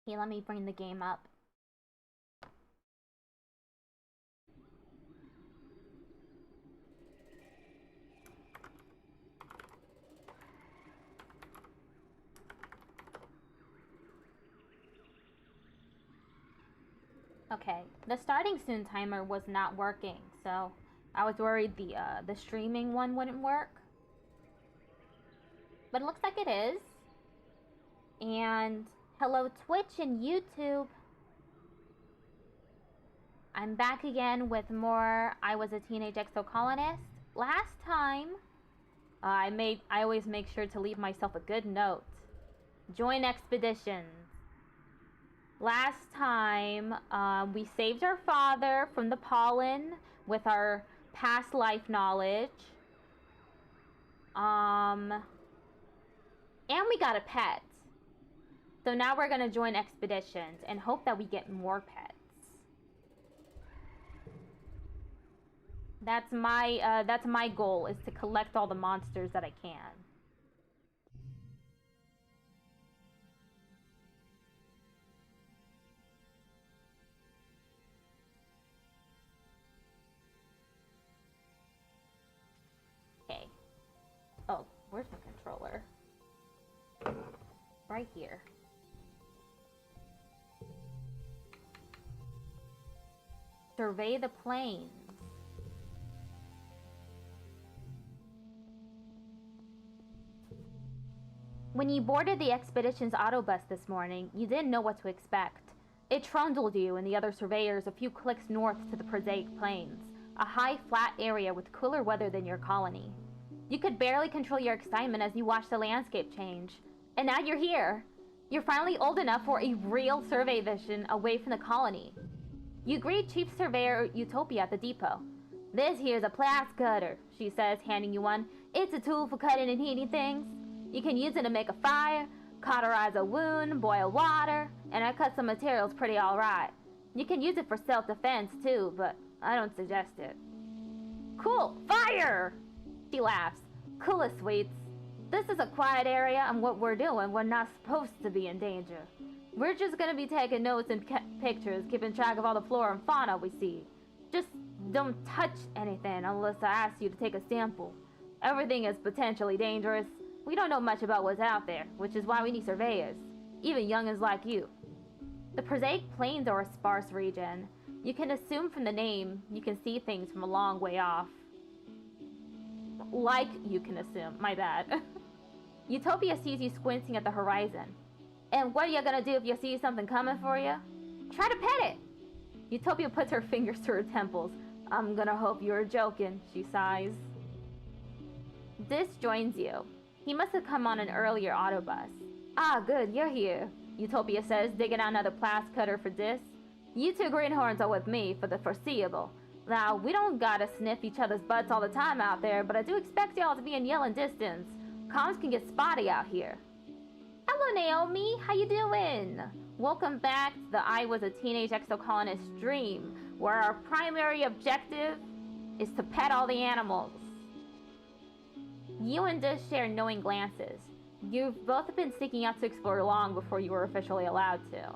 Okay, let me bring the game up. Okay, the starting soon timer was not working, so I was worried the streaming one wouldn't work. But it looks like it is. And hello Twitch and YouTube. I'm back again with more I Was a Teenage Exocolonist. Last time, I always make sure to leave myself a good note. Join expeditions. Last time, we saved our father from the pollen with our past life knowledge. And we got a pet. So now we're gonna join expeditions and hope that we get more pets. That's my goal, is to collect all the monsters that I can. Okay. Oh, where's my controller? Right here. Survey the plains. When you boarded the expedition's autobus this morning, you didn't know what to expect. It trundled you and the other surveyors a few clicks north to the prosaic plains, a high, flat area with cooler weather than your colony. You could barely control your excitement as you watched the landscape change. And now you're here. You're finally old enough for a real survey mission away from the colony. You greet Chief Surveyor Utopia at the depot. "This here's a plaster cutter," she says, handing you one. "It's a tool for cutting and heating things. You can use it to make a fire, cauterize a wound, boil water, and I cut some materials pretty alright. You can use it for self-defense too, but I don't suggest it." "Cool, fire!" She laughs. "Cool as sweets. This is a quiet area, and what we're doing, we're not supposed to be in danger. We're just gonna be taking notes and pictures, keeping track of all the flora and fauna we see. Just don't touch anything unless I ask you to take a sample. Everything is potentially dangerous. We don't know much about what's out there, which is why we need surveyors, even youngins like you." The prosaic plains are a sparse region. You can assume from the name you can see things from a long way off. Like you can assume, my bad. Utopia sees you squinting at the horizon. "And what are you gonna do if you see something coming for you?" "Try to pet it." Utopia puts her fingers to her temples. "I'm gonna hope you're joking," she sighs. Dis joins you. He must have come on an earlier autobus. "Ah, good, you're here," Utopia says, digging out another blast cutter for Dis. "You two greenhorns are with me for the foreseeable. Now, we don't gotta sniff each other's butts all the time out there, but I do expect y'all to be in yelling distance. Comms can get spotty out here." "Hello, Naomi. How you doing? Welcome back to the I Was a Teenage Exocolonist stream, where our primary objective is to pet all the animals." You and Dish share knowing glances. You've both been seeking out to explore long before you were officially allowed to.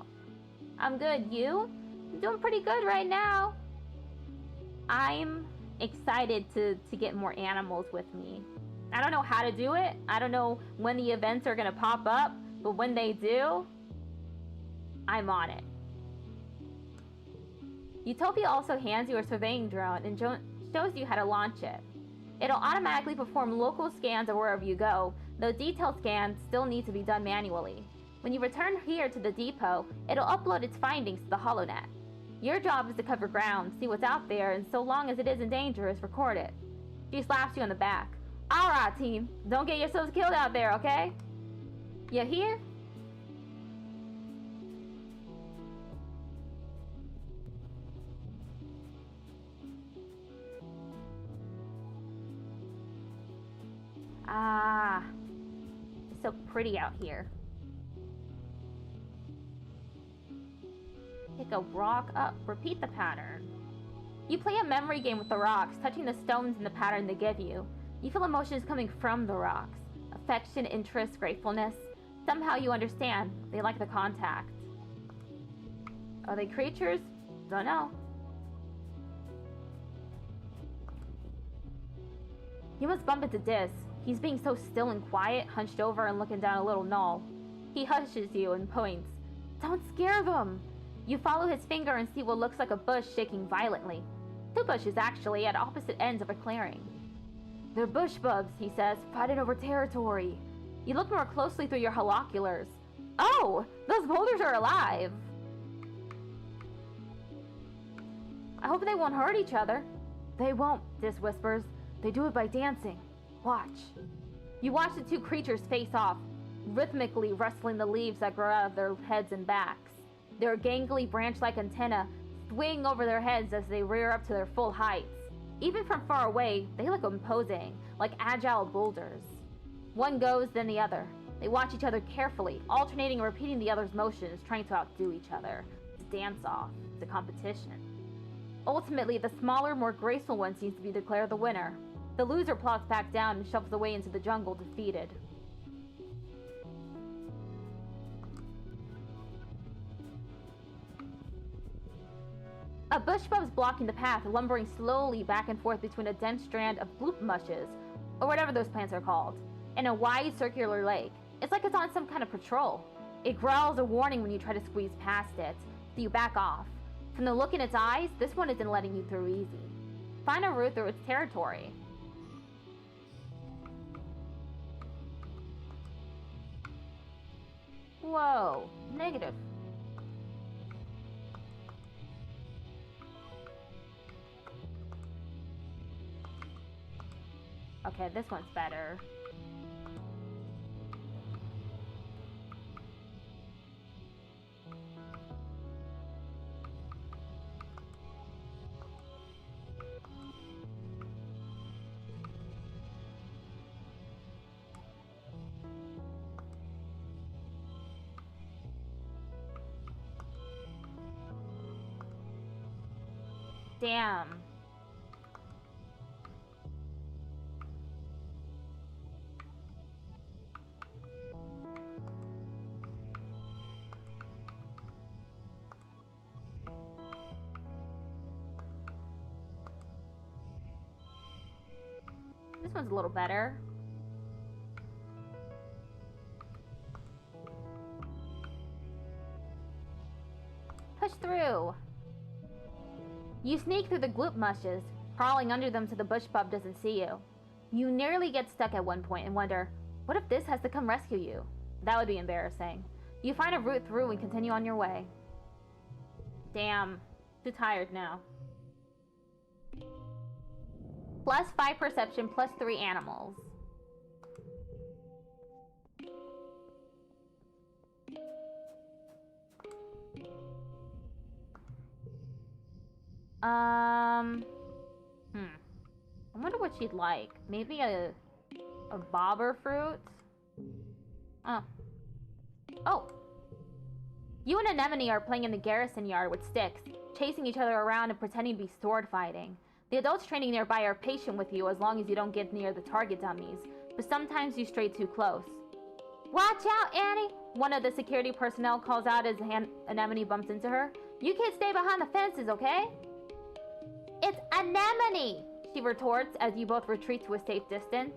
"I'm good, you?" "I'm doing pretty good right now." I'm excited to get more animals with me. I don't know how to do it. I don't know when the events are gonna pop up, but when they do, I'm on it. Utopia also hands you a surveying drone and shows you how to launch it. It'll automatically perform local scans of wherever you go, though detailed scans still need to be done manually. When you return here to the depot, it'll upload its findings to the HoloNet. Your job is to cover ground, see what's out there, and so long as it isn't dangerous, record it. She slaps you on the back. "Alright, team. Don't get yourselves killed out there, okay? You hear?" Ah, it's so pretty out here. Pick a rock up. Repeat the pattern. You play a memory game with the rocks, touching the stones in the pattern they give you. You feel emotions coming from the rocks. Affection, interest, gratefulness. Somehow you understand. They like the contact. Are they creatures? Don't know. You must bump into Dis. He's being so still and quiet, hunched over and looking down a little knoll. He hushes you and points. Don't scare them! You follow his finger and see what looks like a bush shaking violently. 2 bushes, actually, at opposite ends of a clearing. They're bush bugs, he says, fighting over territory. You look more closely through your holoculars. Oh! Those boulders are alive! I hope they won't hurt each other. They won't, Dis whispers. They do it by dancing. Watch. You watch the 2 creatures face off, rhythmically rustling the leaves that grow out of their heads and backs. Their gangly branch-like antennae swing over their heads as they rear up to their full heights. Even from far away, they look imposing, like agile boulders. One goes, then the other. They watch each other carefully, alternating and repeating the other's motions, trying to outdo each other. It's a dance-off. It's a competition. Ultimately, the smaller, more graceful one seems to be declared the winner. The loser plots back down and shovels away into the jungle, defeated. A bush bub's blocking the path, lumbering slowly back and forth between a dense strand of bloop mushes, or whatever those plants are called, and a wide circular lake. It's like it's on some kind of patrol. It growls a warning when you try to squeeze past it, so you back off. From the look in its eyes, this one isn't letting you through easy. Find a route through its territory. Whoa, negative. Okay, this one's better. Damn. This one's a little better. Push through. You sneak through the gloop mushes, crawling under them so the bush bub doesn't see you. You nearly get stuck at one point and wonder, what if this has to come rescue you? That would be embarrassing. You find a route through and continue on your way. Damn, too tired now. +5 perception, +3 animals. I wonder what she'd like. Maybe a bobber fruit? Oh. You and Anemone are playing in the garrison yard with sticks, chasing each other around and pretending to be sword fighting. The adults training nearby are patient with you as long as you don't get near the target dummies, but sometimes you stray too close. Watch out, Annie! One of the security personnel calls out as Anemone bumps into her. You kids stay behind the fences, okay? It's Anemone! She retorts as you both retreat to a safe distance.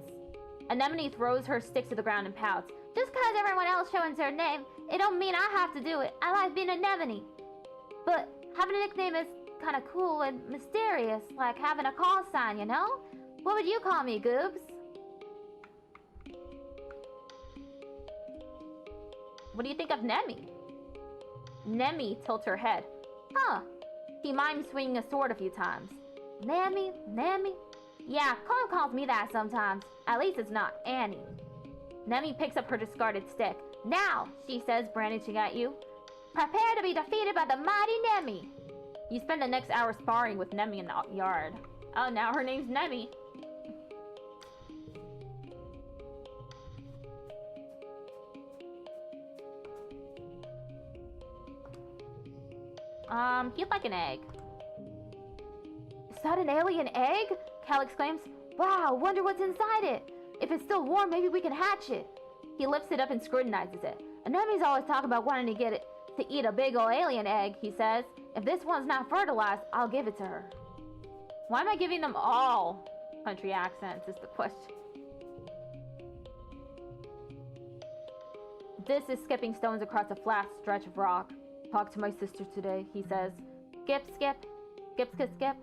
Anemone throws her stick to the ground and pouts. Just cause everyone else showing their name, it don't mean I have to do it. I like being Anemone. But having a nickname is kind of cool and mysterious, like having a call sign, you know? What would you call me, Goobs? What do you think of Nemi? Nemi tilts her head. Huh. He mimes swinging a sword a few times. Nemi? Nemi? Yeah, Cole calls me that sometimes. At least it's not Annie. Nemi picks up her discarded stick. Now, she says, brandishing at you. Prepare to be defeated by the mighty Nemi. You spend the next hour sparring with Nemi in the yard. Oh, now her name's Nemi. He'd like an egg. Is that an alien egg? Cal exclaims. Wow, wonder what's inside it. If it's still warm, maybe we can hatch it. He lifts it up and scrutinizes it. Anemone's always talking about wanting to get it to eat a big ol' alien egg, he says. If this one's not fertilized, I'll give it to her. Why am I giving them all country accents is the question. This is skipping stones across a flat stretch of rock. Talk to my sister today, he says. Skip, skip. Skip, skip, skip.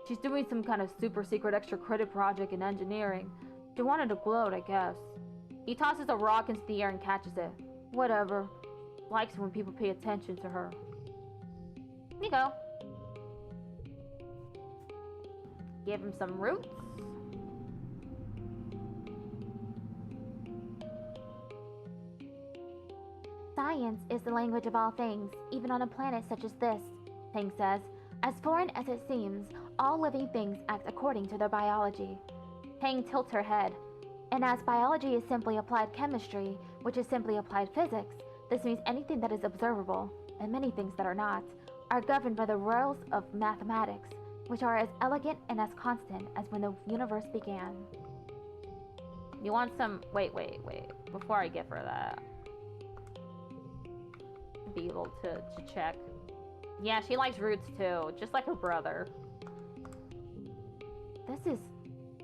She's doing some kind of super secret extra credit project in engineering. She wanted to gloat, I guess. He tosses a rock into the air and catches it. Whatever. Likes when people pay attention to her. Here you go. Give him some roots. Science is the language of all things, even on a planet such as this, Tang says. As foreign as it seems, all living things act according to their biology. Tang tilts her head. And as biology is simply applied chemistry, which is simply applied physics, this means anything that is observable, and many things that are not, are governed by the rules of mathematics, which are as elegant and as constant as when the universe began. You want some... Wait. Before I give her that. Be able to check. Yeah, she likes roots too, just like her brother. This is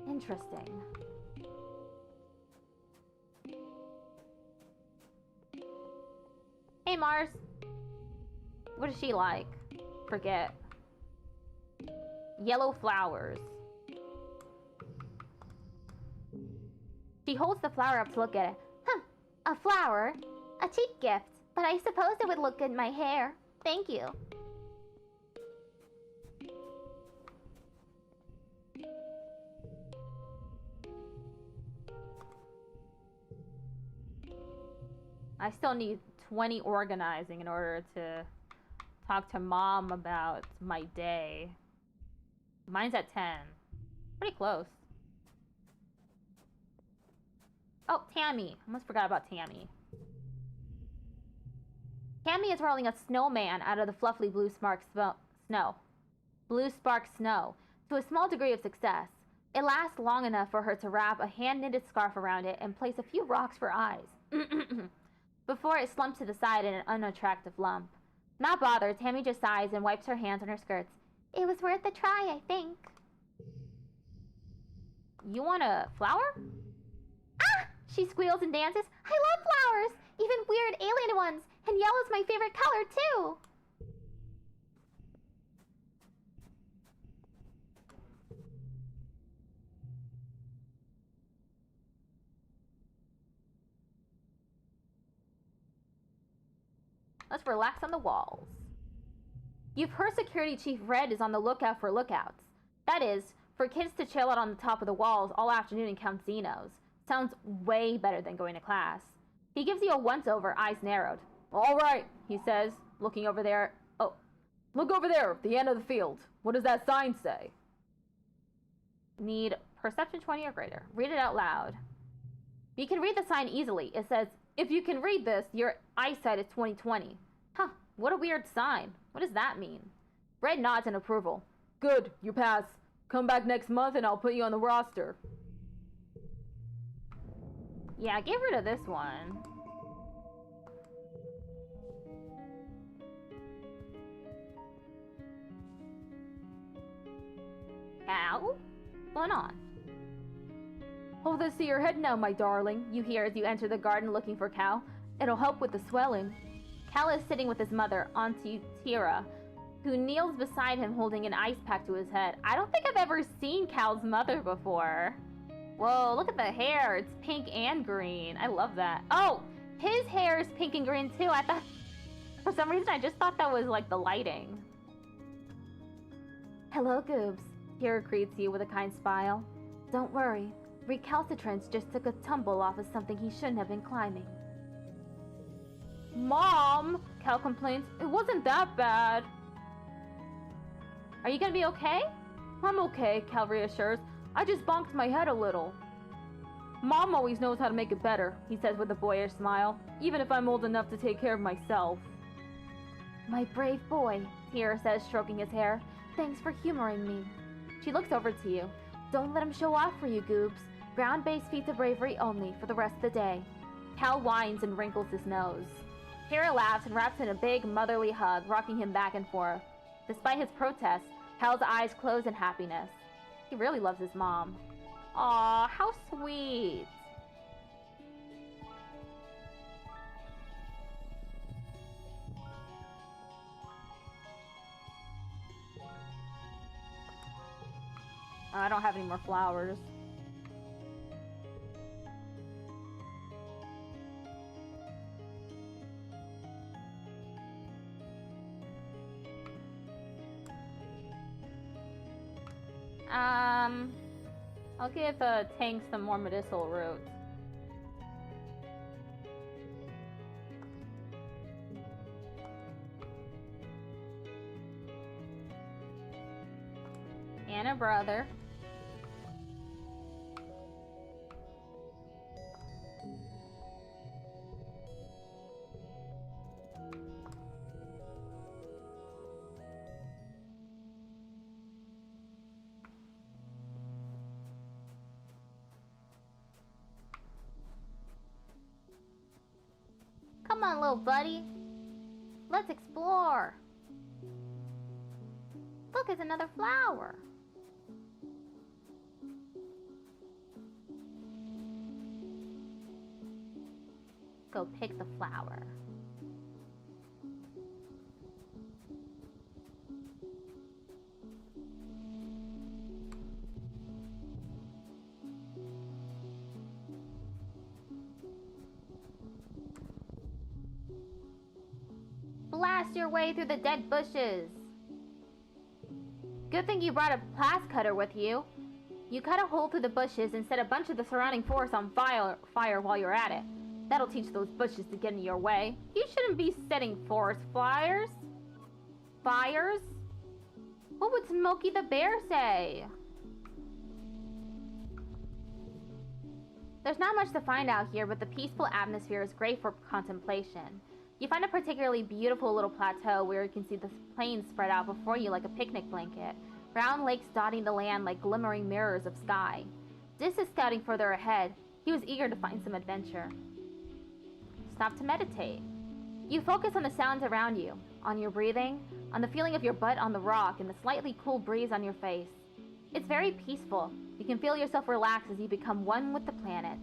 interesting. Hey, Mars. What does she like? Forget. Yellow flowers. She holds the flower up to look at it. A flower? A cheap gift, but I suppose it would look good in my hair. Thank you. I still need 20 organizing in order to talk to Mom about my day. Mine's at 10. Pretty close. Oh, Tammy. Almost forgot about Tammy. Tammy is rolling a snowman out of the fluffy blue spark snow. Blue spark snow. To a small degree of success. It lasts long enough for her to wrap a hand-knitted scarf around it and place a few rocks for eyes. Before it slumps to the side in an unattractive lump. Not bothered, Tammy just sighs and wipes her hands on her skirts. It was worth a try, I think. You want a flower? Ah! She squeals and dances. I love flowers! Even weird alien ones! And yellow's my favorite color, too! Let's relax on the walls. You've heard Security Chief Red is on the lookout for lookouts. That is, for kids to chill out on the top of the walls all afternoon and count Xenos. Sounds way better than going to class. He gives you a once-over, eyes narrowed. All right, he says, looking over there. Oh, look over there at the end of the field. What does that sign say? Need perception 20 or greater. Read it out loud. You can read the sign easily. It says, if you can read this, your eyesight is 20/20. Huh, what a weird sign. What does that mean? Red nods in approval. Good, you pass. Come back next month and I'll put you on the roster. Yeah, get rid of this one. Cal? What's going on? Hold this to your head now, my darling, you hear as you enter the garden looking for Cal. It'll help with the swelling. Cal is sitting with his mother, Auntie Tira, who kneels beside him holding an ice pack to his head. I don't think I've ever seen Cal's mother before. Whoa, look at the hair. It's pink and green. I love that. Oh, his hair is pink and green too. I thought, for some reason, I just thought that was like the lighting. Hello, Goobs. Tira greets you with a kind smile. Don't worry. Recalcitrance just took a tumble off of something he shouldn't have been climbing. Mom, Cal complains, it wasn't that bad. Are you gonna be okay? I'm okay, Cal reassures. I just bonked my head a little. Mom always knows how to make it better, he says with a boyish smile, even if I'm old enough to take care of myself. My brave boy, Tira says, stroking his hair. Thanks for humoring me. She looks over to you. Don't let him show off for you, Goobs. Ground-based feats of bravery only for the rest of the day. Cal whines and wrinkles his nose. Tara laughs and wraps in a big motherly hug, rocking him back and forth. Despite his protests, Hal's eyes close in happiness. He really loves his mom. Aw, how sweet. I don't have any more flowers. I'll give Tank some more medicinal roots. And a brother. Come on, little buddy. Let's explore. Look, it's another flower. Go pick the flower. Blast your way through the dead bushes. Good thing you brought a plas cutter with you. You cut a hole through the bushes and set a bunch of the surrounding forest on fire while you're at it. That'll teach those bushes to get in your way. You shouldn't be setting forest fires. Fires? What would Smokey the Bear say? There's not much to find out here, but the peaceful atmosphere is great for contemplation. You find a particularly beautiful little plateau where you can see the plains spread out before you like a picnic blanket. Brown lakes dotting the land like glimmering mirrors of sky. Dis is scouting further ahead. He was eager to find some adventure. Stop to meditate. You focus on the sounds around you, on your breathing, on the feeling of your butt on the rock and the slightly cool breeze on your face. It's very peaceful. You can feel yourself relax as you become one with the planet.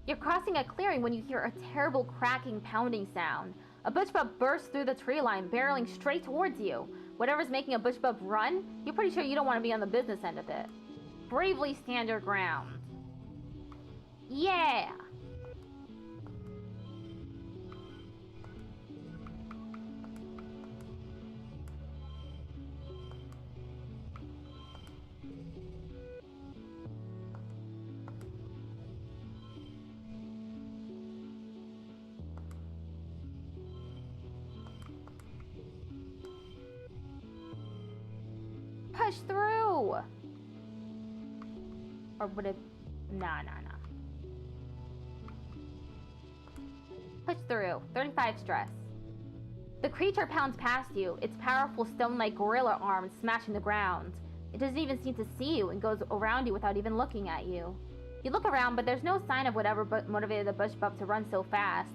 You're crossing a clearing when you hear a terrible cracking, pounding sound. A bushbub bursts through the tree line, barreling straight towards you. Whatever's making a bushbub run, you're pretty sure you don't want to be on the business end of it. Bravely stand your ground. Yeah! Push through! Or would it... Nah. Push through. 35 stress. The creature pounds past you, its powerful stone-like gorilla arms smashing the ground. It doesn't even seem to see you and goes around you without even looking at you. You look around, but there's no sign of whatever motivated the bushbub to run so fast.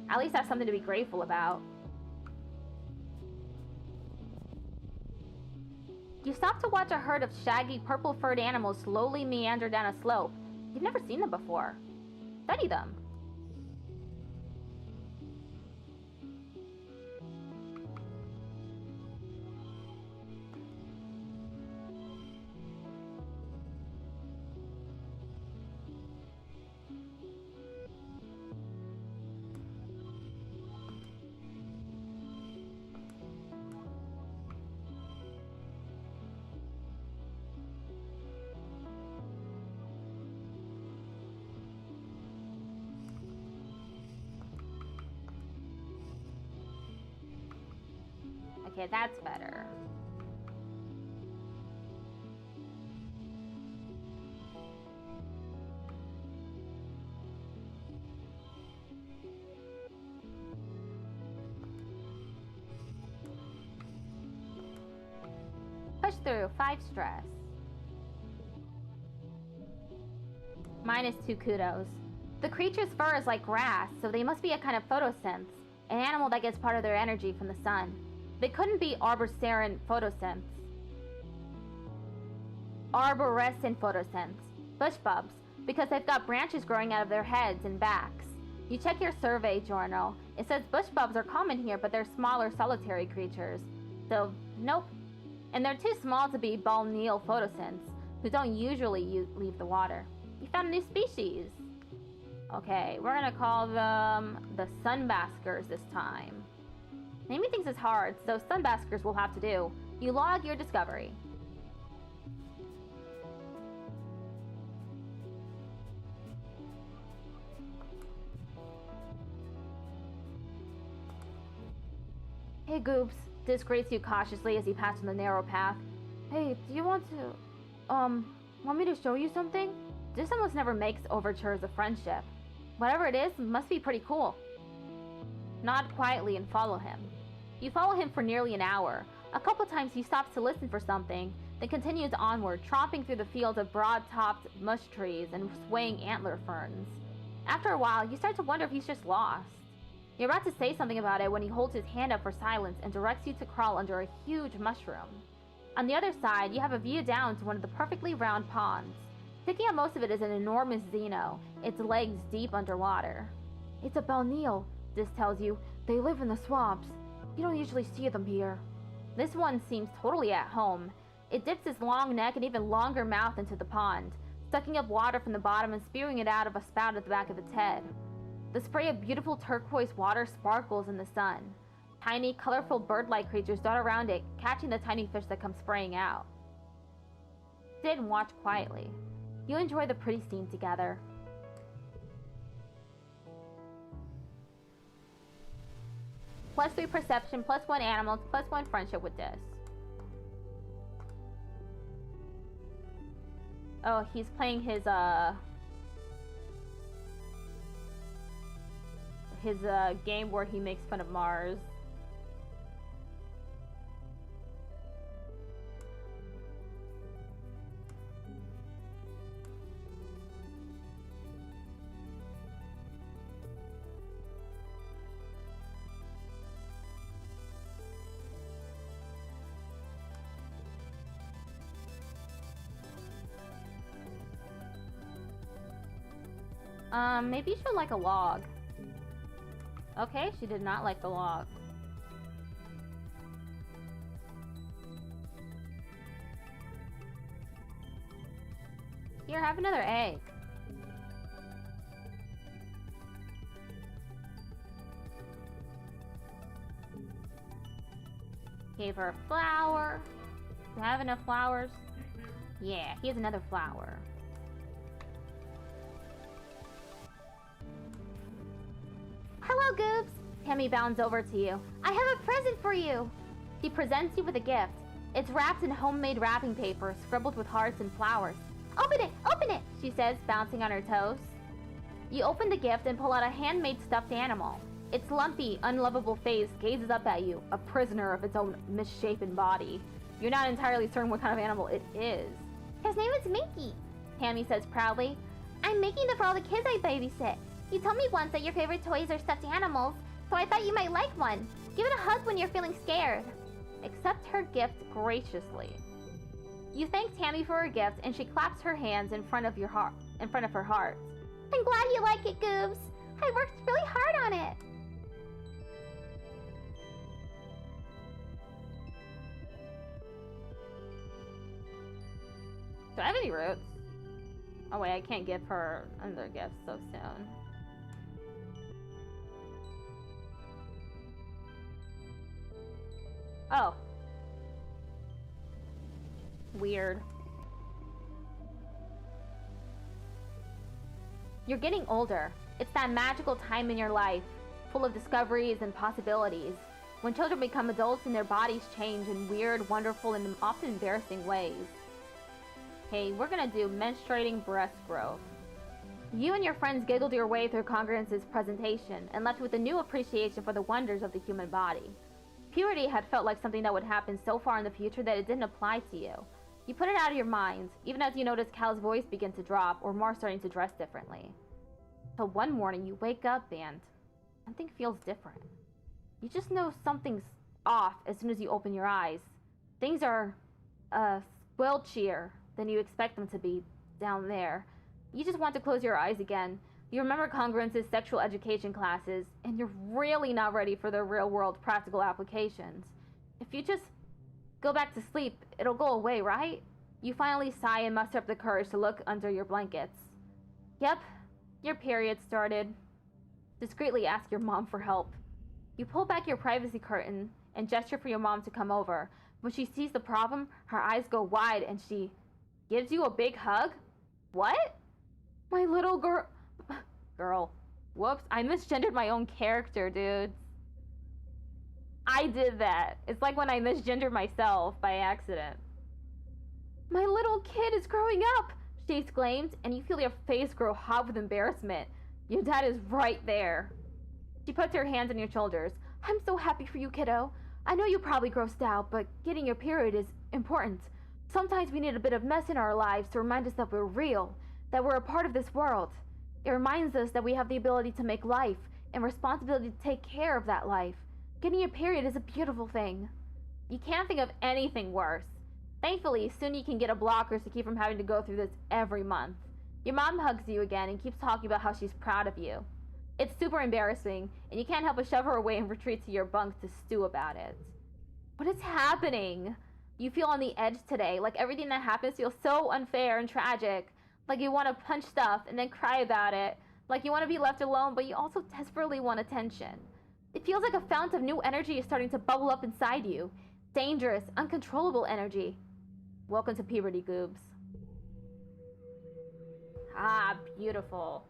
At least that's something to be grateful about. You stop to watch a herd of shaggy, purple-furred animals slowly meander down a slope. You've never seen them before. Study them. Okay, that's better. through. 5 stress. -2 kudos. The creature's fur is like grass, so they must be a kind of photosynth, an animal that gets part of their energy from the sun. They couldn't be arborescent photosynths. Bush bubs, because they've got branches growing out of their heads and backs. You check your survey journal. It says bush bubs are common here, but they're smaller solitary creatures. So, nope. And they're too small to be balneal photosynths, who don't usually leave the water. You found a new species. Okay, we're gonna call them the sunbaskers this time. Naming things is hard, so sunbaskers will have to do. You log your discovery. Hey Goops, Dis greets you cautiously as you pass on the narrow path. Hey, do you want me to show you something? Dis almost never makes overtures of friendship. Whatever it is, must be pretty cool. Nod quietly and follow him. You follow him for nearly an hour. A couple times he stops to listen for something, then continues onward, tromping through the fields of broad-topped mush trees and swaying antler ferns. After a while, you start to wonder if he's just lost. You're about to say something about it when he holds his hand up for silence and directs you to crawl under a huge mushroom. On the other side, you have a view down to one of the perfectly round ponds. Sticking up most of it is an enormous xeno, its legs deep underwater. It's a balneal, Dis tells you. They live in the swamps. You don't usually see them here. This one seems totally at home. It dips its long neck and even longer mouth into the pond, sucking up water from the bottom and spewing it out of a spout at the back of its head. The spray of beautiful turquoise water sparkles in the sun. Tiny, colorful bird-like creatures dot around it, catching the tiny fish that come spraying out. Sit and watch quietly. You enjoy the pretty scene together. +3 perception, +1 animals, +1 friendship with Dis. Oh, he's playing his game where he makes fun of Mars. Maybe she'll like a log. Okay, she did not like the log. Here, have another egg. Gave her a flower. Do I have enough flowers? Yeah, here's another flower. Hello, Goops! Tammy bounds over to you. I have a present for you! She presents you with a gift. It's wrapped in homemade wrapping paper, scribbled with hearts and flowers. Open it, she says, bouncing on her toes. You open the gift and pull out a handmade stuffed animal. Its lumpy, unlovable face gazes up at you, a prisoner of its own misshapen body. You're not entirely certain what kind of animal it is. His name is Minky, Tammy says proudly. I'm making them for all the kids I babysit. You told me once that your favorite toys are stuffed animals, so I thought you might like one. Give it a hug when you're feeling scared. Accept her gift graciously. You thank Tammy for her gift, and she claps her hands in front of her heart. I'm glad you like it, Goobs. I worked really hard on it. Do I have any roots? Oh wait, I can't give her another gift so soon. Oh. Weird. You're getting older. It's that magical time in your life, full of discoveries and possibilities, when children become adults and their bodies change in weird, wonderful, and often embarrassing ways. Hey, we're gonna do menstruating breast growth. You and your friends giggled your way through Congruence's presentation and left with a new appreciation for the wonders of the human body. Puberty had felt like something that would happen so far in the future that it didn't apply to you. You put it out of your mind, even as you notice Cal's voice begin to drop or more starting to dress differently. Till one morning you wake up and something feels different. You just know something's off as soon as you open your eyes. Things are, squelchier than you expect them to be down there. You just want to close your eyes again. You remember Congruence's sexual education classes, and you're really not ready for the real-world practical applications. If you just go back to sleep, it'll go away, right? You finally sigh and muster up the courage to look under your blankets. Yep, your period started. Discreetly ask your mom for help. You pull back your privacy curtain and gesture for your mom to come over. When she sees the problem, her eyes go wide and she gives you a big hug? What? My little girl. Whoops, I misgendered my own character, dude. I did that. It's like when I misgendered myself by accident. My little kid is growing up, she exclaimed, and you feel your face grow hot with embarrassment. Your dad is right there. She puts her hands on your shoulders. I'm so happy for you, kiddo. I know you're probably grossed out, but getting your period is important. Sometimes we need a bit of mess in our lives to remind us that we're real, that we're a part of this world. It reminds us that we have the ability to make life and responsibility to take care of that life. Getting your period is a beautiful thing. You can't think of anything worse. Thankfully, soon you can get a blockers to keep from having to go through this every month. Your mom hugs you again and keeps talking about how she's proud of you. It's super embarrassing, and you can't help but shove her away and retreat to your bunk to stew about it. What is happening? You feel on the edge today, like everything that happens feels so unfair and tragic. Like you want to punch stuff and then cry about it. Like you want to be left alone, but you also desperately want attention. It feels like a fount of new energy is starting to bubble up inside you. Dangerous, uncontrollable energy. Welcome to puberty, goobs. Ah, beautiful.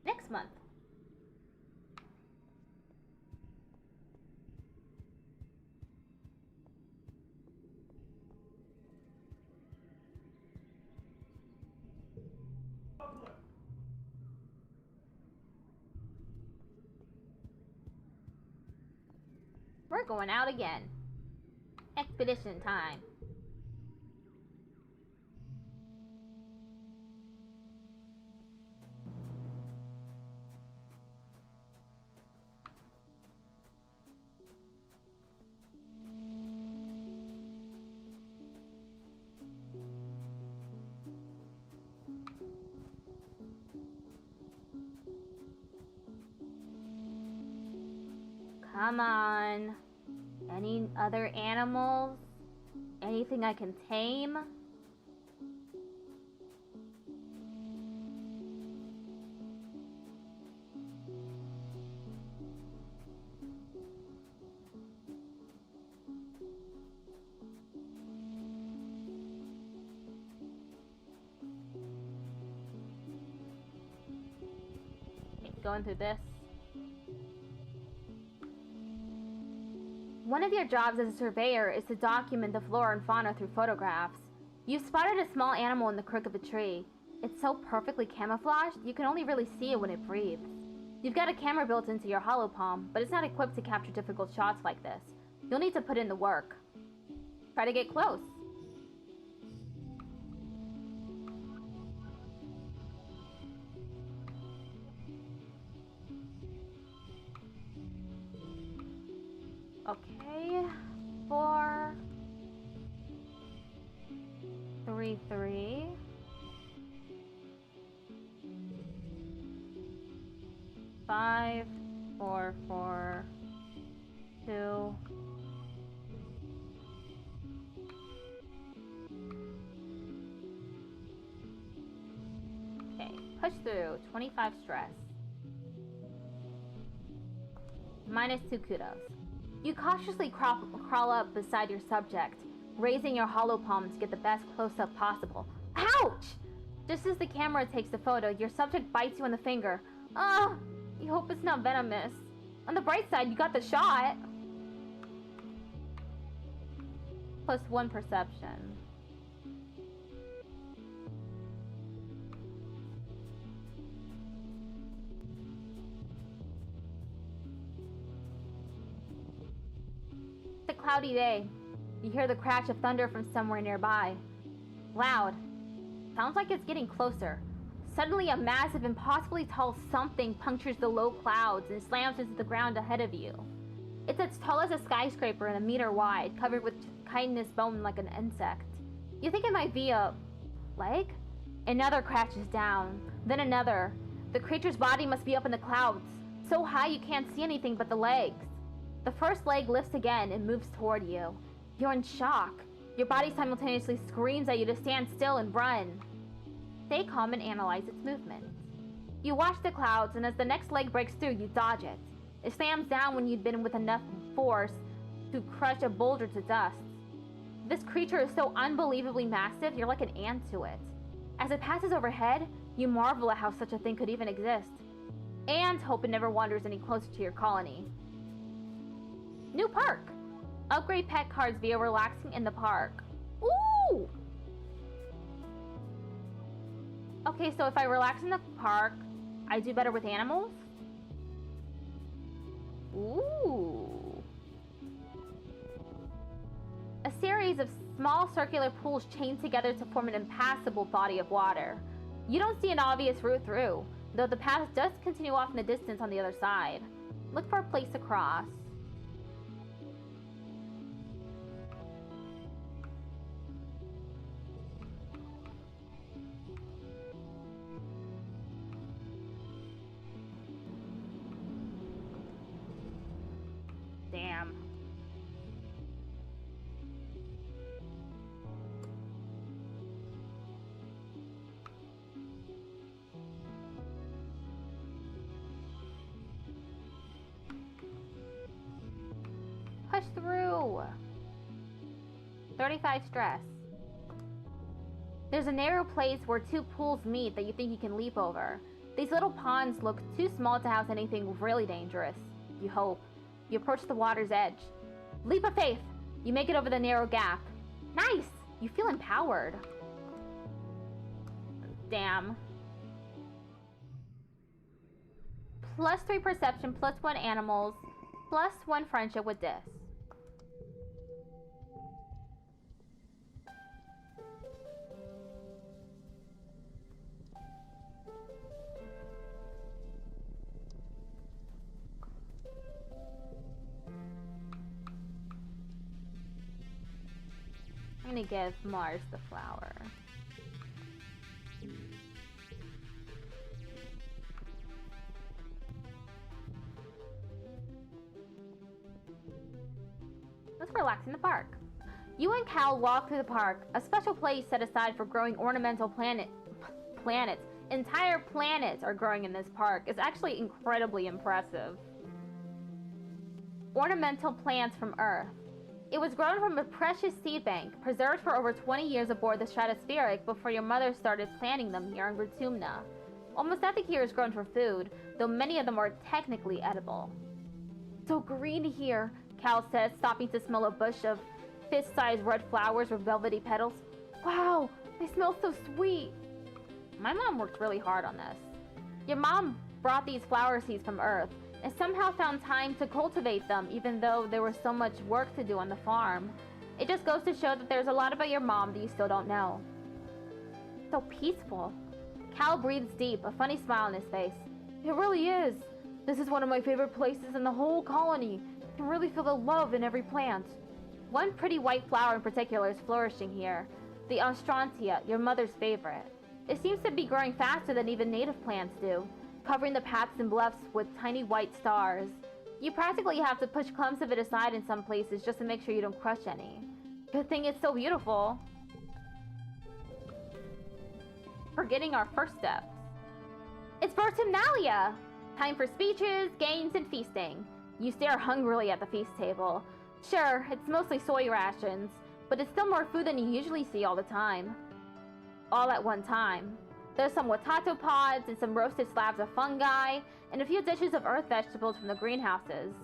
Next month. We're going out again. Expedition time. Come on. Any other animals? Anything I can tame? Okay, going through this. One of your jobs as a surveyor is to document the flora and fauna through photographs. You've spotted a small animal in the crook of a tree. It's so perfectly camouflaged, you can only really see it when it breathes. You've got a camera built into your HumbleBundle, but it's not equipped to capture difficult shots like this. You'll need to put in the work. Try to get close. Okay, 4, 3, 3. 5, 4, 4, 2. Okay, push through, 25 stress. -2 kudos. You cautiously crawl up beside your subject, raising your HumbleBundle to get the best close-up possible. Ouch! Just as the camera takes the photo, your subject bites you on the finger. Oh, you hope it's not venomous. On the bright side, you got the shot. +1 perception. It's a cloudy day. You hear the crash of thunder from somewhere nearby. Loud. Sounds like it's getting closer. Suddenly, a massive, impossibly tall something punctures the low clouds and slams into the ground ahead of you. It's as tall as a skyscraper and 1 meter wide, covered with chitinous bone like an insect. You think it might be a leg? Another crashes down, then another. The creature's body must be up in the clouds, so high you can't see anything but the legs. The first leg lifts again and moves toward you. You're in shock. Your body simultaneously screams at you to stand still and run. Stay calm and analyze its movements. You watch the clouds, and as the next leg breaks through, you dodge it. It slams down when you'd been with enough force to crush a boulder to dust. This creature is so unbelievably massive, you're like an ant to it. As it passes overhead, you marvel at how such a thing could even exist, and hope it never wanders any closer to your colony. New park! Upgrade pet cards via relaxing in the park. Ooh! Okay, so if I relax in the park, I do better with animals? Ooh. A series of small circular pools chained together to form an impassable body of water. You don't see an obvious route through, though the path does continue off in the distance on the other side. Look for a place to cross. Damn. Push through. 35 stress. There's a narrow place where 2 pools meet that you think you can leap over. These little ponds look too small to house anything really dangerous. You hope. You approach the water's edge. Leap of faith! You make it over the narrow gap. Nice! You feel empowered. Damn. +3 perception, +1 animals, +1 friendship with this. I'm gonna give Mars the flower. Let's relax in the park. You and Cal walk through the park, a special place set aside for growing ornamental planets. Entire planets are growing in this park. It's actually incredibly impressive. Ornamental plants from Earth. It was grown from a precious seed bank, preserved for over 20 years aboard the Stratospheric before your mother started planting them here in Grutumna. Almost nothing here is grown for food, though many of them are technically edible. So green here, Cal says, stopping to smell a bush of fist-sized red flowers with velvety petals. Wow, they smell so sweet. My mom worked really hard on this. Your mom brought these flower seeds from Earth, and somehow found time to cultivate them even though there was so much work to do on the farm. It just goes to show that there's a lot about your mom that you still don't know. So peaceful. Cal breathes deep, a funny smile on his face. It really is. This is one of my favorite places in the whole colony. You can really feel the love in every plant. One pretty white flower in particular is flourishing here. The Ostrantia, your mother's favorite. It seems to be growing faster than even native plants do, covering the paths and bluffs with tiny white stars. You practically have to push clumps of it aside in some places just to make sure you don't crush any. Good thing it's so beautiful. Forgetting our first steps. It's Vertumnalia! Time for speeches, games, and feasting. You stare hungrily at the feast table. Sure, it's mostly soy rations, but it's still more food than you usually see all the time. All at one time. There's some watato pods and some roasted slabs of fungi, and a few dishes of earth vegetables from the greenhouses.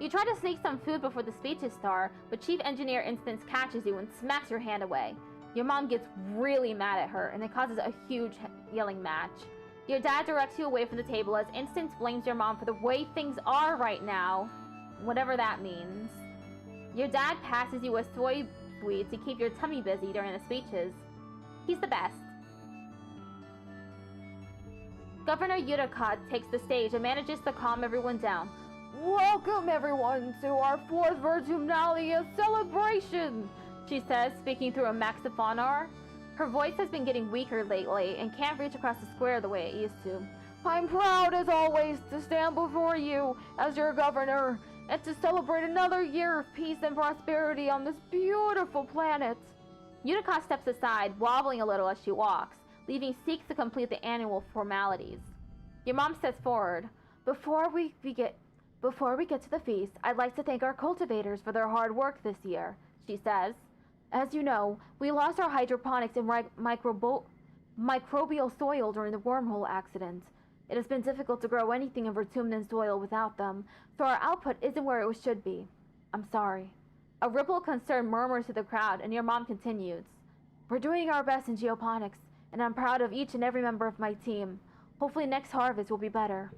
You try to sneak some food before the speeches start, but Chief Engineer Instance catches you and smacks your hand away. Your mom gets really mad at her, and it causes a huge yelling match. Your dad directs you away from the table as Instance blames your mom for the way things are right now, whatever that means. Your dad passes you a soy sweet to keep your tummy busy during the speeches. He's the best. Governor Uticott takes the stage and manages to calm everyone down. Welcome everyone to our 4th Virtunalia celebration, she says, speaking through a maxophonar. Her voice has been getting weaker lately and can't reach across the square the way it used to. I'm proud as always to stand before you as your governor and to celebrate another year of peace and prosperity on this beautiful planet. Utica steps aside, wobbling a little as she walks, leaving Seek to complete the annual formalities. Your mom steps forward. Before we get to the feast, I'd like to thank our cultivators for their hard work this year, she says. As you know, we lost our hydroponics and microbial soil during the wormhole accident. It has been difficult to grow anything in Vertumnan soil without them, so our output isn't where it should be. I'm sorry. A ripple of concern murmurs to the crowd, and your mom continues. We're doing our best in geoponics, and I'm proud of each and every member of my team. Hopefully next harvest will be better.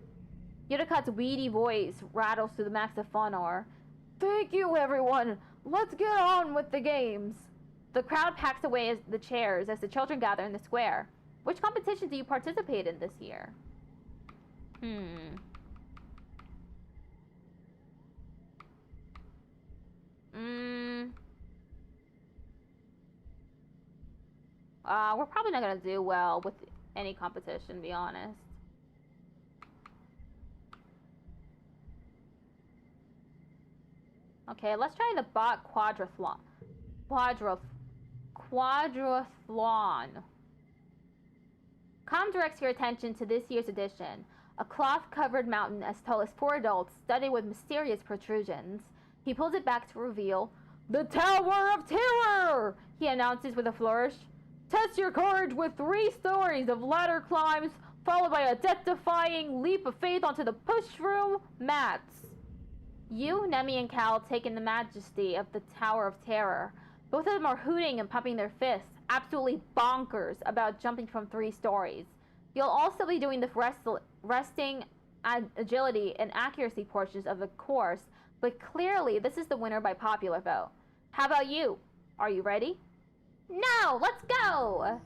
Uticott's weedy voice rattles through the maxophonar. Thank you, everyone! Let's get on with the games! The crowd packs away the chairs as the children gather in the square. Which competition do you participate in this year? We're probably not gonna do well with any competition, to be honest. Okay, let's try the bot quadrathlon. Com directs your attention to this year's edition. A cloth-covered mountain as tall as 4 adults, studded with mysterious protrusions. He pulls it back to reveal, the Tower of Terror! He announces with a flourish. Test your courage with 3 stories of ladder climbs, followed by a death-defying leap of faith onto the push-room mats. You, Nemi, and Cal take in the majesty of the Tower of Terror. Both of them are hooting and pumping their fists, absolutely bonkers about jumping from 3 stories. You'll also be doing the resting, agility, and accuracy portions of the course, but clearly this is the winner by popular vote. How about you? Are you ready? No! Let's go!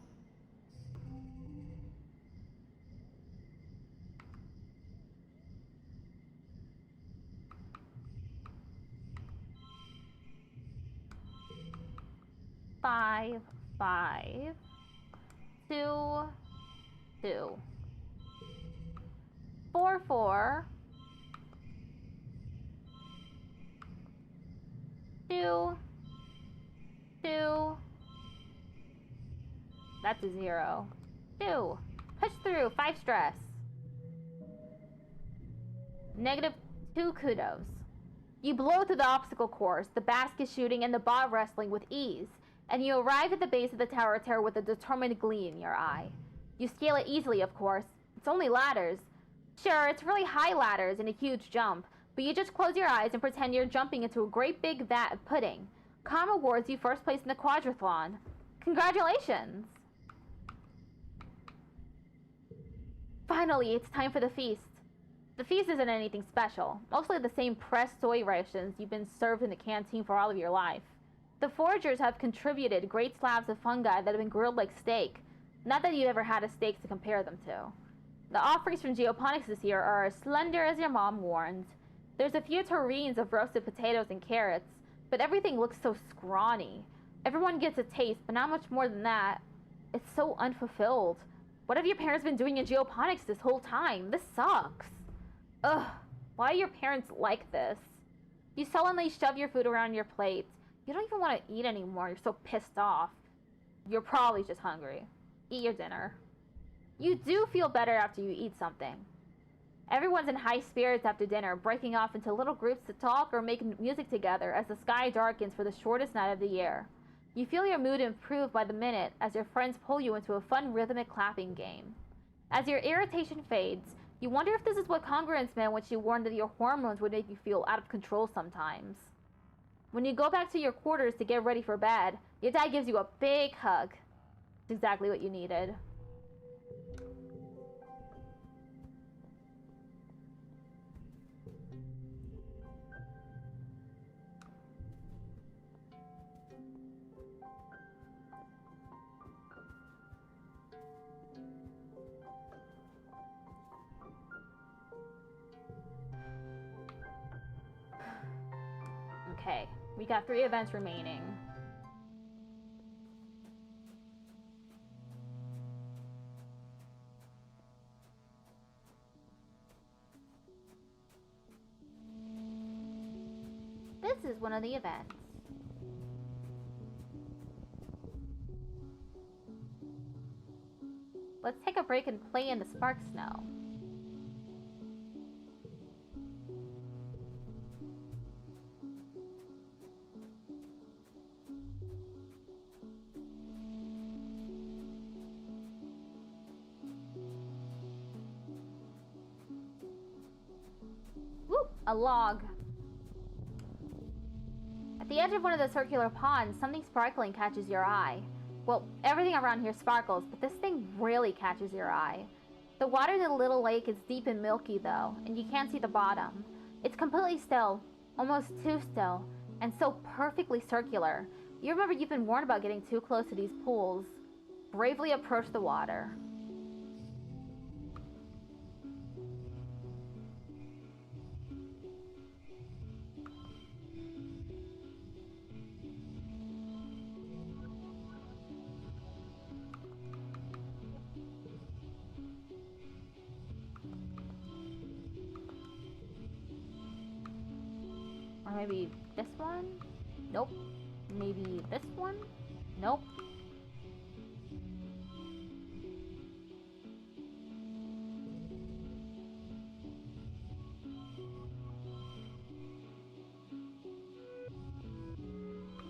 Five, 2, 2. 4, 4. 2, 2. That's a 0. 2. Push through. 5 stress. -2 kudos. You blow through the obstacle course, the basket shooting, and the bot wrestling with ease, and you arrive at the base of the Tower of Terror with a determined glee in your eye. You scale it easily, of course. It's only ladders. Sure, it's really high ladders and a huge jump, but you just close your eyes and pretend you're jumping into a great big vat of pudding. Com awards you first place in the quadrathlon. Congratulations! Finally, it's time for the feast. The feast isn't anything special, mostly the same pressed soy rations you've been served in the canteen for all of your life. The foragers have contributed great slabs of fungi that have been grilled like steak. Not that you ever had a steak to compare them to. The offerings from Geoponics this year are as slender as your mom warned. There's a few tureens of roasted potatoes and carrots, but everything looks so scrawny. Everyone gets a taste, but not much more than that. It's so unfulfilled. What have your parents been doing in Geoponics this whole time? This sucks. Ugh, why are your parents like this? You sullenly shove your food around your plate. You don't even want to eat anymore. You're so pissed off. You're probably just hungry. Eat your dinner. You do feel better after you eat something. Everyone's in high spirits after dinner, breaking off into little groups to talk or make music together as the sky darkens for the shortest night of the year. You feel your mood improve by the minute as your friends pull you into a fun rhythmic clapping game. As your irritation fades, You wonder if this is what Congruence meant when she warned that your hormones would make you feel out of control sometimes. When you go back to your quarters to get ready for bed, your dad gives you a big hug. It's exactly what you needed. Okay, we got 3 events remaining. This is one of the events. Let's take a break and play in the spark snow. Whoop! A log. At the edge of one of the circular ponds, something sparkling catches your eye. Well, everything around here sparkles, but this thing really catches your eye. The water in the little lake is deep and milky though, and you can't see the bottom. It's completely still, almost too still, and so perfectly circular. You remember you've been warned about getting too close to these pools. Bravely approach the water. Or maybe this one? Nope. Maybe this one? Nope.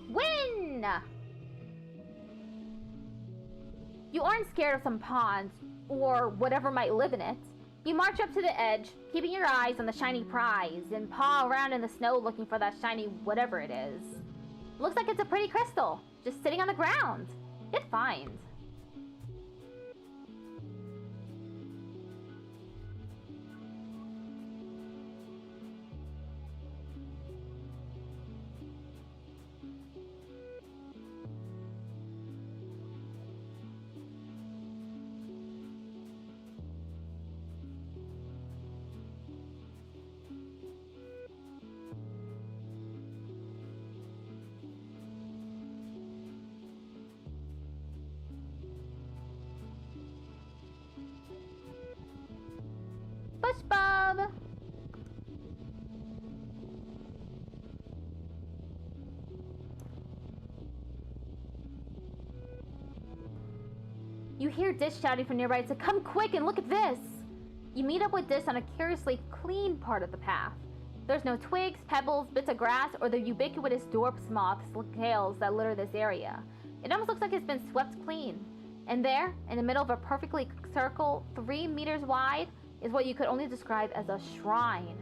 Win! You aren't scared of some ponds, or whatever might live in it. You march up to the edge, keeping your eyes on the shiny prize, and paw around in the snow looking for that shiny whatever it is. Looks like it's a pretty crystal, just sitting on the ground. Hit find. Bush Bob! You hear Dish shouting from nearby to come quick and look at this! You meet up with Dish on a curiously clean part of the path. There's no twigs, pebbles, bits of grass, or the ubiquitous dorps, moths, scales that litter this area. It almost looks like it's been swept clean. And there, in the middle of a perfectly circle 3 meters wide, is what you could only describe as a shrine.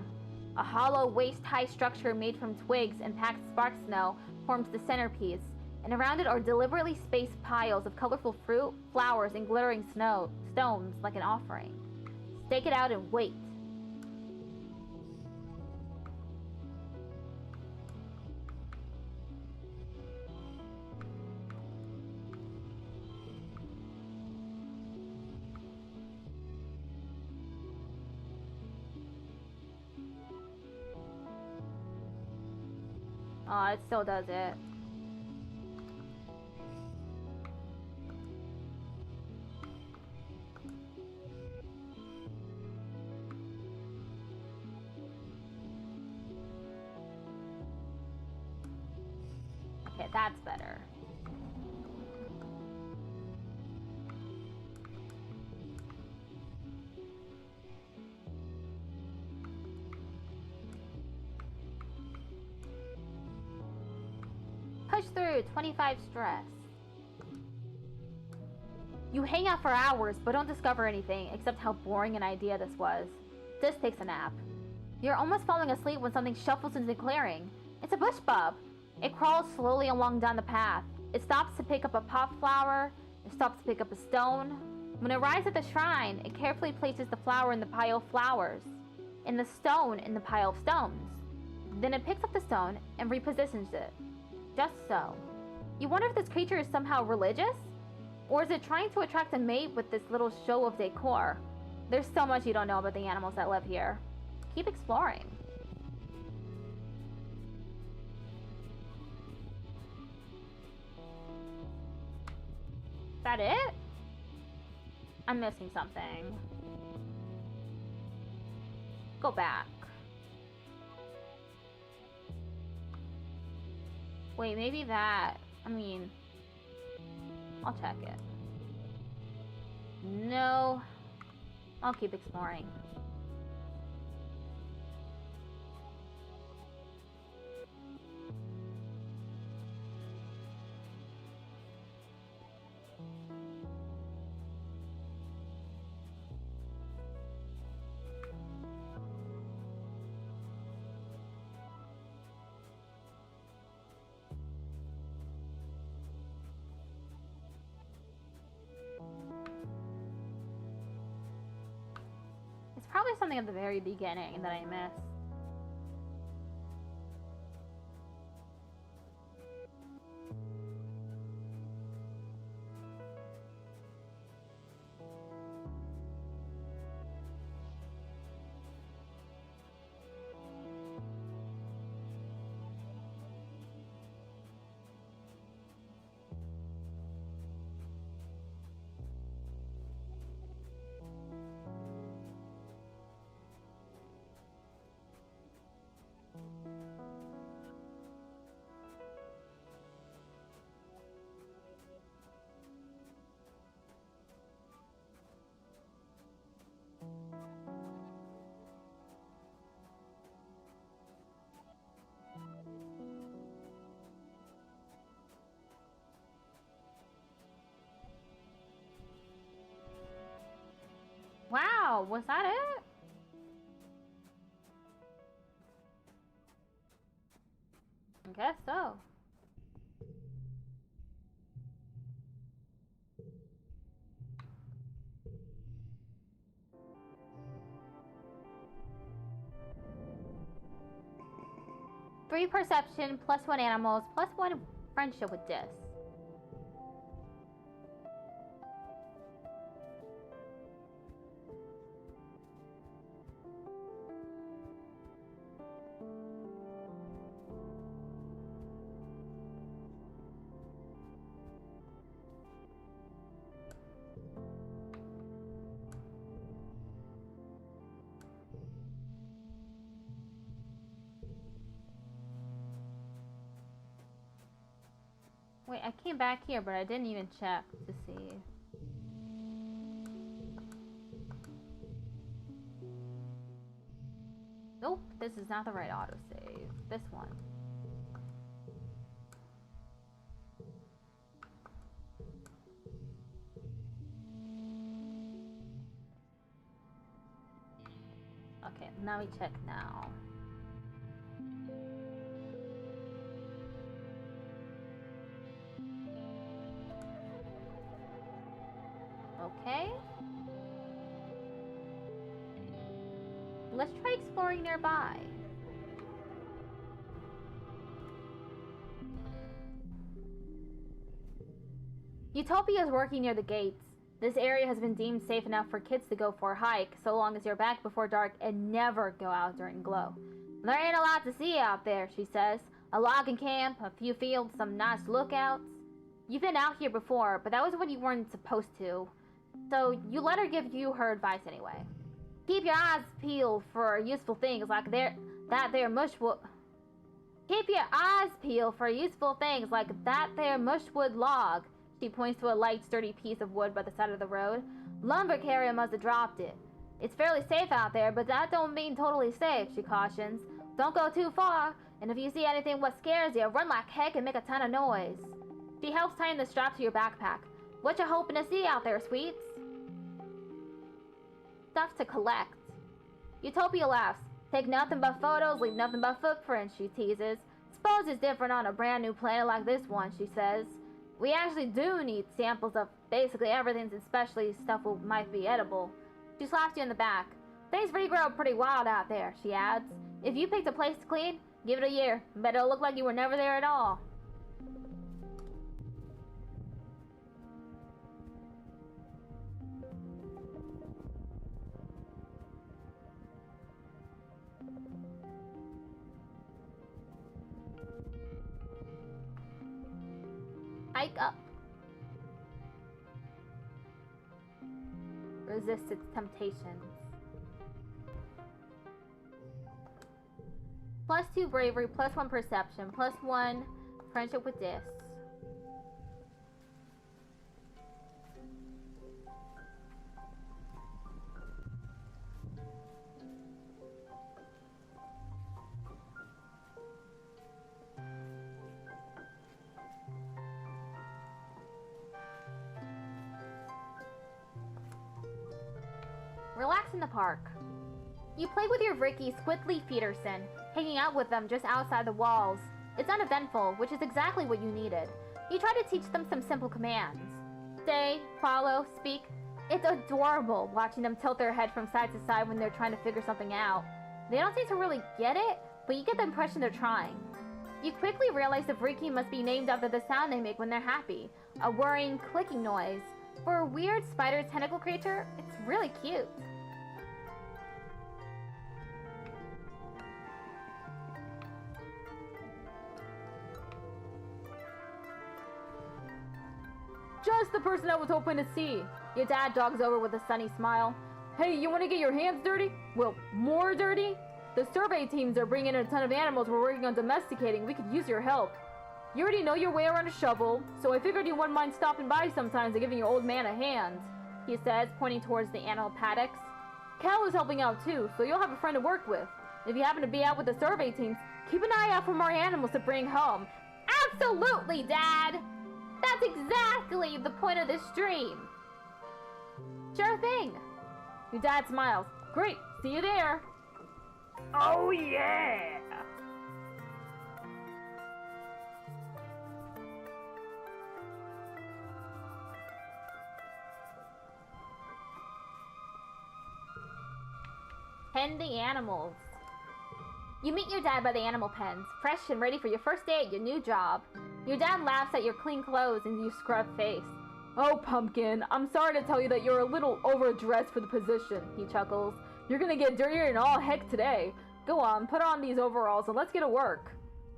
A hollow, waist-high structure made from twigs and packed spark snow forms the centerpiece, and around it are deliberately spaced piles of colorful fruit, flowers, and glittering stones like an offering. Stake it out and wait. Oh, it still does it. Okay, that's better. Push through, 25 stress. You hang out for hours, but don't discover anything, except how boring an idea this was. This takes a nap. You're almost falling asleep when something shuffles into the clearing. It's a bush bub. It crawls slowly along down the path. It stops to pick up a pop flower. It stops to pick up a stone. When it arrives at the shrine, it carefully places the flower in the pile of flowers, and the stone in the pile of stones. Then it picks up the stone and repositions it. Just so. You wonder if this creature is somehow religious? Or is it trying to attract a mate with this little show of decor? There's so much you don't know about the animals that live here. Keep exploring. Is that it? I'm missing something. Go back. Wait, maybe that... I mean... I'll check it. No. I'll keep exploring. Probably something at the very beginning that I missed. Wow, was that it? I guess so. Three perception, +1 animals, +1 friendship with Dis. Wait, I came back here, but I didn't even check to see. Nope, this is not the right autosave. This one. Okay, now we check now. Okay. Let's try exploring nearby. Utopia is working near the gates. This area has been deemed safe enough for kids to go for a hike, so long as you're back before dark and never go out during glow. There ain't a lot to see out there, she says. A logging camp, a few fields, some nice lookouts. You've been out here before, but that was when you weren't supposed to. So you let her give you her advice anyway. Keep your eyes peeled for useful things like that there mushwood. Keep your eyes peeled for useful things like that there mushwood log. She points to a light, sturdy piece of wood by the side of the road. Lumber carrier must have dropped it. It's fairly safe out there, but that don't mean totally safe, she cautions. Don't go too far, and if you see anything what scares you, run like heck and make a ton of noise. She helps tighten the strap to your backpack. What you hoping to see out there, sweets? Stuff to collect. Utopia laughs. Take nothing but photos, leave nothing but footprints, she teases. Suppose it's different on a brand new planet like this one, she says. We actually do need samples of basically everything, especially stuff that might be edible. She slaps you in the back. Things regrow pretty wild out there, she adds. If you picked a place to clean, give it a year. Bet it'll look like you were never there at all. Hike up. Resist its temptations. +2 bravery, +1 perception, +1 friendship with this. Relax in the park. You play with your Ricky Squidly Peterson, hanging out with them just outside the walls. It's uneventful, which is exactly what you needed. You try to teach them some simple commands. Stay, follow, speak. It's adorable watching them tilt their head from side to side when they're trying to figure something out. They don't seem to really get it, but you get the impression they're trying. You quickly realize the Ricky must be named after the sound they make when they're happy. A whirring, clicking noise. For a weird spider tentacle creature, it's really cute. Just the person I was hoping to see. Your dad jogs over with a sunny smile. Hey, you want to get your hands dirty? Well, more dirty? The survey teams are bringing in a ton of animals we're working on domesticating. We could use your help. You already know your way around a shovel, so I figured you wouldn't mind stopping by sometimes and giving your old man a hand, he says, pointing towards the animal paddocks. Cal is helping out too, so you'll have a friend to work with. If you happen to be out with the survey teams, keep an eye out for more animals to bring home. Absolutely, Dad! That's exactly the point of this stream. Sure thing. Your dad smiles. Great, see you there. Oh yeah! Pen the animals. You meet your dad by the animal pens, fresh and ready for your first day at your new job. Your dad laughs at your clean clothes and your scrubbed face. Oh, Pumpkin, I'm sorry to tell you that you're a little overdressed for the position, he chuckles. You're gonna get dirtier than all heck today. Go on, put on these overalls and let's get to work.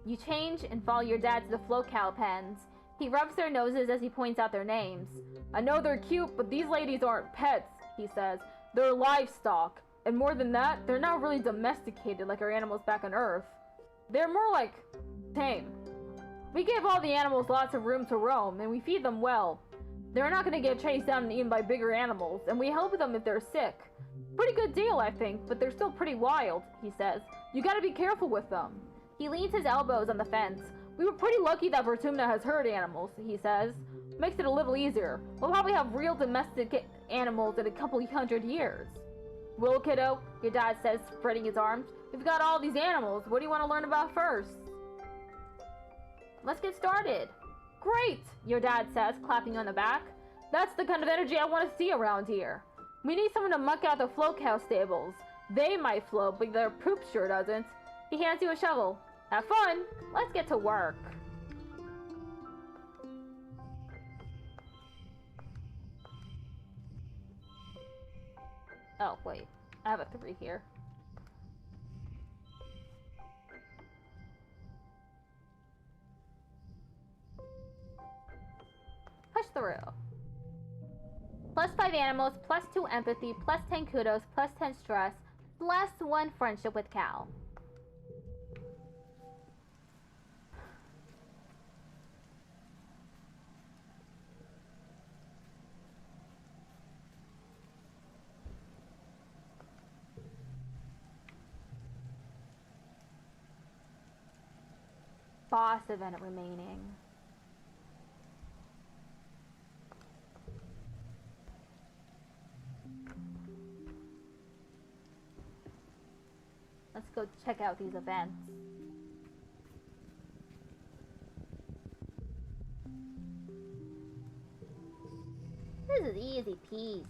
You change and follow your dad to the flow-cow pens. He rubs their noses as he points out their names. I know they're cute, but these ladies aren't pets, he says. They're livestock. And more than that, they're not really domesticated like our animals back on Earth. They're more like tame. We give all the animals lots of room to roam, and we feed them well. They're not gonna get chased down and eaten by bigger animals, and we help them if they're sick. Pretty good deal, I think, but they're still pretty wild, he says. You gotta be careful with them. He leans his elbows on the fence. We were pretty lucky that Vertumna has herd animals, he says. Makes it a little easier. We'll probably have real domestic animals in a couple hundred years. Well, kiddo, your dad says, spreading his arms. We've got all these animals. What do you want to learn about first? Let's get started. Great, your dad says, clapping on the back. That's the kind of energy I want to see around here. We need someone to muck out the flow cow stables. They might float, but their poop sure doesn't. He hands you a shovel. Have fun. Let's get to work. Oh, wait. I have a 3 here. Push through. +5 animals, +2 empathy, +10 kudos, +10 stress, +1 friendship with Cal. Boss event remaining. Let's go check out these events. This is easy peasy.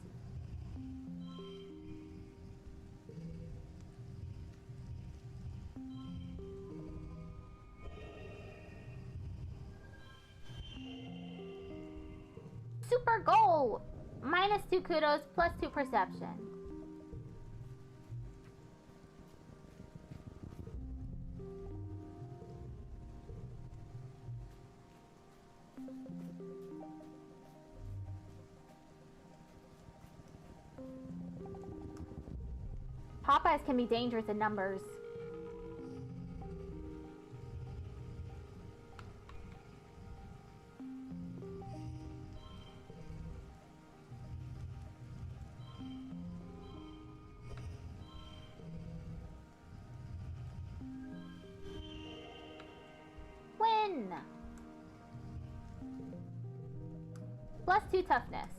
Super goal! -2 kudos, +2 perception. Popeyes can be dangerous in numbers. Win! +2 toughness.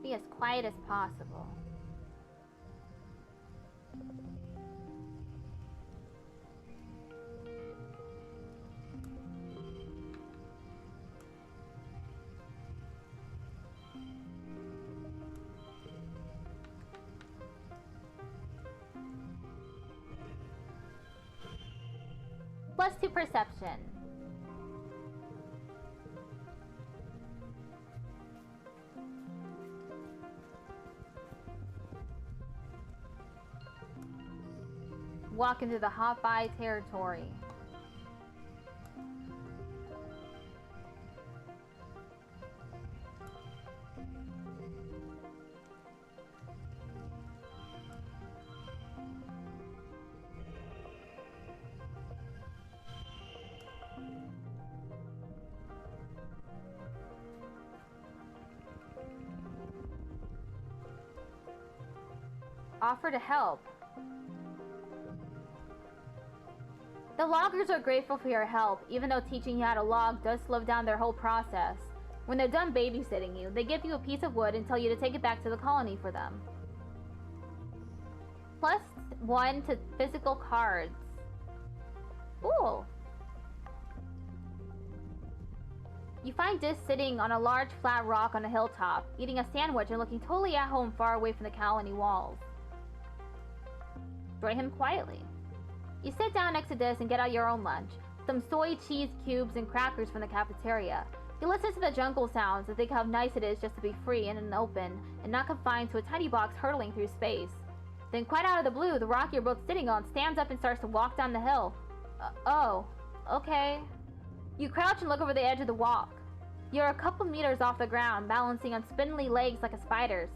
Be as quiet as possible. +2 perception. Walk into the hot buy territory. Offer to help. The loggers are grateful for your help, even though teaching you how to log does slow down their whole process. When they're done babysitting you, they give you a piece of wood and tell you to take it back to the colony for them. +1 to physical cards. Ooh. You find Dis sitting on a large flat rock on a hilltop, eating a sandwich and looking totally at home far away from the colony walls. Join him quietly. You sit down next to Dis and get out your own lunch. Some soy cheese cubes and crackers from the cafeteria. You listen to the jungle sounds and think how nice it is just to be free and in the open, and not confined to a tiny box hurtling through space. Then quite out of the blue, the rock you're both sitting on stands up and starts to walk down the hill. Oh, okay. You crouch and look over the edge of the walk. You're a couple meters off the ground, balancing on spindly legs like a spider's.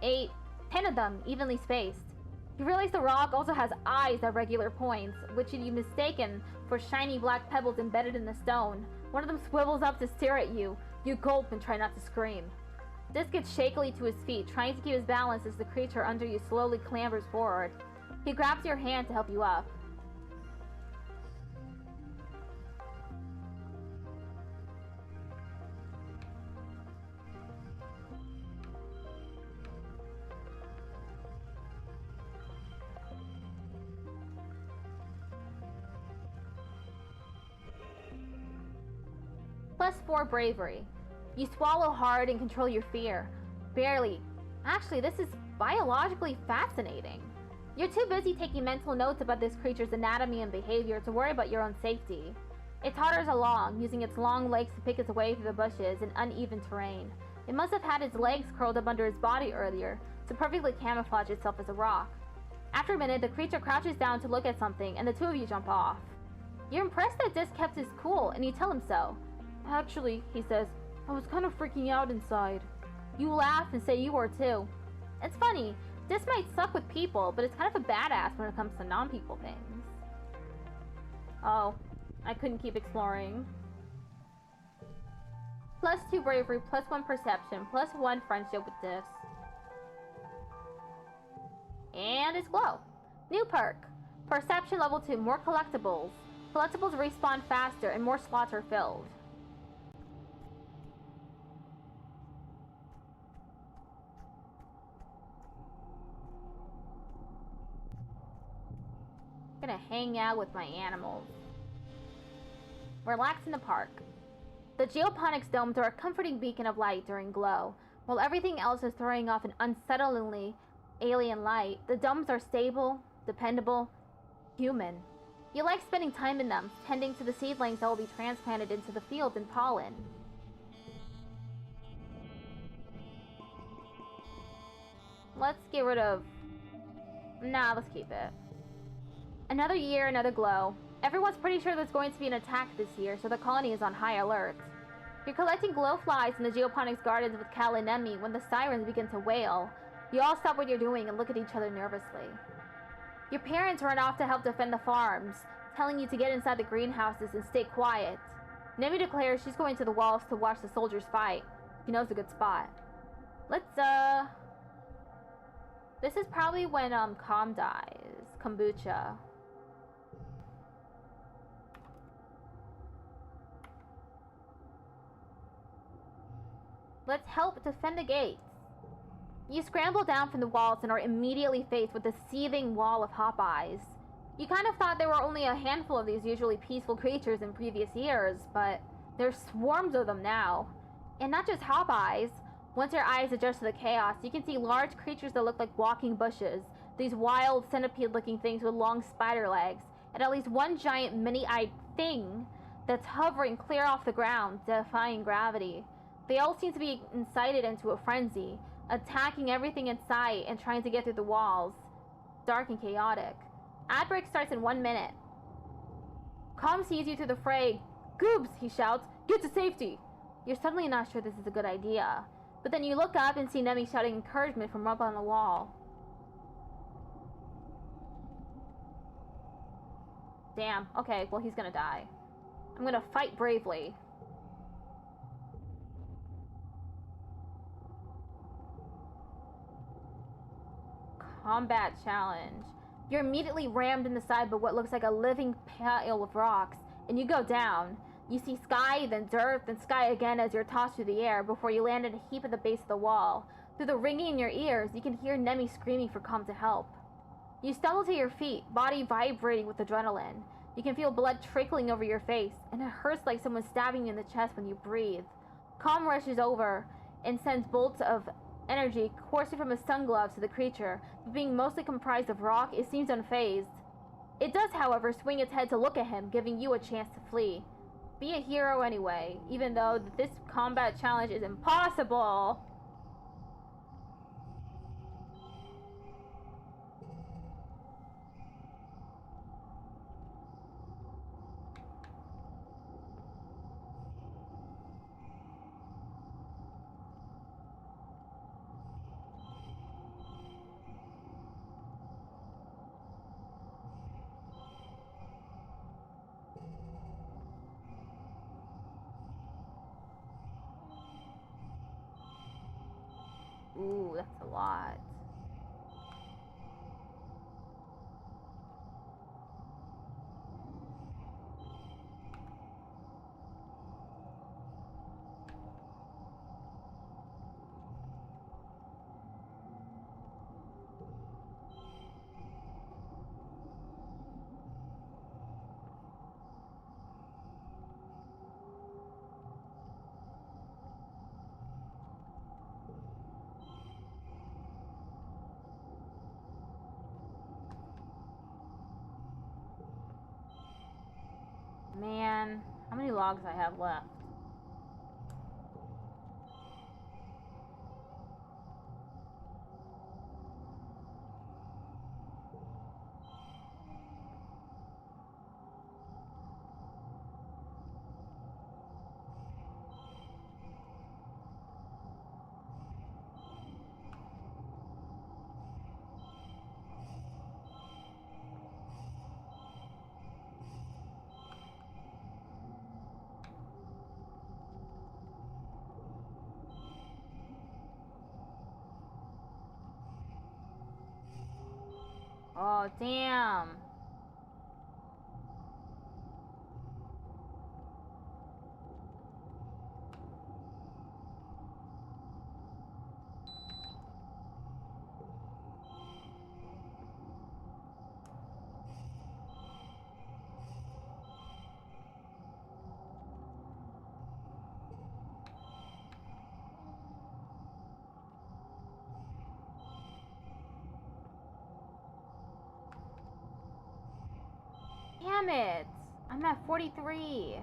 8, 10 of them, evenly spaced. You realize the rock also has eyes at regular points, which you'd be mistaken for shiny black pebbles embedded in the stone. One of them swivels up to stare at you. You gulp and try not to scream. Dis gets shakily to his feet, trying to keep his balance as the creature under you slowly clambers forward. He grabs your hand to help you up. +4 bravery. You swallow hard and control your fear. Barely. Actually, this is biologically fascinating. You're too busy taking mental notes about this creature's anatomy and behavior to worry about your own safety. It totters along, using its long legs to pick its way through the bushes and uneven terrain. It must have had its legs curled up under its body earlier, to perfectly camouflage itself as a rock. After a minute, the creature crouches down to look at something, and the two of you jump off. You're impressed that Dis kept his cool, and you tell him so. Actually, he says, I was kind of freaking out inside. You laugh and say you are too. It's funny, Dis might suck with people, but it's kind of a badass when it comes to non-people things. Oh, I couldn't keep exploring. +2 bravery, +1 perception, +1 friendship with Dis. And it's glow. New perk. Perception level 2, more collectibles. Collectibles respawn faster and more slots are filled. Gonna hang out with my animals. Relax in the park. The geoponics domes are a comforting beacon of light during glow. While everything else is throwing off an unsettlingly alien light, the domes are stable, dependable, human. You like spending time in them, tending to the seedlings that will be transplanted into the fields and pollen. Let's get rid of... Nah, let's keep it. Another year, another glow. Everyone's pretty sure there's going to be an attack this year, so the colony is on high alert. You're collecting glowflies in the geoponics gardens with Cal and Emmy when the sirens begin to wail. You all stop what you're doing and look at each other nervously. Your parents run off to help defend the farms, telling you to get inside the greenhouses and stay quiet. Nemi declares she's going to the walls to watch the soldiers fight. She knows a good spot. Let's, This is probably when, Calm dies. Kombucha. Let's help defend the gates. You scramble down from the walls and are immediately faced with a seething wall of hop eyes. You kind of thought there were only a handful of these usually peaceful creatures in previous years, but there's swarms of them now. And not just hop eyes. Once your eyes adjust to the chaos, you can see large creatures that look like walking bushes, these wild centipede-looking things with long spider legs, and at least one giant mini-eyed thing that's hovering clear off the ground, defying gravity. They all seem to be incited into a frenzy, attacking everything in sight and trying to get through the walls. Dark and chaotic. Ad break starts in 1 minute. Calm sees you through the fray. "Goobs!" he shouts. "Get to safety!" You're suddenly not sure this is a good idea. But then you look up and see Nemi shouting encouragement from up on the wall. Damn. Okay, well he's gonna die. I'm gonna fight bravely. Combat challenge. You're immediately rammed in the side by what looks like a living pile of rocks, and you go down. You see sky, then dirt, then sky again as you're tossed through the air before you land in a heap at the base of the wall. Through the ringing in your ears, you can hear Nemi screaming for Calm to help. You stumble to your feet, body vibrating with adrenaline. You can feel blood trickling over your face, and it hurts like someone stabbing you in the chest when you breathe. Calm rushes over and sends bolts of energy coursing from his stun gloves to the creature, but being mostly comprised of rock, it seems unfazed. It does, however, swing its head to look at him, giving you a chance to flee. Be a hero anyway, even though this combat challenge is impossible. Ooh, that's a lot. Man, how many logs I have left? Oh, damn. Damn it! I'm at 43.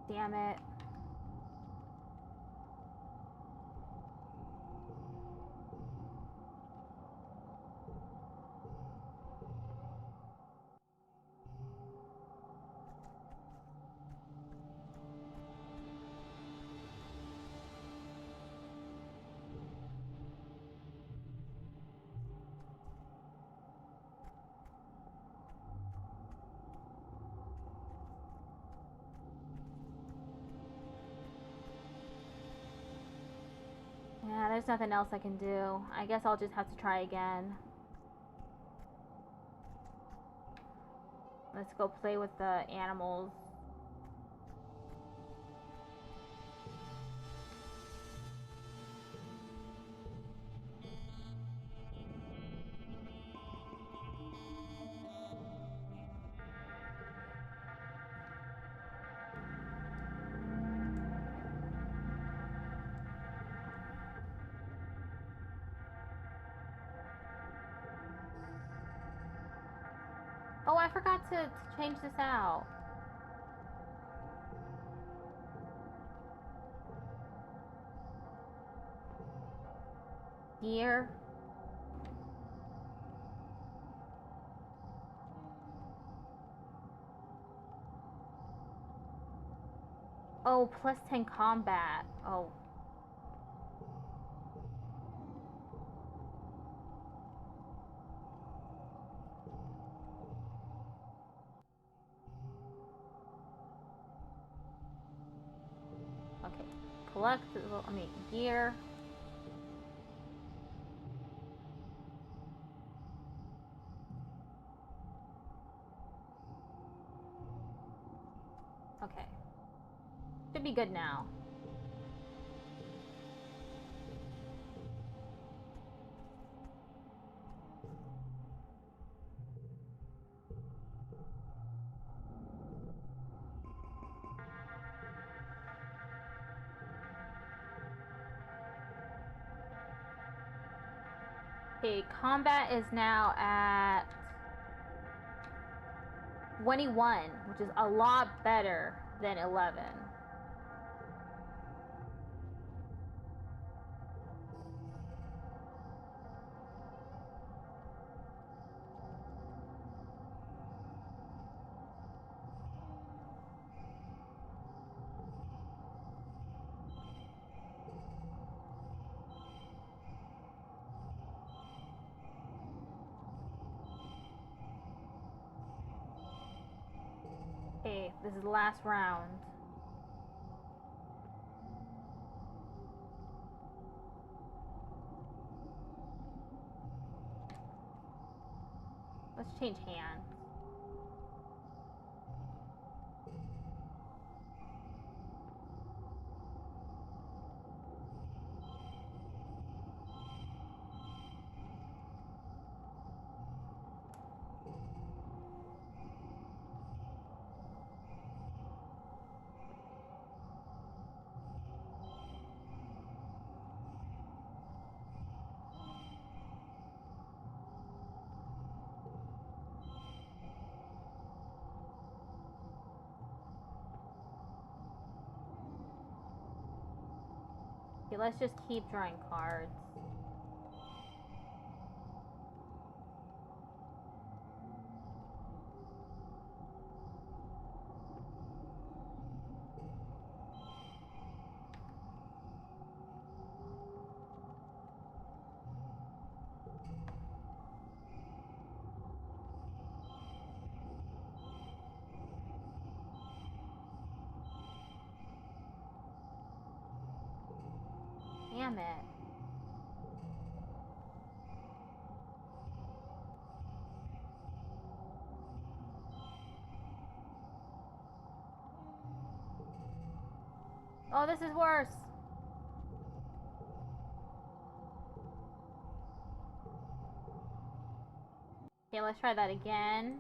Damn it. Yeah, there's nothing else I can do. I guess I'll just have to try again. Let's go play with the animals. Oh, I forgot to change this out. Gear. Oh, plus 10 combat. Oh. Okay. Collect, gear. Okay. Should be good now. Okay, combat is now at 21, which is a lot better than 11. Okay, this is the last round. Let's change hands. Okay, let's just keep drawing cards. Damn it. Oh, this is worse. Okay, let's try that again.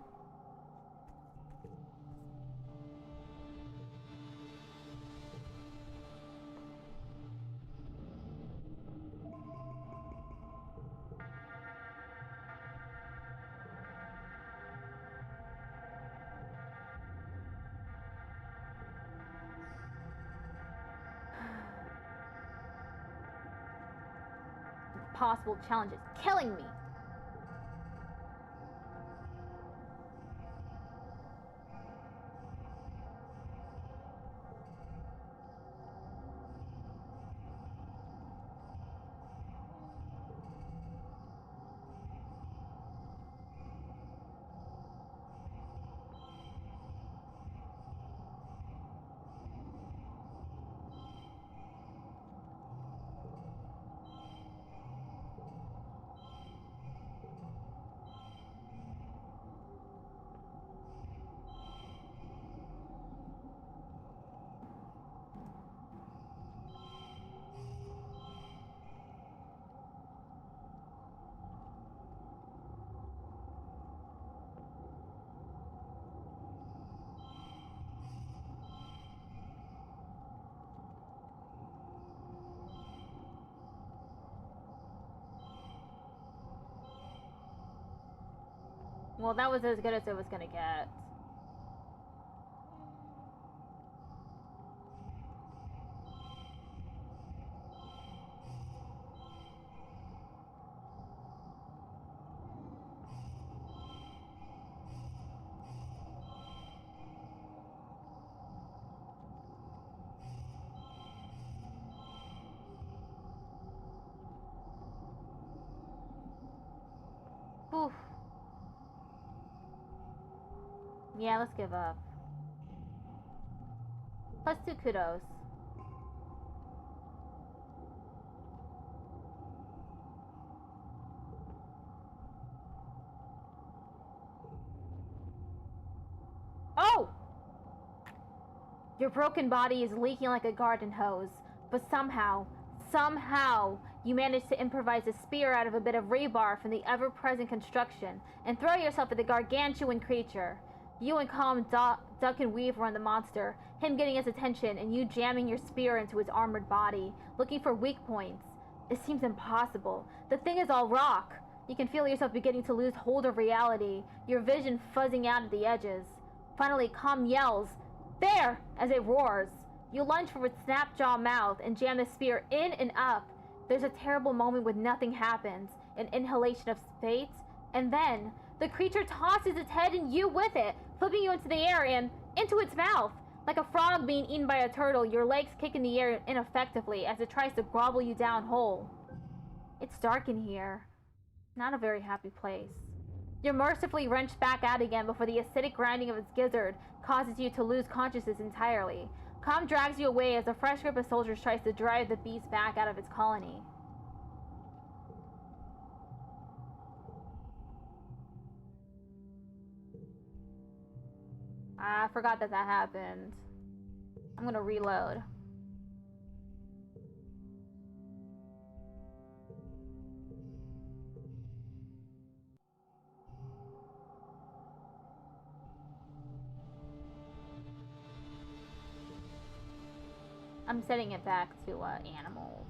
Possible challenges killing me. Well, that was as good as it was gonna get. Oof. Yeah, let's give up. +2 kudos. Oh! Your broken body is leaking like a garden hose, but somehow, you manage to improvise a spear out of a bit of rebar from the ever-present construction and throw yourself at the gargantuan creature. You and Calm duck and weave around the monster, him getting his attention and you jamming your spear into his armored body, looking for weak points. It seems impossible. The thing is all rock. You can feel yourself beginning to lose hold of reality, your vision fuzzing out at the edges. Finally, Calm yells, "There!" as it roars. You lunge for its snap-jaw mouth and jam the spear in and up. There's a terrible moment when nothing happens, an inhalation of fate, and then the creature tosses its head and you with it, flipping you into the air and into its mouth. Like a frog being eaten by a turtle, your legs kick in the air ineffectively as it tries to grovel you down whole. It's dark in here. Not a very happy place. You're mercifully wrenched back out again before the acidic grinding of its gizzard causes you to lose consciousness entirely. Calm drags you away as a fresh group of soldiers tries to drive the beast back out of its colony. I forgot that happened. I'm gonna reload. I'm setting it back to animals.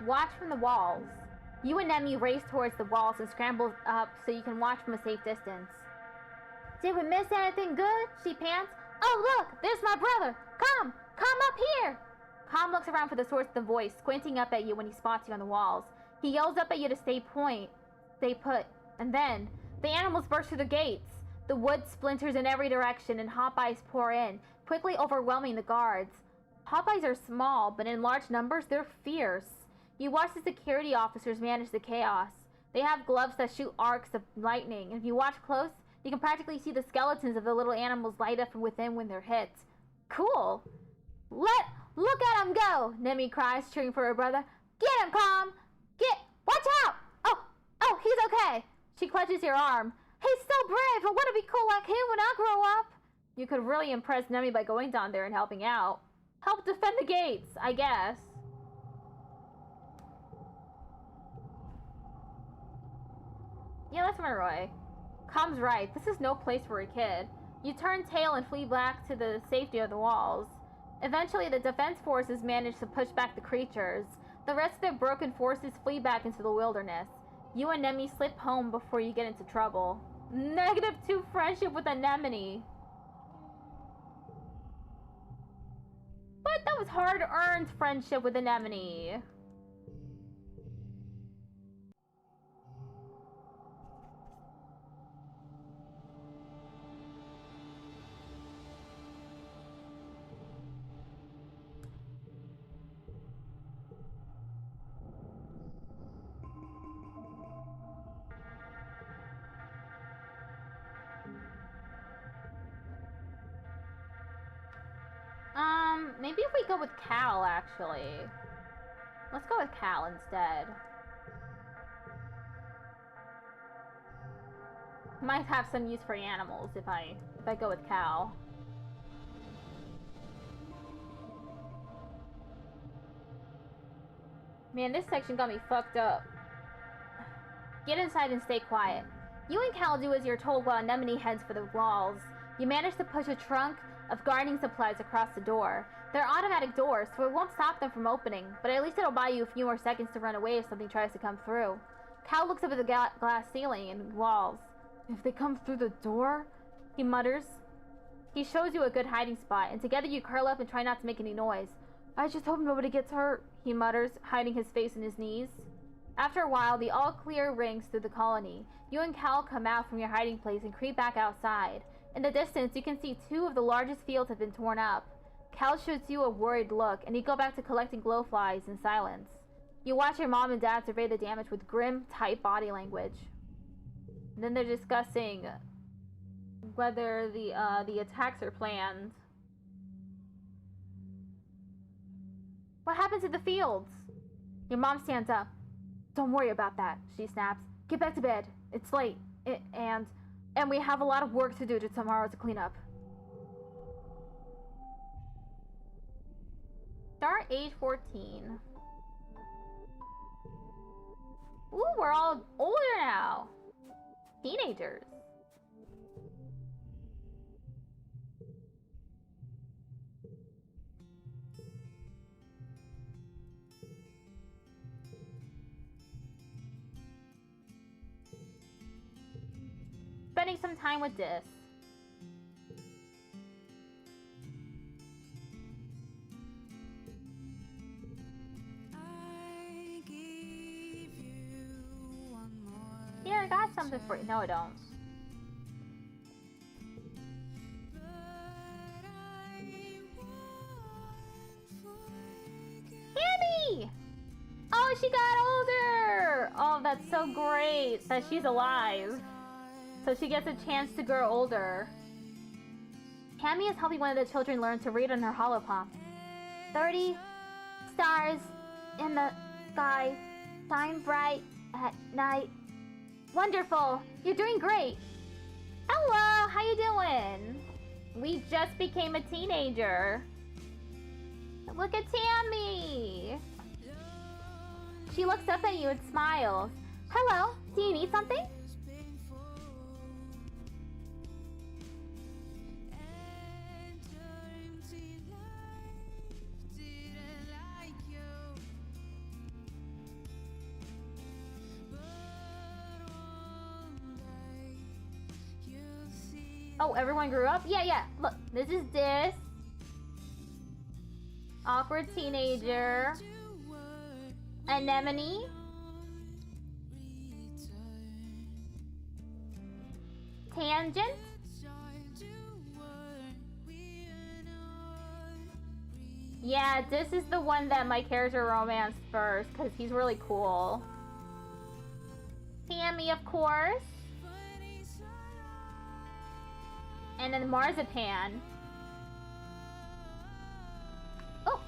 Watch from the walls. You and Nemi race towards the walls and scramble up so you can watch from a safe distance. Did we miss anything good? She pants. Oh look, there's my brother. Come up here. Calm looks around for the source of the voice, squinting up at you when he spots you on the walls. He yells up at you to stay put, and then the animals burst through the gates. The wood splinters in every direction and Hawkeyes pour in, quickly overwhelming the guards. Hawkeyes are small, but in large numbers they're fierce. You watch the security officers manage the chaos. They have gloves that shoot arcs of lightning, and if you watch close, You can practically see the skeletons of the little animals light up from within when they're hit. Cool! Look at him go! Nemi cries, cheering for her brother. Get him, Calm! Watch out! Oh, he's okay! She clutches your arm. He's so brave! I want to be cool like him when I grow up! You could really impress Nemi by going down there and helping out. Help defend the gates, I guess. Yeah, that's Roy. Calm's right. This is no place for a kid. You turn tail and flee back to the safety of the walls. Eventually, the defense forces manage to push back the creatures. The rest of their broken forces flee back into the wilderness. You and Nemi slip home before you get into trouble. -2 friendship with Anemone. But that was hard-earned friendship with Anemone. Maybe if we go with Cal, actually. Let's go with Cal instead. Might have some use for animals if I go with Cal. Man, this section got me fucked up. Get inside and stay quiet. You and Cal do as you're told while Anemone heads for the walls. You manage to push a trunk of gardening supplies across the door. They're automatic doors, so it won't stop them from opening, but at least it'll buy you a few more seconds to run away if something tries to come through. Cal looks up at the glass ceiling and walls. If they come through the door? He mutters. He shows you a good hiding spot, and together you curl up and try not to make any noise. I just hope nobody gets hurt, he mutters, hiding his face in his knees. After a while, the all-clear rings through the colony. You and Cal come out from your hiding place and creep back outside. In the distance, you can see 2 of the largest fields have been torn up. Cal shoots you a worried look, and you go back to collecting glowflies in silence. You watch your mom and dad survey the damage with grim, tight body language. And then they're discussing whether the attacks are planned. What happened to the fields? Your mom stands up. Don't worry about that, she snaps. Get back to bed. It's late. And we have a lot of work to do tomorrow to clean up. Start age 14. Ooh, we're all older now. Teenagers. Spending some time with this. Here, I got something for you. No, I don't. Hammy! Oh, she got older! Oh, that's so great that she's alive. So she gets a chance to grow older. Hammy is helping one of the children learn to read on her holopomp. 30 stars in the sky shine bright at night. Wonderful! You're doing great! Hello! How you doing? We just became a teenager. Look at Tammy! She looks up at you and smiles. Hello! Do you need something? Oh, everyone grew up? Yeah. Look, this is Dis. Awkward teenager. Anemone. Tangent. Yeah, Dis is the one that my character romanced first, because he's really cool. Tammy, of course. And then marzipan. Oh!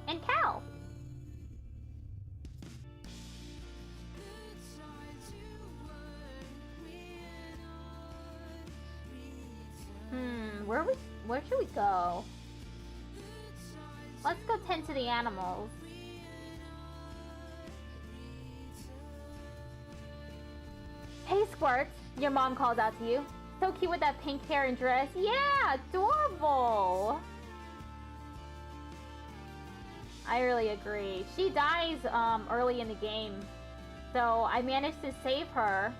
And cow. Where should we go? Let's go tend to the animals. Hey, Squirts, your mom calls out to you. So cute with that pink hair and dress. Yeah, adorable. I really agree. She dies early in the game, so I managed to save her,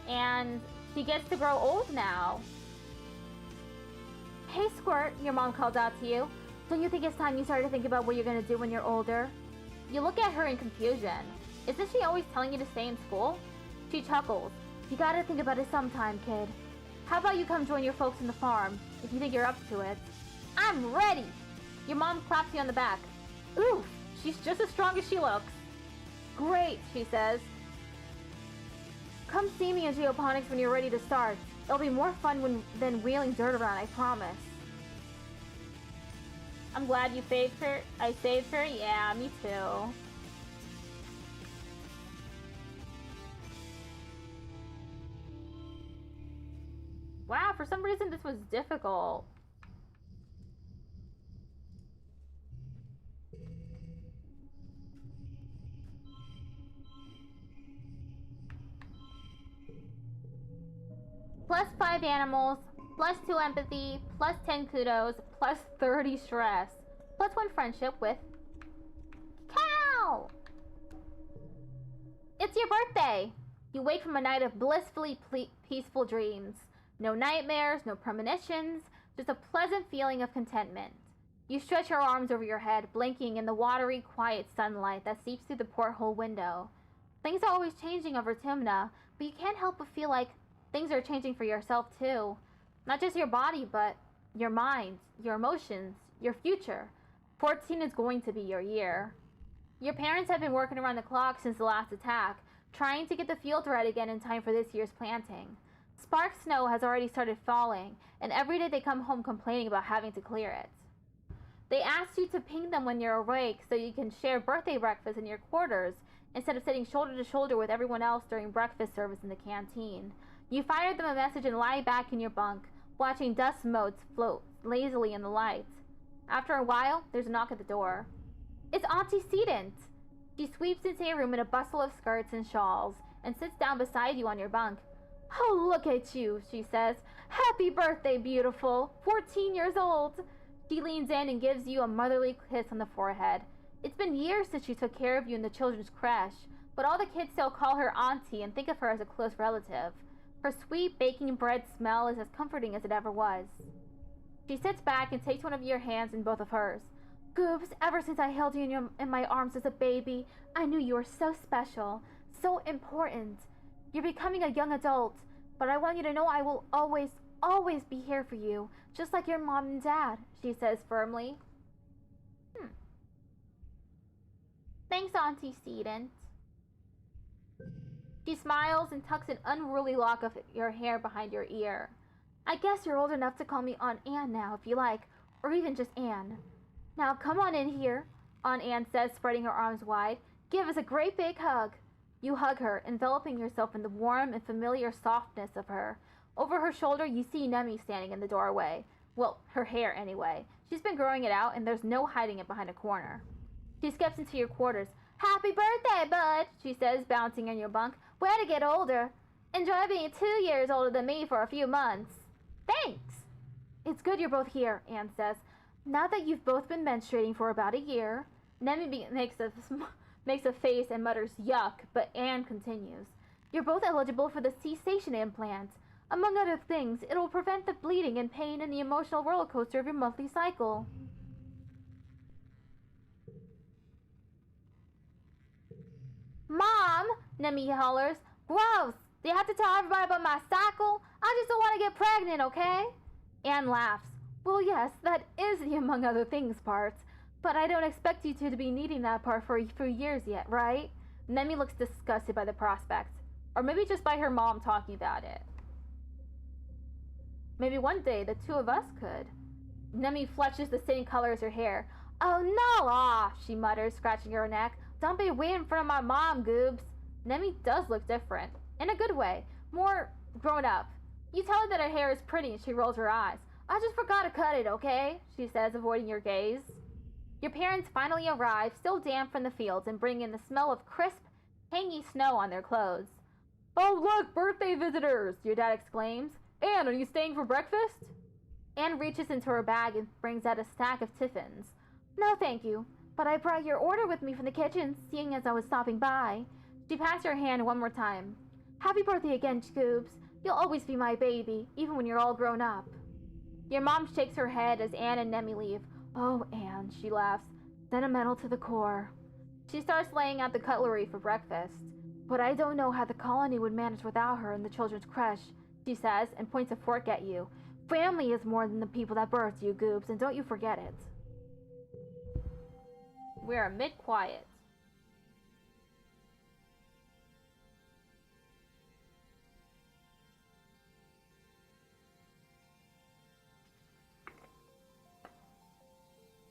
and she gets to grow old now. Hey, Squirt, your mom calls out to you. Don't you think it's time you started to think about what you're gonna do when you're older? You look at her in confusion. Isn't she always telling you to stay in school? She chuckles. You gotta think about it sometime, kid. How about you come join your folks in the farm, if you think you're up to it? I'm ready! Your mom claps you on the back. Ooh, she's just as strong as she looks. Great, she says. Come see me in geoponics when you're ready to start. It'll be more fun than wheeling dirt around, I promise. I'm glad you saved her. I saved her? Yeah, me too. Wow, for some reason this was difficult. Plus 5 animals, plus 2 empathy, plus 10 kudos, plus 30 stress, plus 1 friendship with Cow! It's your birthday! You wake from a night of blissfully peaceful dreams. No nightmares, no premonitions, just a pleasant feeling of contentment. You stretch your arms over your head, blinking in the watery, quiet sunlight that seeps through the porthole window. Things are always changing over Timna, but you can't help but feel like things are changing for yourself too. Not just your body, but your mind, your emotions, your future. 14 is going to be your year. Your parents have been working around the clock since the last attack, trying to get the field right again in time for this year's planting. Spark snow has already started falling, and every day they come home complaining about having to clear it. They asked you to ping them when you're awake so you can share birthday breakfast in your quarters instead of sitting shoulder to shoulder with everyone else during breakfast service in the canteen. You fired them a message and lie back in your bunk, watching dust motes float lazily in the light. After a while, there's a knock at the door. It's Auntie Sedent! She sweeps into your room in a bustle of skirts and shawls and sits down beside you on your bunk. Oh, look at you, she says. Happy birthday, beautiful. 14 years old. She leans in and gives you a motherly kiss on the forehead. It's been years since she took care of you in the children's creche, but all the kids still call her Auntie and think of her as a close relative. Her sweet baking bread smell is as comforting as it ever was. She sits back and takes one of your hands in both of hers. Goobs, ever since I held you in my arms as a baby, I knew you were so special, so important. You're becoming a young adult, but I want you to know I will always, always be here for you, just like your mom and dad, she says firmly. Thanks, Auntie Sedent. She smiles and tucks an unruly lock of your hair behind your ear. I guess you're old enough to call me Aunt Anne now, if you like, or even just Anne. Now come on in here, Aunt Anne says, spreading her arms wide. Give us a great big hug. You hug her, enveloping yourself in the warm and familiar softness of her. Over her shoulder, you see Nemi standing in the doorway. Well, her hair anyway. She's been growing it out, and there's no hiding it behind a corner. She steps into your quarters. Happy birthday, bud, she says, bouncing on your bunk. Way to get older. Enjoy being 2 years older than me for a few months. Thanks. It's good you're both here, Anne says. Now that you've both been menstruating for about a year, Nemi makes a face and mutters yuck, but Anne continues. You're both eligible for the cessation implant. Among other things, it'll prevent the bleeding and pain and the emotional roller coaster of your monthly cycle. Mom, Nemi hollers. Gross! Do you have to tell everybody about my cycle? I just don't want to get pregnant, okay? Anne laughs. Well, yes, that is the among other things part. But I don't expect you two to be needing that part for years yet, right? Nemi looks disgusted by the prospect. Or maybe just by her mom talking about it. Maybe one day the two of us could. Nemi flushes the same color as her hair. Oh no! Ah, she mutters, scratching her neck. Don't be weird in front of my mom, Goobs. Nemi does look different. In a good way. More grown up. You tell her that her hair is pretty and she rolls her eyes. I just forgot to cut it, okay? She says, avoiding your gaze. Your parents finally arrive, still damp from the fields, and bring in the smell of crisp, tangy snow on their clothes. Oh look, birthday visitors! Your dad exclaims. Anne, are you staying for breakfast? Anne reaches into her bag and brings out a stack of tiffins. No, thank you, but I brought your order with me from the kitchen, seeing as I was stopping by. She passed her hand one more time. Happy birthday again, Scoobs. You'll always be my baby, even when you're all grown up. Your mom shakes her head as Anne and Nemi leave. Oh, Anne, she laughs, sentimental to the core. She starts laying out the cutlery for breakfast. But I don't know how the colony would manage without her in the children's creche, she says, and points a fork at you. Family is more than the people that birthed you, Goobs, and don't you forget it. We're mid-quiet.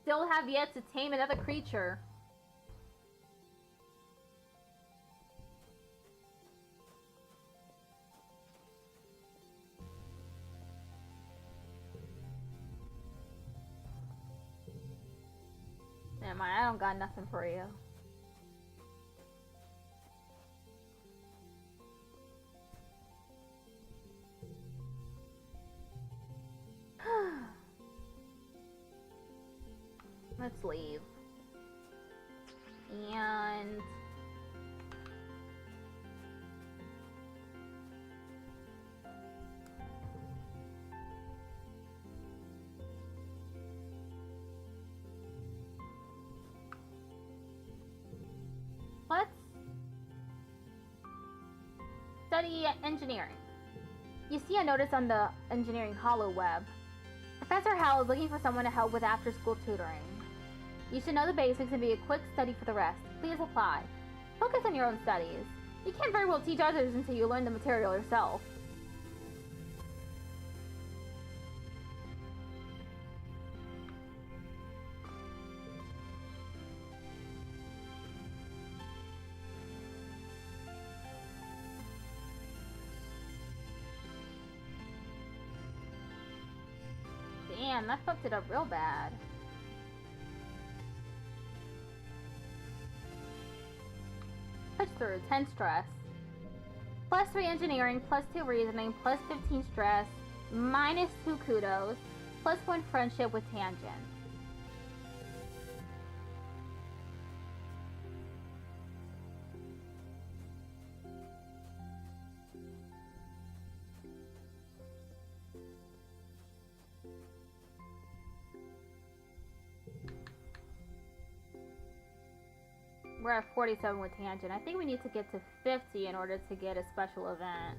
Still have yet to tame another creature. Never mind, I don't got nothing for you. Let's leave. And let's study engineering. You see a notice on the engineering hollow web. Professor Howell is looking for someone to help with after-school tutoring. You should know the basics and be a quick study for the rest. Please apply. Focus on your own studies. You can't very well teach others until you learn the material yourself. Damn, that fucked it up real bad. Push through, 10 stress. +3 engineering, +2 reasoning, +15 stress, -2 kudos, +1 friendship with tangent. We're at 47 with tangent. I think we need to get to 50 in order to get a special event.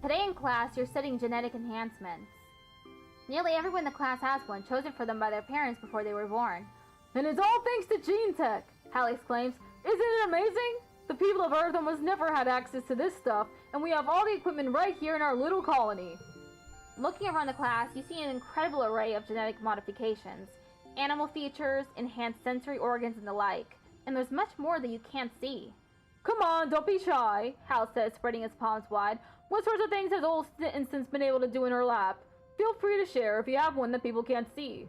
Today in class, you're studying genetic enhancements. Nearly everyone in the class has one, chosen for them by their parents before they were born. And it's all thanks to gene tech, Hal exclaims. Isn't it amazing? The people of Earth almost never had access to this stuff, and we have all the equipment right here in our little colony. Looking around the class, you see an incredible array of genetic modifications. Animal features, enhanced sensory organs, and the like. And there's much more that you can't see. Come on, don't be shy, Hal says, spreading his palms wide. What sorts of things has old Instance been able to do in her lab? Feel free to share if you have one that people can't see.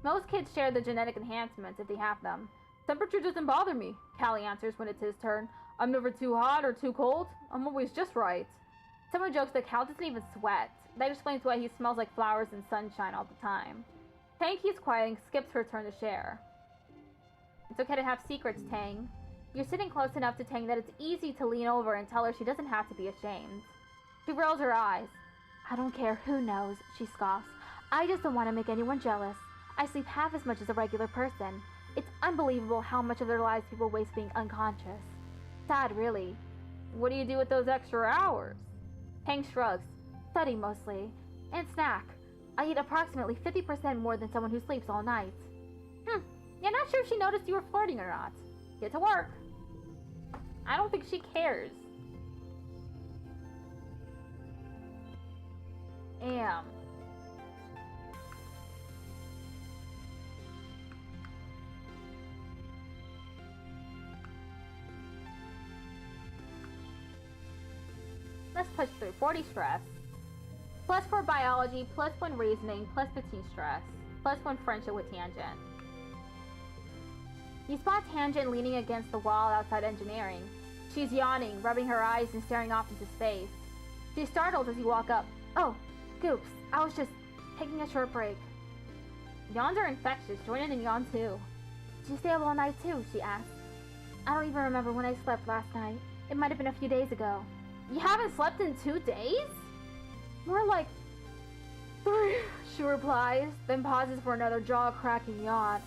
Most kids share the genetic enhancements if they have them. Temperature doesn't bother me, Callie answers when it's his turn. I'm never too hot or too cold. I'm always just right. Someone jokes that Cal doesn't even sweat. That explains why he smells like flowers and sunshine all the time. Tang keeps quiet and skips her turn to share. It's okay to have secrets, Tang. You're sitting close enough to Tang that it's easy to lean over and tell her she doesn't have to be ashamed. She rolls her eyes. I don't care who knows, she scoffs. I just don't want to make anyone jealous. I sleep half as much as a regular person. It's unbelievable how much of their lives people waste being unconscious. Sad, really. What do you do with those extra hours? Tang shrugs. Study mostly. And snack. I eat approximately 50% more than someone who sleeps all night. You're not sure if she noticed you were flirting or not. Get to work. I don't think she cares. them. Let's push through. 40 stress. +4 biology, +1 reasoning, +15 stress, +1 friendship with Tangent. You spot Tangent leaning against the wall outside engineering. She's yawning, rubbing her eyes and staring off into space. She's startled as you walk up. Oh, Goops, I was just taking a short break. Yawns are infectious. Join in and yawn too. Did you stay up all night too? She asked. I don't even remember when I slept last night. It might have been a few days ago. You haven't slept in 2 days? More like 3, she replies, then pauses for another jaw-cracking yawn.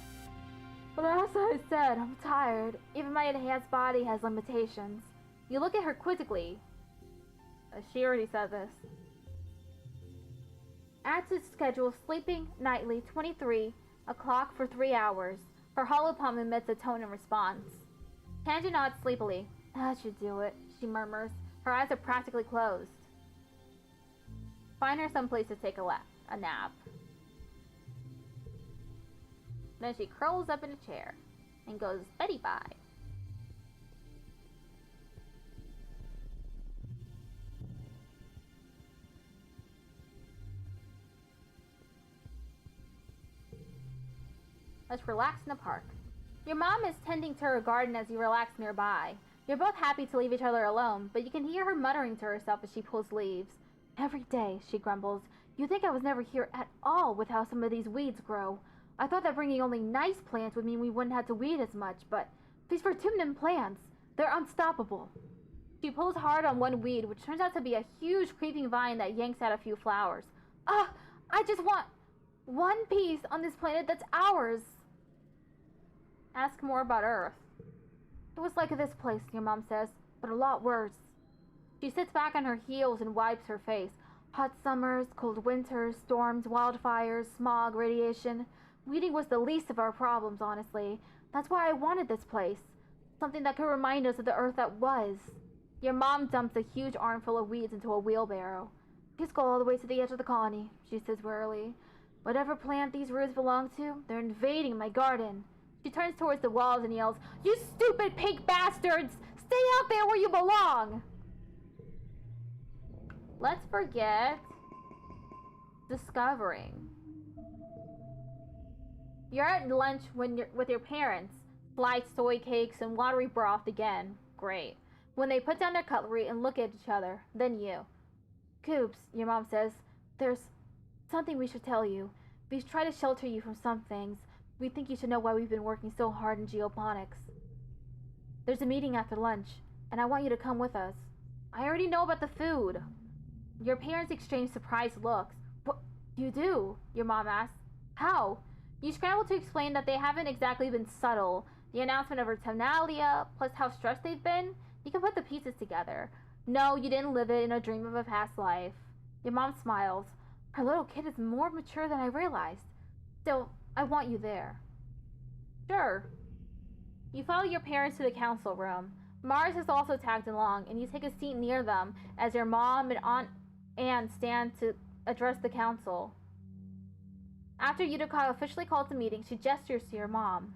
But as I said, I'm tired. Even my enhanced body has limitations. You look at her quizzically. She already said this. Adds to schedule sleeping nightly 23 o'clock for 3 hours. Her hollow palm emits a tone in response. Tangent nods sleepily. That should do it, she murmurs. Her eyes are practically closed. Find her someplace to take a nap. Then she curls up in a chair and goes Betty bye. Let's relax in the park. Your mom is tending to her garden as you relax nearby. You're both happy to leave each other alone, but you can hear her muttering to herself as she pulls leaves. Every day, she grumbles. You think I was never here at all with how some of these weeds grow. I thought that bringing only nice plants would mean we wouldn't have to weed as much, but these Vertumnum plants, they're unstoppable. She pulls hard on one weed, which turns out to be a huge creeping vine that yanks out a few flowers. I just want one piece on this planet that's ours. Ask more about Earth. It was like this place, your mom says, but a lot worse. She sits back on her heels and wipes her face. Hot summers, cold winters, storms, wildfires, smog, radiation. Weeding was the least of our problems, honestly. That's why I wanted this place. Something that could remind us of the Earth that was. Your mom dumps a huge armful of weeds into a wheelbarrow. Just go all the way to the edge of the colony, she says wearily. Whatever plant these roots belong to, they're invading my garden. She turns towards the walls and yells, You stupid pig bastards! Stay out there where you belong! Let's forget discovering. You're at lunch with your parents. Fried soy cakes and watery broth again. Great. When they put down their cutlery and look at each other, then you. Coops, your mom says, there's something we should tell you. We've tried to shelter you from some things. We think you should know why we've been working so hard in geoponics. There's a meeting after lunch, and I want you to come with us. I already know about the food. Your parents exchange surprised looks. What? You do? Your mom asks. How? You scramble to explain that they haven't exactly been subtle. The announcement of her tonalia, plus how stressed they've been, you can put the pieces together. No, you didn't live it in a dream of a past life. Your mom smiles. Her little kid is more mature than I realized. Still, I want you there. Sure. You follow your parents to the council room. Mars is also tagged along, and you take a seat near them as your mom and Aunt Anne stand to address the council. After Utica officially calls the meeting, she gestures to your mom.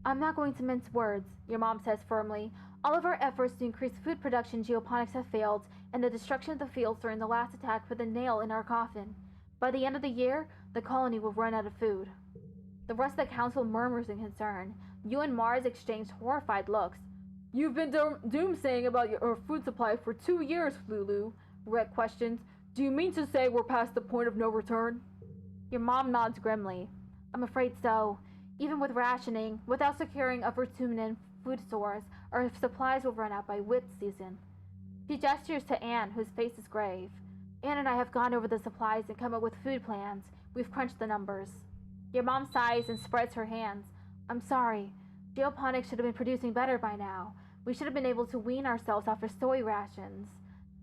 I'm not going to mince words, your mom says firmly. All of our efforts to increase food production in geoponics have failed, and the destruction of the fields during the last attack put the nail in our coffin. By the end of the year, the colony will run out of food. The rest of the council murmurs in concern. You and Mars exchange horrified looks. You've been doomsaying about your food supply for 2 years, Lulu. Rhett questions. Do you mean to say we're past the point of no return? Your mom nods grimly. I'm afraid so. Even with rationing, without securing a Vertumnum food source, our supplies will run out by Wisp season. She gestures to Anne, whose face is grave. Anne and I have gone over the supplies and come up with food plans. We've crunched the numbers. Your mom sighs and spreads her hands. I'm sorry. Geoponics should have been producing better by now. We should have been able to wean ourselves off of soy rations.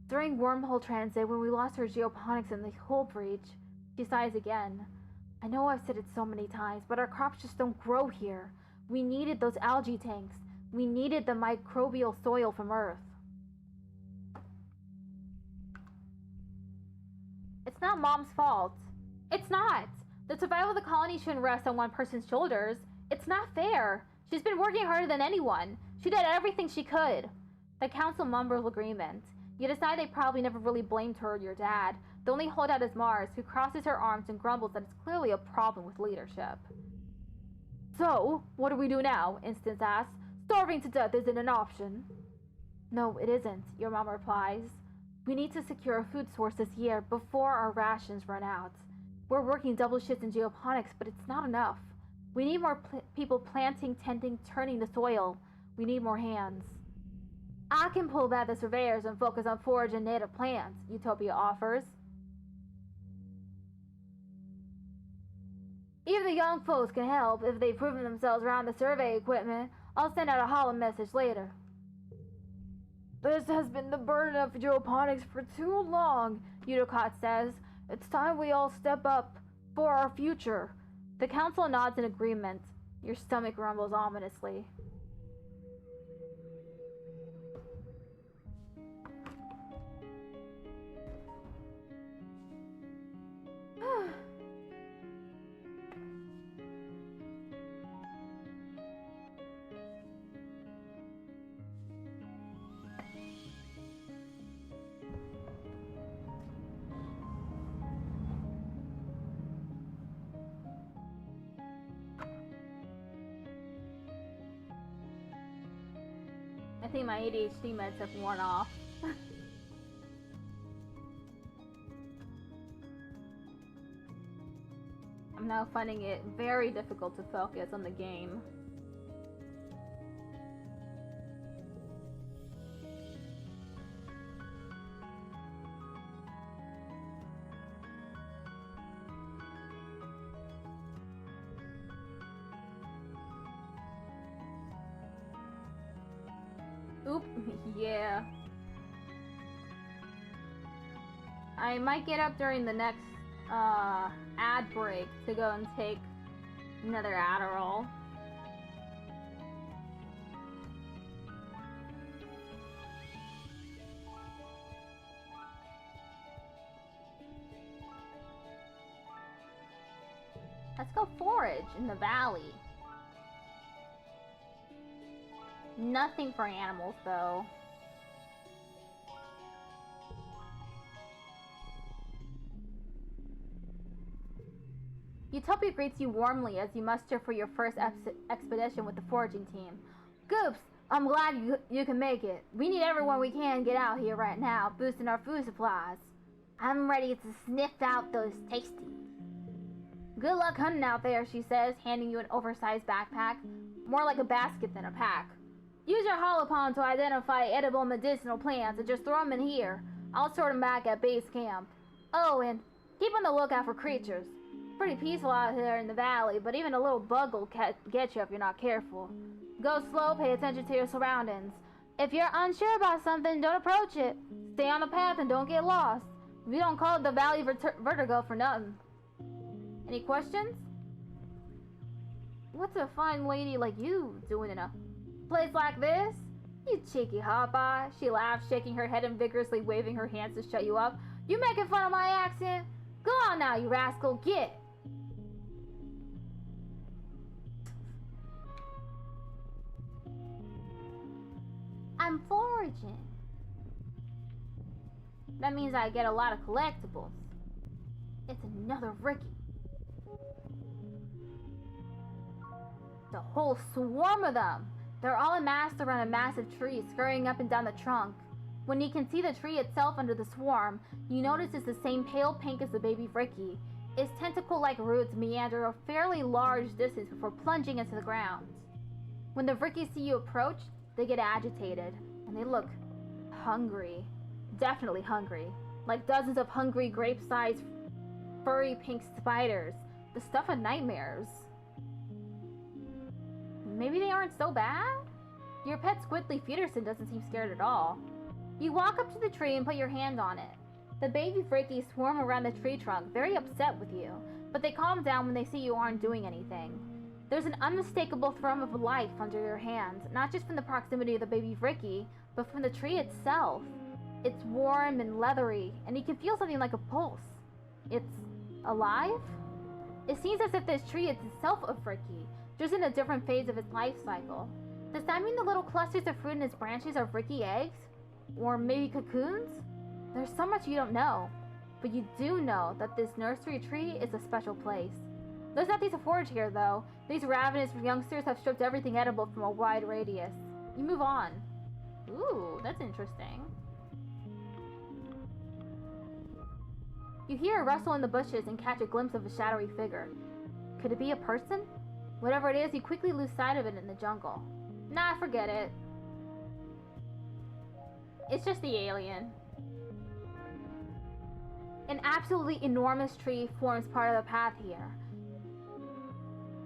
During wormhole transit, when we lost our geoponics in the hull breach, she sighs again. I know I've said it so many times, but our crops just don't grow here. We needed those algae tanks. We needed the microbial soil from Earth. It's not Mom's fault. It's not. The survival of the colony shouldn't rest on one person's shoulders. It's not fair. She's been working harder than anyone. She did everything she could. The council mumbles agreement. You decide they probably never really blamed her or your dad. The only holdout is Mars, who crosses her arms and grumbles that it's clearly a problem with leadership. So, what do we do now? Instance asks. Starving to death isn't an option. No, it isn't, your mom replies. We need to secure a food source this year before our rations run out. We're working double shifts in geoponics, but it's not enough. We need more people planting, tending, turning the soil. We need more hands. I can pull back the surveyors and focus on foraging native plants, Utopia offers. Even the young folks can help if they've proven themselves around the survey equipment. I'll send out a hollow message later. This has been the burden of geoponics for too long, Udicott says. It's time we all step up for our future. The council nods in agreement. Your stomach rumbles ominously. I think my ADHD meds have worn off. I'm now finding it very difficult to focus on the game. Oop, yeah. I might get up during the next ad break to go and take another Adderall. Let's go forage in the valley. Nothing for animals, though. Utopia greets you warmly as you muster for your first expedition with the foraging team. Goops, I'm glad you can make it. We need everyone we can get out here right now, boosting our food supplies. I'm ready to sniff out those tasties. Good luck hunting out there, she says, handing you an oversized backpack. More like a basket than a pack. Use your holopon to identify edible medicinal plants and just throw them in here. I'll sort them back at base camp. Oh, and keep on the lookout for creatures. Pretty peaceful out here in the valley, but even a little bug will get you if you're not careful. Go slow, pay attention to your surroundings. If you're unsure about something, don't approach it. Stay on the path and don't get lost. We don't call it the Valley Vertigo for nothing. Any questions? What's a fine lady like you doing in a place like this? You cheeky hot-eye. She laughs, shaking her head and vigorously waving her hands to shut you up. You making fun of my accent? Go on now, you rascal, get! I'm foraging. That means I get a lot of collectibles. It's another Ricky. The whole swarm of them. They're all amassed around a massive tree, scurrying up and down the trunk. When you can see the tree itself under the swarm, you notice it's the same pale pink as the baby Ricky. Its tentacle-like roots meander a fairly large distance before plunging into the ground. When the Rickies see you approach, they get agitated, and they look hungry. Definitely hungry. Like dozens of hungry grape-sized furry pink spiders. The stuff of nightmares. Maybe they aren't so bad? Your pet Squidly Peterson doesn't seem scared at all. You walk up to the tree and put your hand on it. The baby Frickies swarm around the tree trunk, very upset with you, but they calm down when they see you aren't doing anything. There's an unmistakable thrum of life under your hand, not just from the proximity of the baby Ricky, but from the tree itself. It's warm and leathery, and you can feel something like a pulse. It's alive? It seems as if this tree is itself a Fricky, just in a different phase of its life cycle. Does that mean the little clusters of fruit in its branches are Fricky eggs? Or maybe cocoons? There's so much you don't know. But you do know that this nursery tree is a special place. There's nothing to forage here, though. These ravenous youngsters have stripped everything edible from a wide radius. You move on. Ooh, that's interesting. You hear a rustle in the bushes and catch a glimpse of a shadowy figure. Could it be a person? Whatever it is, you quickly lose sight of it in the jungle. Nah, forget it. It's just the alien. An absolutely enormous tree forms part of the path here.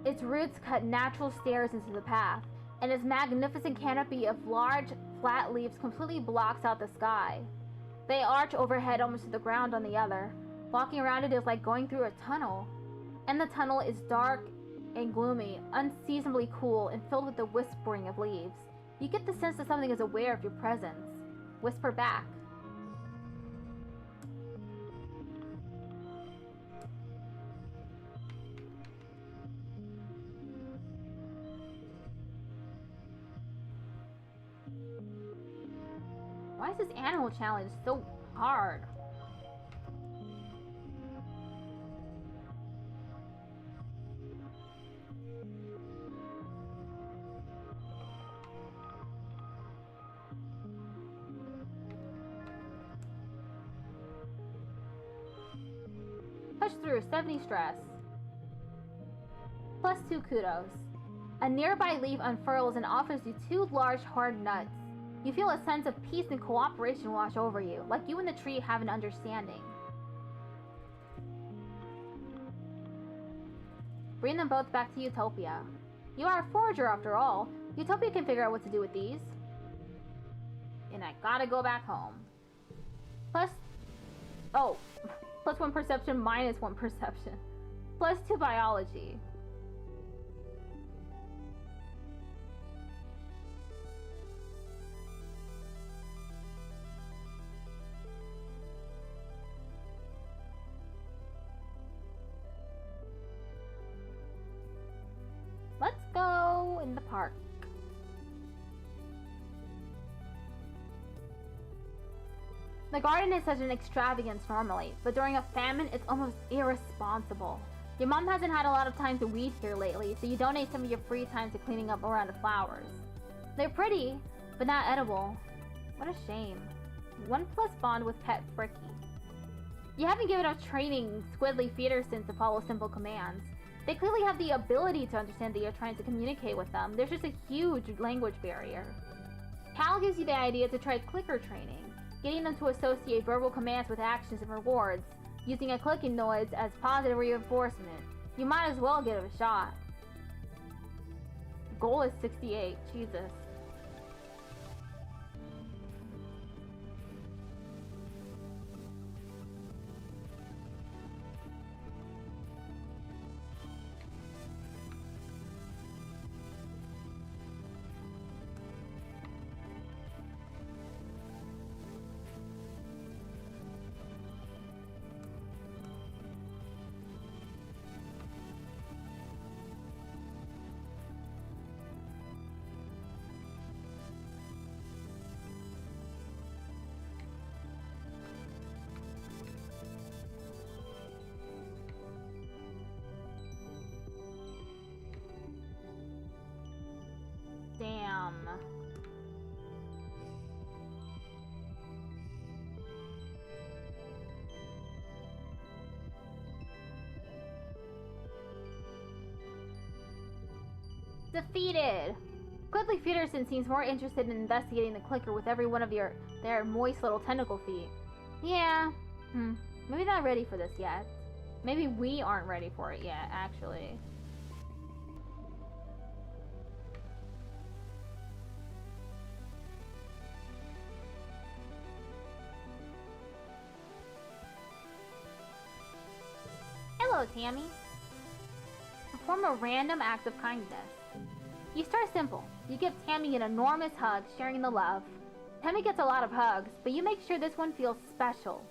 Its roots cut natural stairs into the path, and its magnificent canopy of large, flat leaves completely blocks out the sky. They arch overhead almost to the ground on the other. Walking around it is like going through a tunnel. And the tunnel is dark and gloomy, unseasonably cool, and filled with the whispering of leaves. You get the sense that something is aware of your presence. Whisper back. Why is this animal challenge so hard? Push through, 70 stress. +2 kudos. A nearby leaf unfurls and offers you 2 large hard nuts. You feel a sense of peace and cooperation wash over you, like you and the tree have an understanding. Bring them both back to Utopia. You are a forager after all. Utopia can figure out what to do with these. And I gotta go back home. +1 perception, -1 perception. +2 biology. Let's go in the park. The garden is such an extravagance normally, but during a famine, it's almost irresponsible. Your mom hasn't had a lot of time to weed here lately, so you donate some of your free time to cleaning up around the flowers. They're pretty, but not edible. What a shame. 1+ bond with Pet Fricky. You haven't given up training squiddly feedersons to follow simple commands. They clearly have the ability to understand that you're trying to communicate with them. There's just a huge language barrier. Cal gives you the idea to try clicker training, getting them to associate verbal commands with actions and rewards, using a clicking noise as positive reinforcement. You might as well give it a shot. Goal is 68, Jesus. Damn. Defeated! Quickly Peterson seems more interested in investigating the clicker with every one of their moist little tentacle feet. Yeah, maybe not ready for this yet. Maybe we aren't ready for it yet, actually. Hello, Tammy. Perform a random act of kindness. You start simple. You give Tammy an enormous hug, sharing the love. Tammy gets a lot of hugs, but you make sure this one feels special.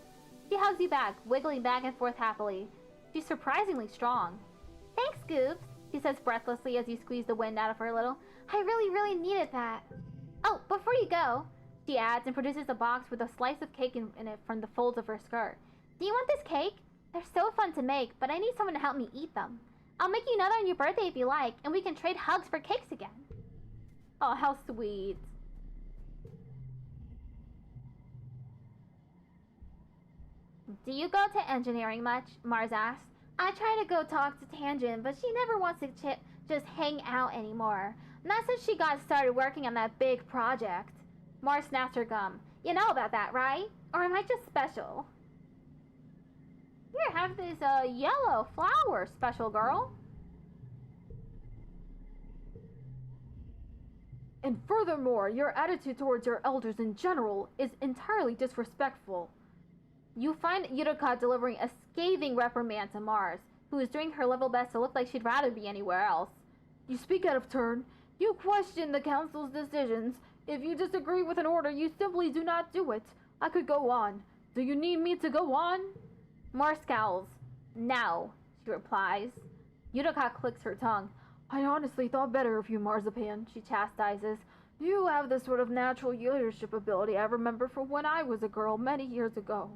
She hugs you back, wiggling back and forth happily. She's surprisingly strong. Thanks, Scoops, she says breathlessly as you squeeze the wind out of her a little. I really needed that. Oh, before you go, she adds and produces a box with a slice of cake in it from the folds of her skirt. Do you want this cake? They're so fun to make, but I need someone to help me eat them. I'll make you another on your birthday if you like, and we can trade hugs for cakes again. Oh, how sweet. Do you go to engineering much? Mars asks. I try to go talk to Tangent, but she never wants to just hang out anymore. Not since she got started working on that big project. Mars snaps her gum. You know about that, right? Or am I just special? Here, have this yellow flower, special girl. And furthermore, your attitude towards your elders in general is entirely disrespectful. You find Yurika delivering a scathing reprimand to Mars, who is doing her level best to look like she'd rather be anywhere else. You speak out of turn. You question the council's decisions. If you disagree with an order, you simply do not do it. I could go on. Do you need me to go on? Mars scowls. No, she replies. Yurika clicks her tongue. I honestly thought better of you, Marzipan, she chastises. You have the sort of natural leadership ability I remember from when I was a girl many years ago.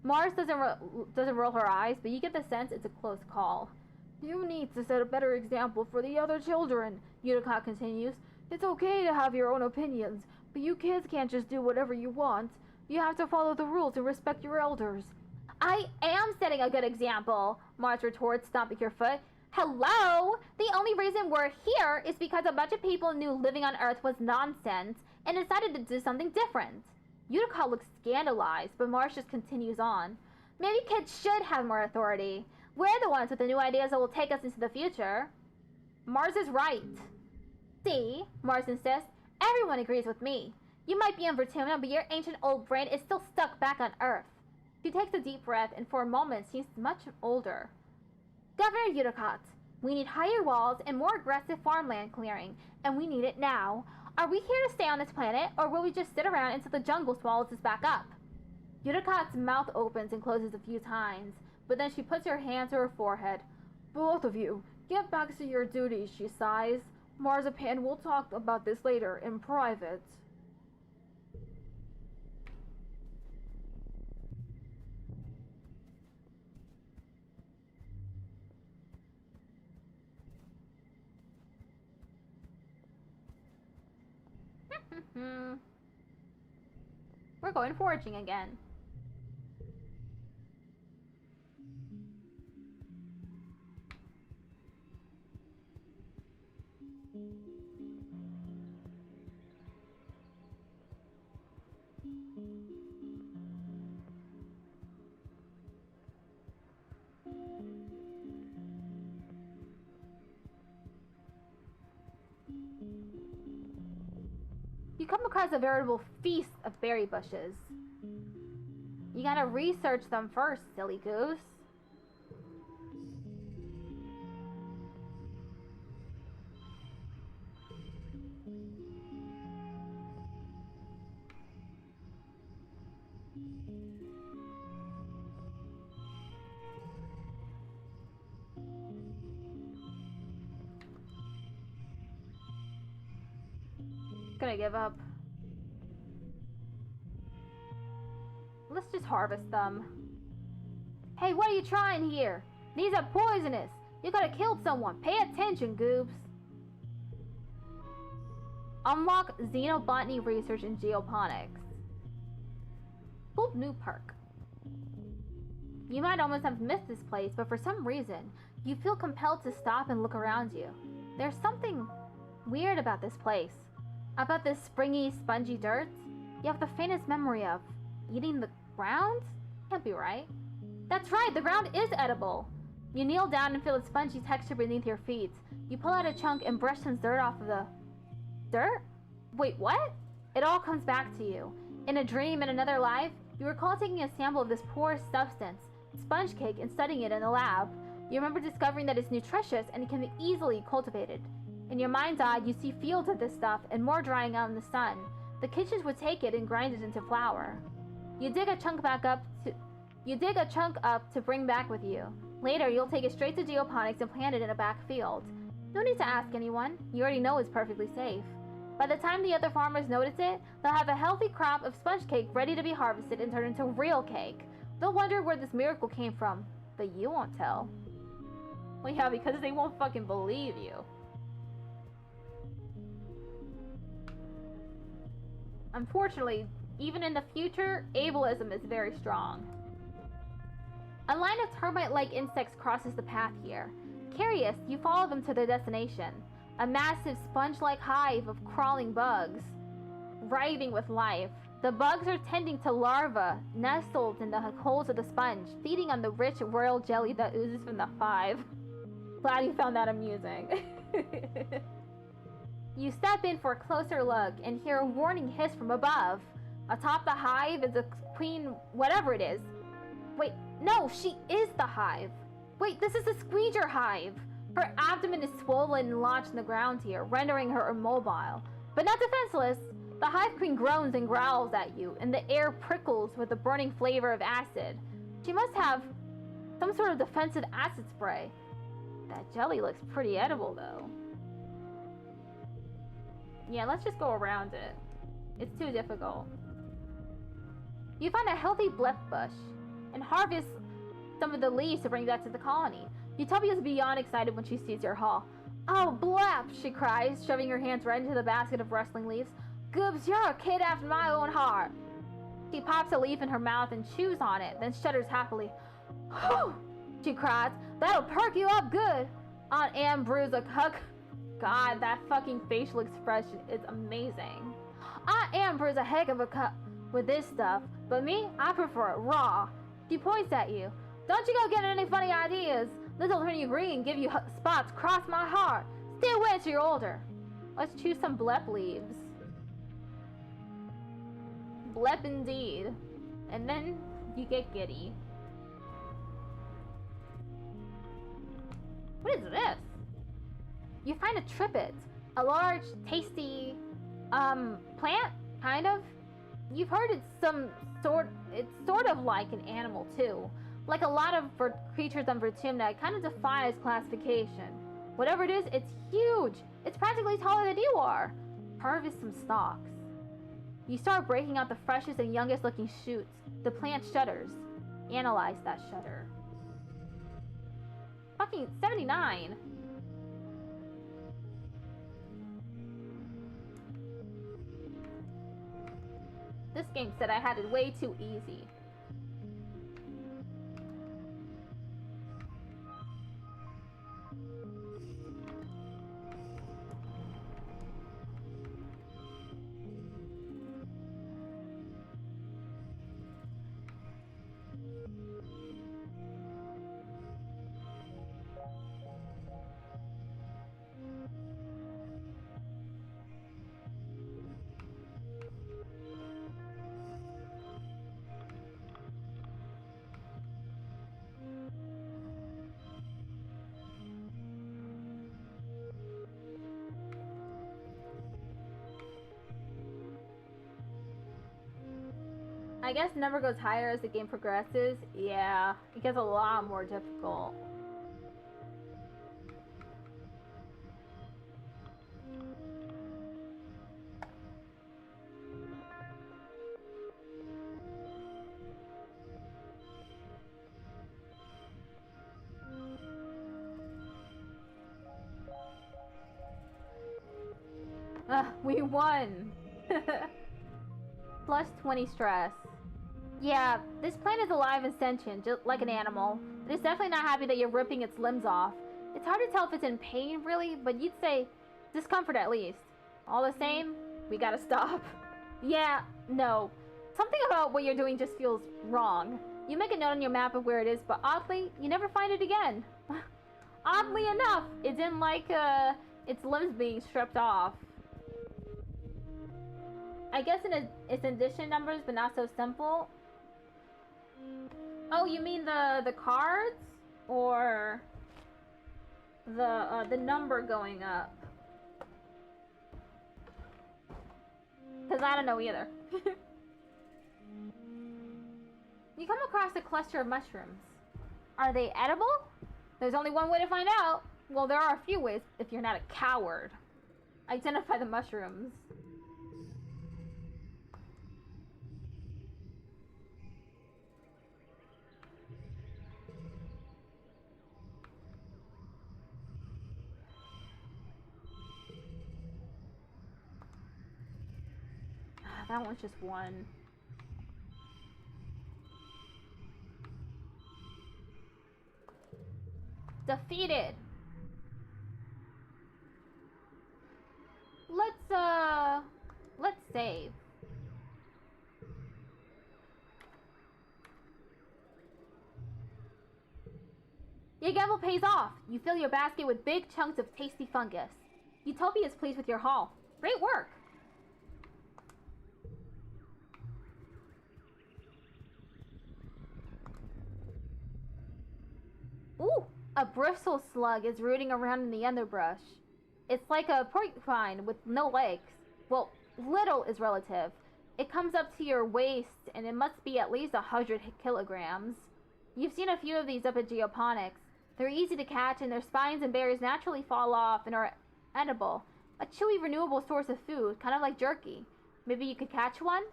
Mars doesn't roll her eyes, but you get the sense it's a close call. You need to set a better example for the other children, Yurika continues. It's okay to have your own opinions, but you kids can't just do whatever you want. You have to follow the rules and respect your elders. I am setting a good example, Mars retorts, stomping her foot. Hello? The only reason we're here is because a bunch of people knew living on Earth was nonsense and decided to do something different. Yurika looks scandalized, but Mars just continues on. Maybe kids should have more authority. We're the ones with the new ideas that will take us into the future. Mars is right. See, Mars insists, everyone agrees with me. You might be in Vertuna, but your ancient old brain is still stuck back on Earth. She takes a deep breath and for a moment seems much older. Governor Yurika, we need higher walls and more aggressive farmland clearing, and we need it now. Are we here to stay on this planet, or will we just sit around until the jungle swallows us back up? Yurika's mouth opens and closes a few times, but then she puts her hand to her forehead. Both of you, get back to your duties, she sighs. Marzipan will talk about this later in private. We're going foraging again. You come across a veritable feast of berry bushes. You gotta research them first, silly goose. Gonna give up. Let's just harvest them. Hey, what are you trying here? These are poisonous. You gotta kill someone. Pay attention, goobs. Unlock xenobotany research in geoponics. Cool new perk. You might almost have missed this place, but for some reason, you feel compelled to stop and look around you. There's something weird about this place. About this springy, spongy dirt you have the faintest memory of. Eating the ground? Can't be right. That's right, the ground is edible. You kneel down and feel the spongy texture beneath your feet. You pull out a chunk and brush some dirt off of the... Dirt? Wait, what? It all comes back to you. In a dream, in another life, you recall taking a sample of this porous substance, sponge cake, and studying it in the lab. You remember discovering that it's nutritious and it can be easily cultivated. In your mind's eye, you see fields of this stuff and more drying out in the sun. The kitchens would take it and grind it into flour. You dig a chunk back up You dig a chunk up to bring back with you. Later, you'll take it straight to geoponics and plant it in a back field. No need to ask anyone. You already know it's perfectly safe. By the time the other farmers notice it, they'll have a healthy crop of sponge cake ready to be harvested and turned into real cake. They'll wonder where this miracle came from, but you won't tell. Well, yeah, because they won't fucking believe you. Unfortunately, even in the future, ableism is very strong. A line of termite-like insects crosses the path here. Curious, you follow them to their destination. A massive sponge-like hive of crawling bugs, writhing with life. The bugs are tending to larvae nestled in the holes of the sponge, feeding on the rich royal jelly that oozes from the hive. Glad you found that amusing. You step in for a closer look and hear a warning hiss from above. Atop the hive is a queen whatever it is. Wait, no, she is the hive. Wait, this is a squeeger hive. Her abdomen is swollen and lodged in the ground here, rendering her immobile. But not defenseless. The hive queen groans and growls at you, and the air prickles with the burning flavor of acid. She must have some sort of defensive acid spray. That jelly looks pretty edible, though. Yeah, let's just go around it. It's too difficult. You find a healthy blep bush and harvest some of the leaves to bring back to the colony. Utopia is beyond excited when she sees your haul. Oh, blep, she cries, shoving her hands right into the basket of rustling leaves. Goobs, you're a kid after my own heart. She pops a leaf in her mouth and chews on it, then shudders happily. Whew, she cries. That'll perk you up good. Aunt Anne brews a cuck. God, that fucking facial expression is amazing. Aunt Anne brews a heck of a cup with this stuff, but me, I prefer it raw. She points at you. Don't you go get any funny ideas. This'll turn you green and give you spots cross my heart. Stay away until you're older. Let's choose some blep leaves. Blep indeed. And then you get giddy. What is this? You find a trippet, a large, tasty, plant, kind of. You've heard it's sort of like an animal too. Like a lot of creatures on Vertumna, it kind of defies classification. Whatever it is, it's huge. It's practically taller than you are. Harvest some stalks. You start breaking out the freshest and youngest looking shoots. The plant shudders. Analyze that shudder. Fucking 79. This game said I had it way too easy. I guess the number goes higher as the game progresses. Yeah, it gets a lot more difficult. We won! Plus 20 stress. Yeah, this plant is alive and sentient, just like an animal. But it's definitely not happy that you're ripping its limbs off. It's hard to tell if it's in pain, really, but you'd say discomfort at least. All the same, we gotta stop. Yeah, no. Something about what you're doing just feels wrong. You make a note on your map of where it is, but oddly, you never find it again. Oddly enough, it didn't like its limbs being stripped off. I guess it's addition numbers, but not so simple. Oh, you mean the cards? Or the number going up? Because I don't know either. You come across a cluster of mushrooms. Are they edible? There's only one way to find out. Well, there are a few ways if you're not a coward. Identify the mushrooms. That one's just one. Defeated. Let's save. Your gamble pays off. You fill your basket with big chunks of tasty fungus. Utopia is pleased with your haul. Great work. Ooh, a bristle slug is rooting around in the underbrush. It's like a porcupine with no legs. Well, little is relative. It comes up to your waist, and it must be at least 100 kilograms. You've seen a few of these up at Geoponics. They're easy to catch, and their spines and berries naturally fall off and are edible. A chewy, renewable source of food, kind of like jerky. Maybe you could catch one?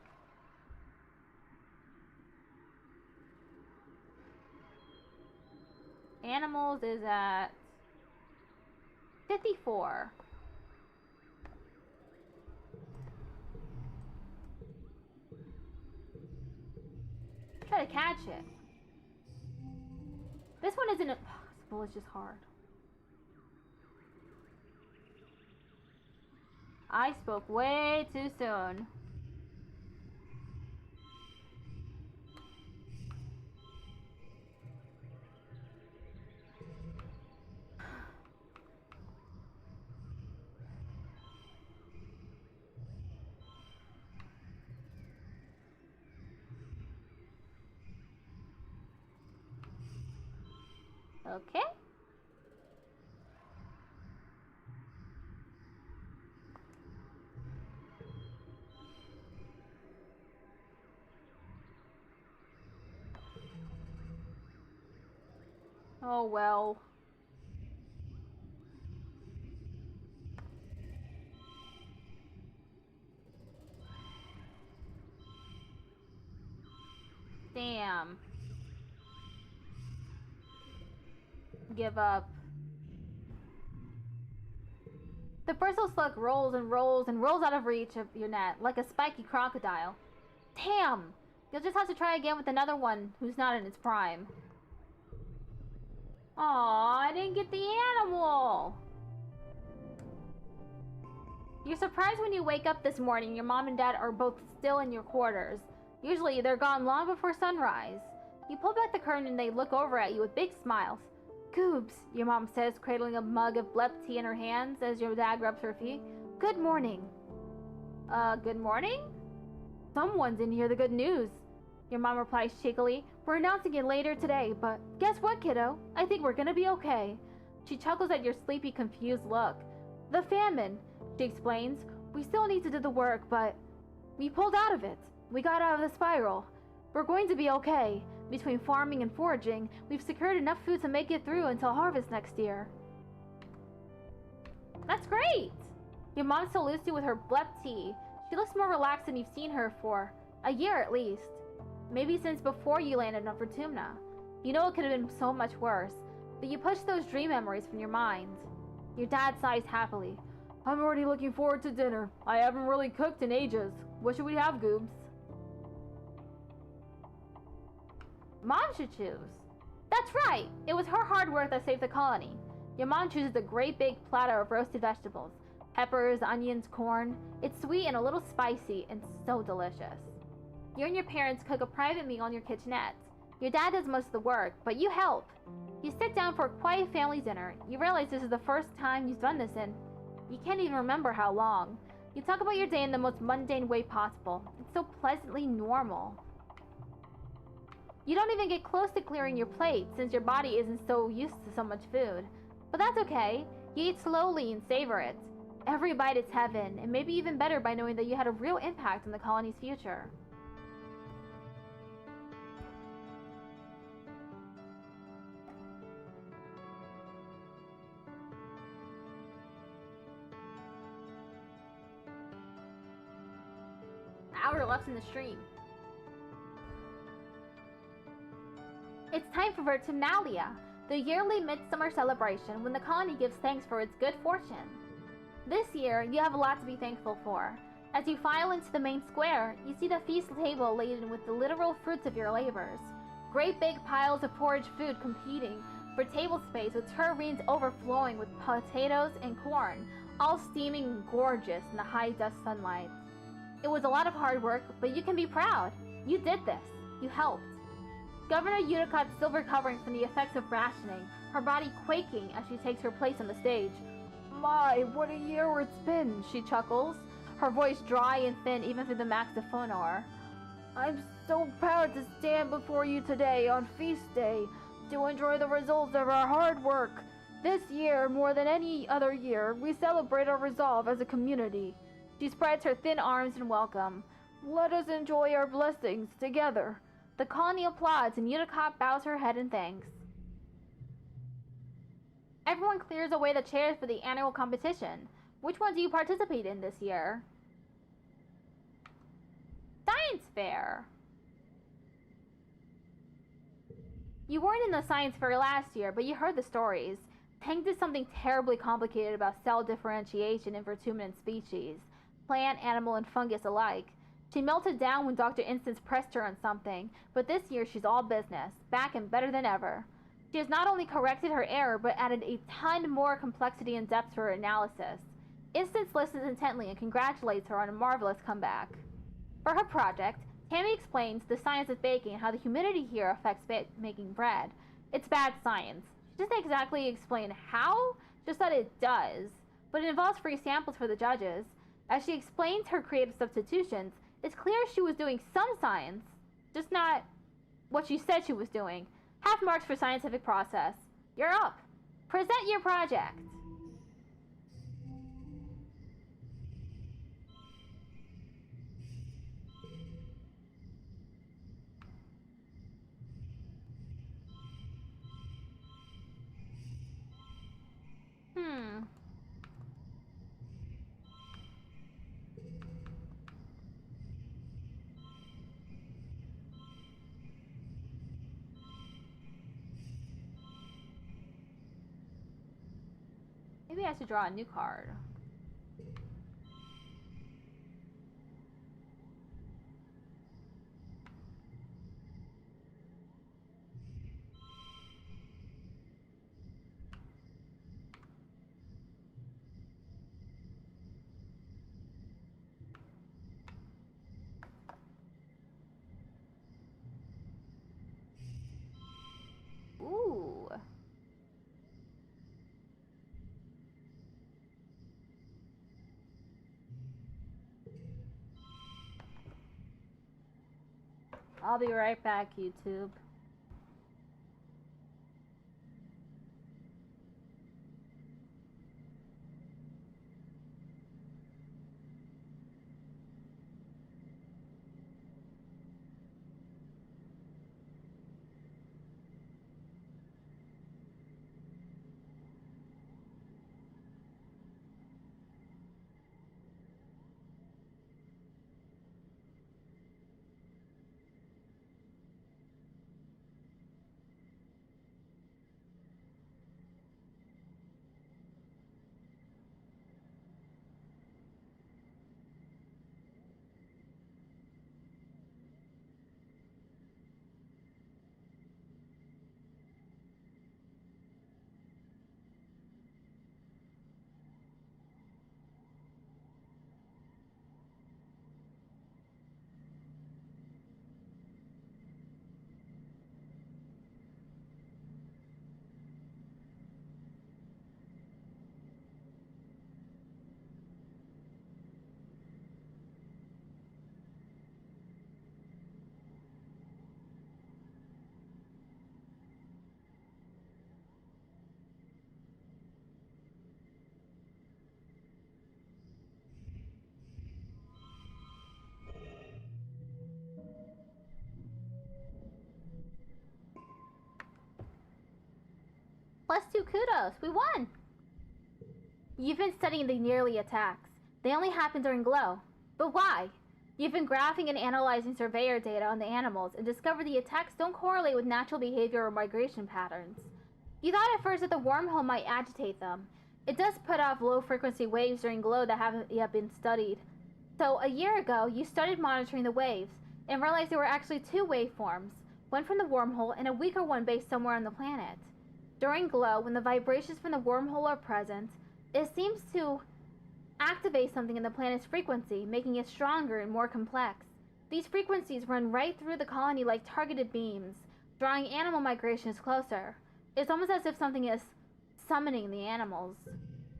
Animals is at 54. Try to catch it. This one isn't impossible, it's just hard. I spoke way too soon. Okay. Oh well. Damn. Give up. The bristle slug rolls and rolls and rolls out of reach of your net like a spiky crocodile. Damn! You'll just have to try again with another one who's not in its prime. Aw, I didn't get the animal! You're surprised when you wake up this morning your mom and dad are both still in your quarters. Usually they're gone long before sunrise. You pull back the curtain and they look over at you with big smiles. Goobs, your mom says, cradling a mug of blep tea in her hands as your dad rubs her feet. Good morning. Good morning? Someone's in here the good news. Your mom replies cheekily. We're announcing it later today, but guess what, kiddo? I think we're gonna be okay. She chuckles at your sleepy, confused look. The famine, she explains. We still need to do the work, but we pulled out of it. We got out of the spiral. We're going to be okay. Between farming and foraging, we've secured enough food to make it through until harvest next year. That's great! Your mom salutes you with her blep tea. She looks more relaxed than you've seen her for a year at least. Maybe since before you landed on Fortuna. You know it could have been so much worse, but you push those dream memories from your mind. Your dad sighs happily. I'm already looking forward to dinner. I haven't really cooked in ages. What should we have, Goobs? Mom should choose. That's right! It was her hard work that saved the colony. Your mom chooses a great big platter of roasted vegetables. Peppers, onions, corn. It's sweet and a little spicy and so delicious. You and your parents cook a private meal in your kitchenette. Your dad does most of the work, but you help. You sit down for a quiet family dinner. You realize this is the first time you've done this in you can't even remember how long. You talk about your day in the most mundane way possible. It's so pleasantly normal. You don't even get close to clearing your plate since your body isn't so used to so much food. But that's okay. You eat slowly and savor it. Every bite is heaven, and maybe even better by knowing that you had a real impact on the colony's future. left in the stream. It's time for Vertumnalia, the yearly midsummer celebration when the colony gives thanks for its good fortune. This year, you have a lot to be thankful for. As you file into the main square, you see the feast table laden with the literal fruits of your labors. Great big piles of foraged food competing for table space with tureens overflowing with potatoes and corn, all steaming and gorgeous in the high dust sunlight. It was a lot of hard work, but you can be proud. You did this. You helped. Governor Udicott's still recovering from the effects of rationing, her body quaking as she takes her place on the stage. My, what a year it's been, she chuckles, her voice dry and thin even through the maxophonar. I'm so proud to stand before you today on Feast Day to enjoy the results of our hard work. This year, more than any other year, we celebrate our resolve as a community. She spreads her thin arms in welcome. Let us enjoy our blessings together. The colony applauds and Udicott bows her head in thanks. Everyone clears away the chairs for the annual competition. Which one do you participate in this year? Science fair. You weren't in the science fair last year, but you heard the stories. Tang did something terribly complicated about cell differentiation in vertebrate species, plant, animal, and fungus alike. She melted down when Dr. Instance pressed her on something, but this year she's all business, back and better than ever. She has not only corrected her error, but added a ton more complexity and depth to her analysis. Instance listens intently and congratulates her on a marvelous comeback. For her project, Tammy explains the science of baking and how the humidity here affects making bread. It's bad science. She doesn't exactly explain how, just that it does. But it involves free samples for the judges. As she explains her creative substitutions, it's clear she was doing some science, just not what she said she was doing. Half marks for scientific process. You're up. Present your project. Maybe I should draw a new card. Ooh. I'll be right back, YouTube. +2 kudos, we won! You've been studying the yearly attacks. They only happen during glow. But why? You've been graphing and analyzing surveyor data on the animals and discovered the attacks don't correlate with natural behavior or migration patterns. You thought at first that the wormhole might agitate them. It does put off low-frequency waves during glow that haven't yet been studied. So, a year ago, you started monitoring the waves and realized there were actually two waveforms, one from the wormhole and a weaker one based somewhere on the planet. During glow, when the vibrations from the wormhole are present, it seems to activate something in the planet's frequency, making it stronger and more complex. These frequencies run right through the colony like targeted beams, drawing animal migrations closer. It's almost as if something is summoning the animals.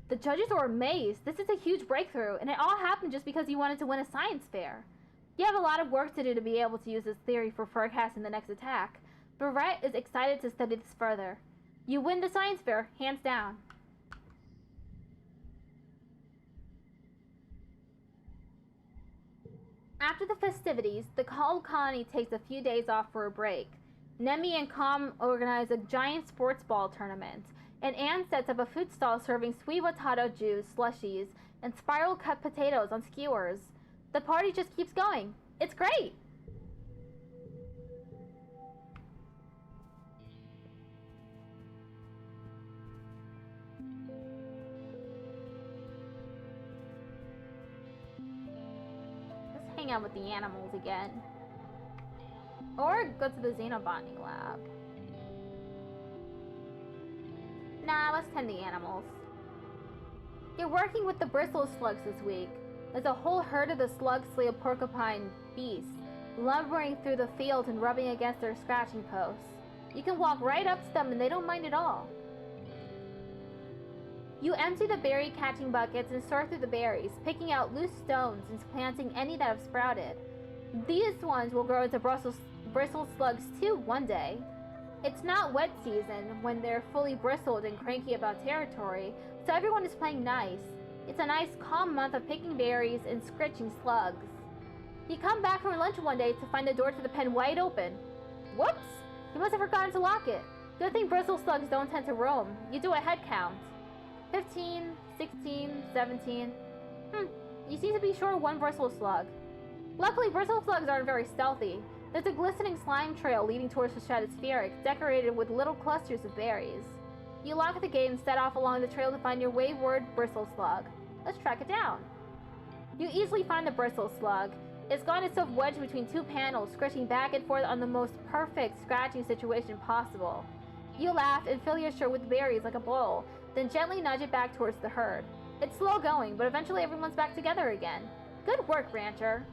The judges were amazed. This is a huge breakthrough, and it all happened just because you wanted to win a science fair. You have a lot of work to do to be able to use this theory for forecasting the next attack, but Rhett is excited to study this further. You win the science fair, hands down. After the festivities, the whole colony takes a few days off for a break. Nemi and Com organize a giant sports ball tournament, and Anne sets up a food stall serving sweet potato juice, slushies, and spiral cut potatoes on skewers. The party just keeps going. It's great! Hang out with the animals again. Or go to the xenobonding lab. Nah, let's tend the animals. You're working with the bristle slugs this week. There's a whole herd of the slug-slave porcupine beasts, lumbering through the field and rubbing against their scratching posts. You can walk right up to them and they don't mind at all. You empty the berry catching buckets and sort through the berries, picking out loose stones and planting any that have sprouted. These ones will grow into bristle slugs too one day. It's not wet season when they're fully bristled and cranky about territory, so everyone is playing nice. It's a nice calm month of picking berries and scritching slugs. You come back from lunch one day to find the door to the pen wide open. Whoops! You must have forgotten to lock it. Good thing bristle slugs don't tend to roam. You do a head count. 15, 16, 17. You seem to be short of one bristle slug. Luckily, bristle slugs aren't very stealthy. There's a glistening slime trail leading towards the stratospheric, decorated with little clusters of berries. You lock the gate and set off along the trail to find your wayward bristle slug. Let's track it down. You easily find the bristle slug. It's got itself wedged between two panels, scratching back and forth on the most perfect scratching situation possible. You laugh and fill your shirt with berries like a bowl, then gently nudge it back towards the herd. It's slow going, but eventually everyone's back together again. Good work, Rancher.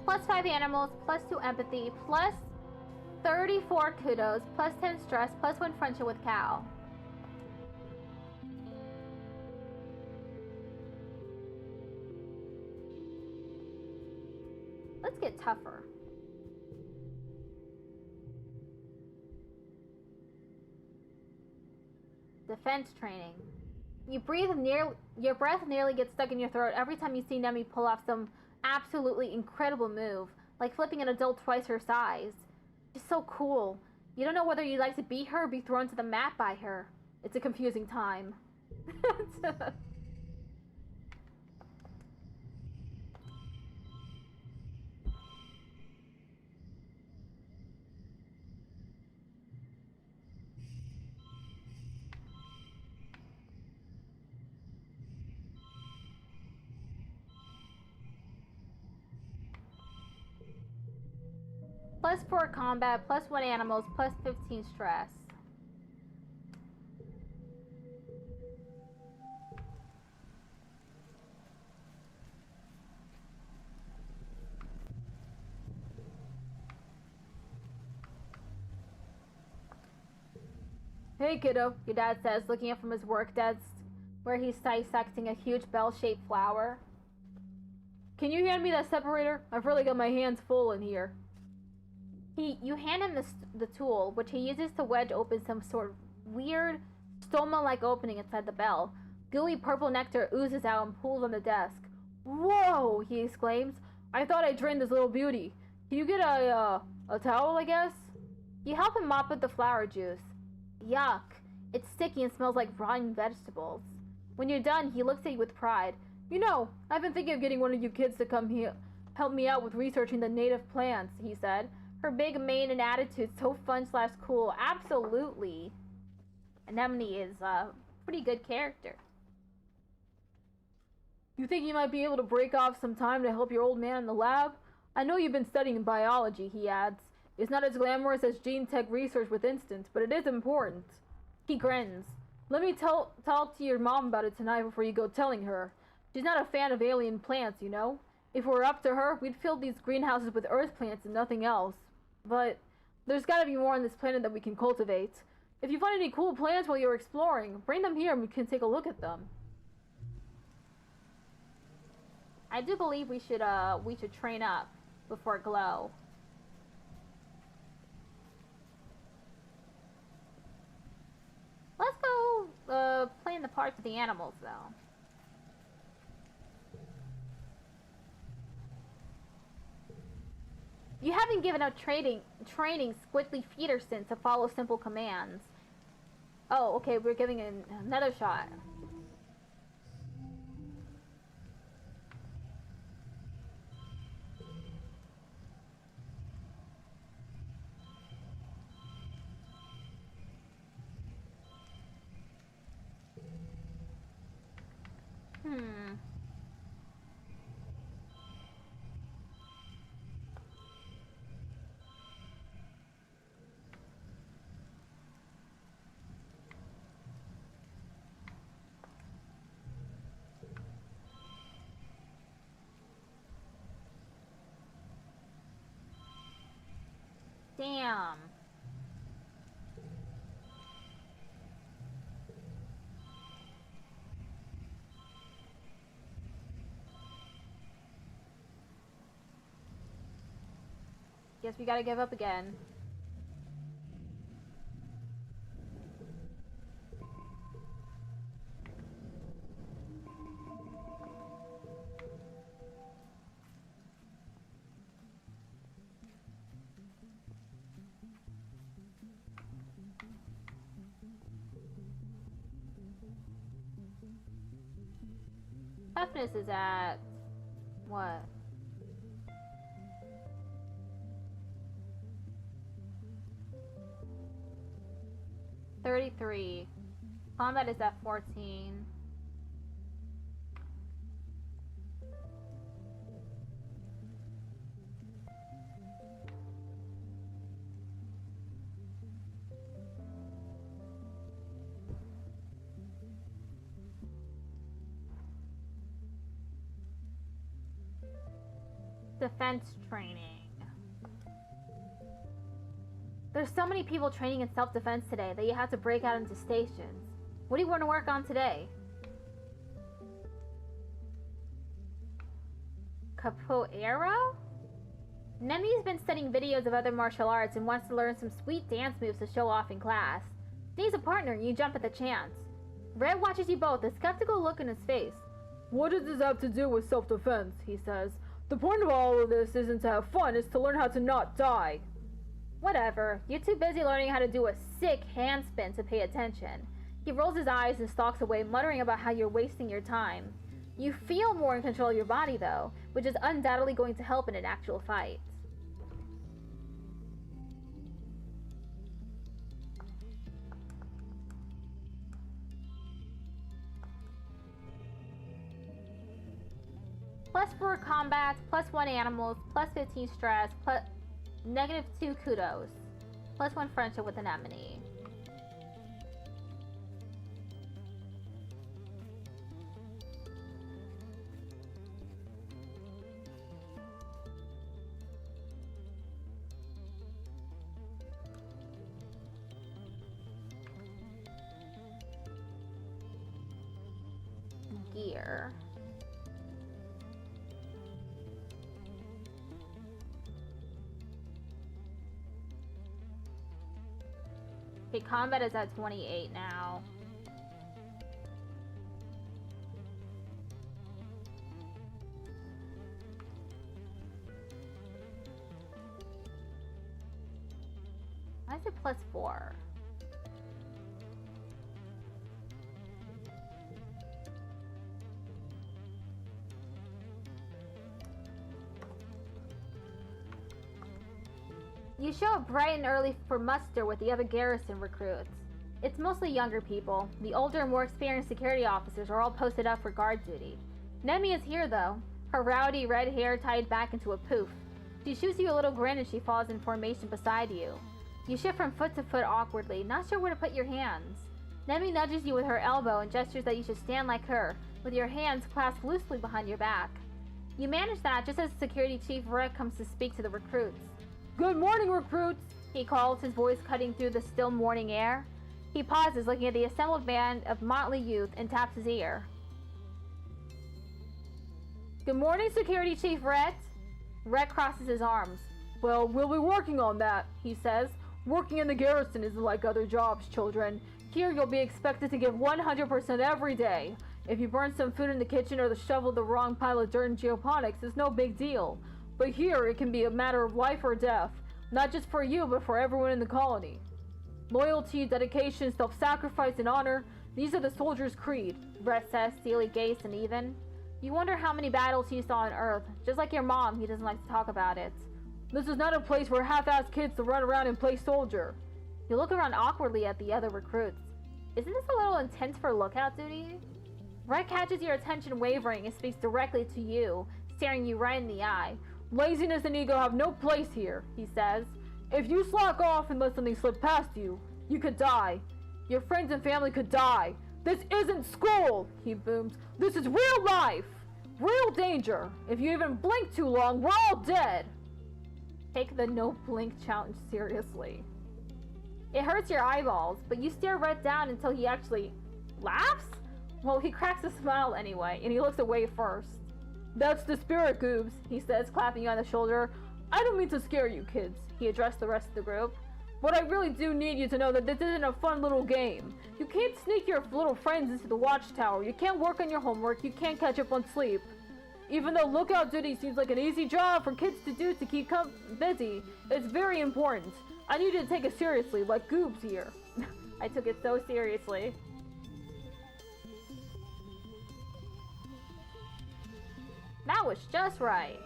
Plus 5 animals, plus 2 empathy, plus 34 kudos, plus 10 stress, plus 1 friendship with Cal. Let's get tougher. Defense training. Your breath nearly gets stuck in your throat every time you see Nemi pull off some absolutely incredible move, like flipping an adult twice her size. She's so cool. You don't know whether you'd like to beat her or be thrown to the mat by her. It's a confusing time. Plus 4 combat, plus 1 animals, plus 15 stress. Hey kiddo, your dad says, looking up from his work desk where he's dissecting a huge bell-shaped flower. Can you hand me that separator? I've really got my hands full in here. You hand him the tool, which he uses to wedge open some sort of weird, stoma-like opening inside the bell. Gooey purple nectar oozes out and pools on the desk. Whoa! He exclaims. I thought I drained this little beauty. Can you get a towel, I guess? You help him mop up the flower juice. Yuck. It's sticky and smells like rotten vegetables. When you're done, he looks at you with pride. You know, I've been thinking of getting one of you kids to come here, help me out with researching the native plants, he said. Her big mane and attitude so fun/cool. Absolutely. Anemone is a pretty good character. You think you might be able to break off some time to help your old man in the lab? I know you've been studying biology, he adds. It's not as glamorous as gene tech research with Instant, but it is important. He grins. Let me talk to your mom about it tonight before you go telling her. She's not a fan of alien plants, you know? If it were up to her, we'd fill these greenhouses with earth plants and nothing else. But there's gotta be more on this planet that we can cultivate. If you find any cool plants while you're exploring, bring them here and we can take a look at them. I do believe we should train up before Glow. Let's go play in the parts with the animals though. You haven't given up training Squiggly Peterson to follow simple commands. Oh, okay, we're giving it another shot. Damn. Guess we gotta give up again. Toughness is at what? $33. Combat is at 14. Defense training. There's so many people training in self-defense today that you have to break out into stations. What do you want to work on today? Capoeira? Nemi's been studying videos of other martial arts and wants to learn some sweet dance moves to show off in class. Needs a partner and you jump at the chance. Red watches you both, a skeptical look in his face. What does this have to do with self-defense? He says. The point of all of this isn't to have fun, it's to learn how to not die. Whatever. You're too busy learning how to do a sick handspin to pay attention. He rolls his eyes and stalks away, muttering about how you're wasting your time. You feel more in control of your body, though, which is undoubtedly going to help in an actual fight. +4 combat, +1 animals, +15 stress, -2 kudos, +1 friendship with Anemone. Gear. Okay, combat is at 28 now. Why is it +4? You show up bright and early for muster with the other garrison recruits. It's mostly younger people. The older and more experienced security officers are all posted up for guard duty. Nemi is here though, her rowdy red hair tied back into a poof. She shoots you a little grin as she falls in formation beside you. You shift from foot to foot awkwardly, not sure where to put your hands. Nemi nudges you with her elbow and gestures that you should stand like her, with your hands clasped loosely behind your back. You manage that just as Security Chief Rick comes to speak to the recruits. "Good morning, recruits," he calls, his voice cutting through the still morning air. He pauses, looking at the assembled band of motley youth, and taps his ear. "Good morning, Security Chief Rhett." Rhett crosses his arms. "Well, we'll be working on that," he says. "Working in the garrison isn't like other jobs, children. Here you'll be expected to give 100% every day. If you burn some food in the kitchen or shovel the wrong pile of dirt in geoponics, it's no big deal. But here it can be a matter of life or death, not just for you, but for everyone in the colony. Loyalty, dedication, self-sacrifice, and honor, these are the soldier's creed," Rhett says, steely-gazed and even. You wonder how many battles he saw on Earth. Just like your mom, he doesn't like to talk about it. "This is not a place for half-assed kids to run around and play soldier." You look around awkwardly at the other recruits. Isn't this a little intense for lookout duty? Rhett catches your attention wavering and speaks directly to you, staring you right in the eye. "Laziness and ego have no place here," he says. "If you slack off and let something slip past you, you could die. Your friends and family could die. This isn't school," he booms. "This is real life. Real danger. If you even blink too long, we're all dead." Take the no blink challenge seriously. It hurts your eyeballs, but you stare Rhett down until he actually laughs? Well, he cracks a smile anyway, and he looks away first. "That's the spirit, Goobs," he says, clapping you on the shoulder. "I don't mean to scare you kids," he addressed the rest of the group. "But I really do need you to know that this isn't a fun little game. You can't sneak your little friends into the watchtower, you can't work on your homework, you can't catch up on sleep. Even though lookout duty seems like an easy job for kids to do to keep busy, it's very important. I need you to take it seriously, like Goobs here." I took it so seriously. That was just right.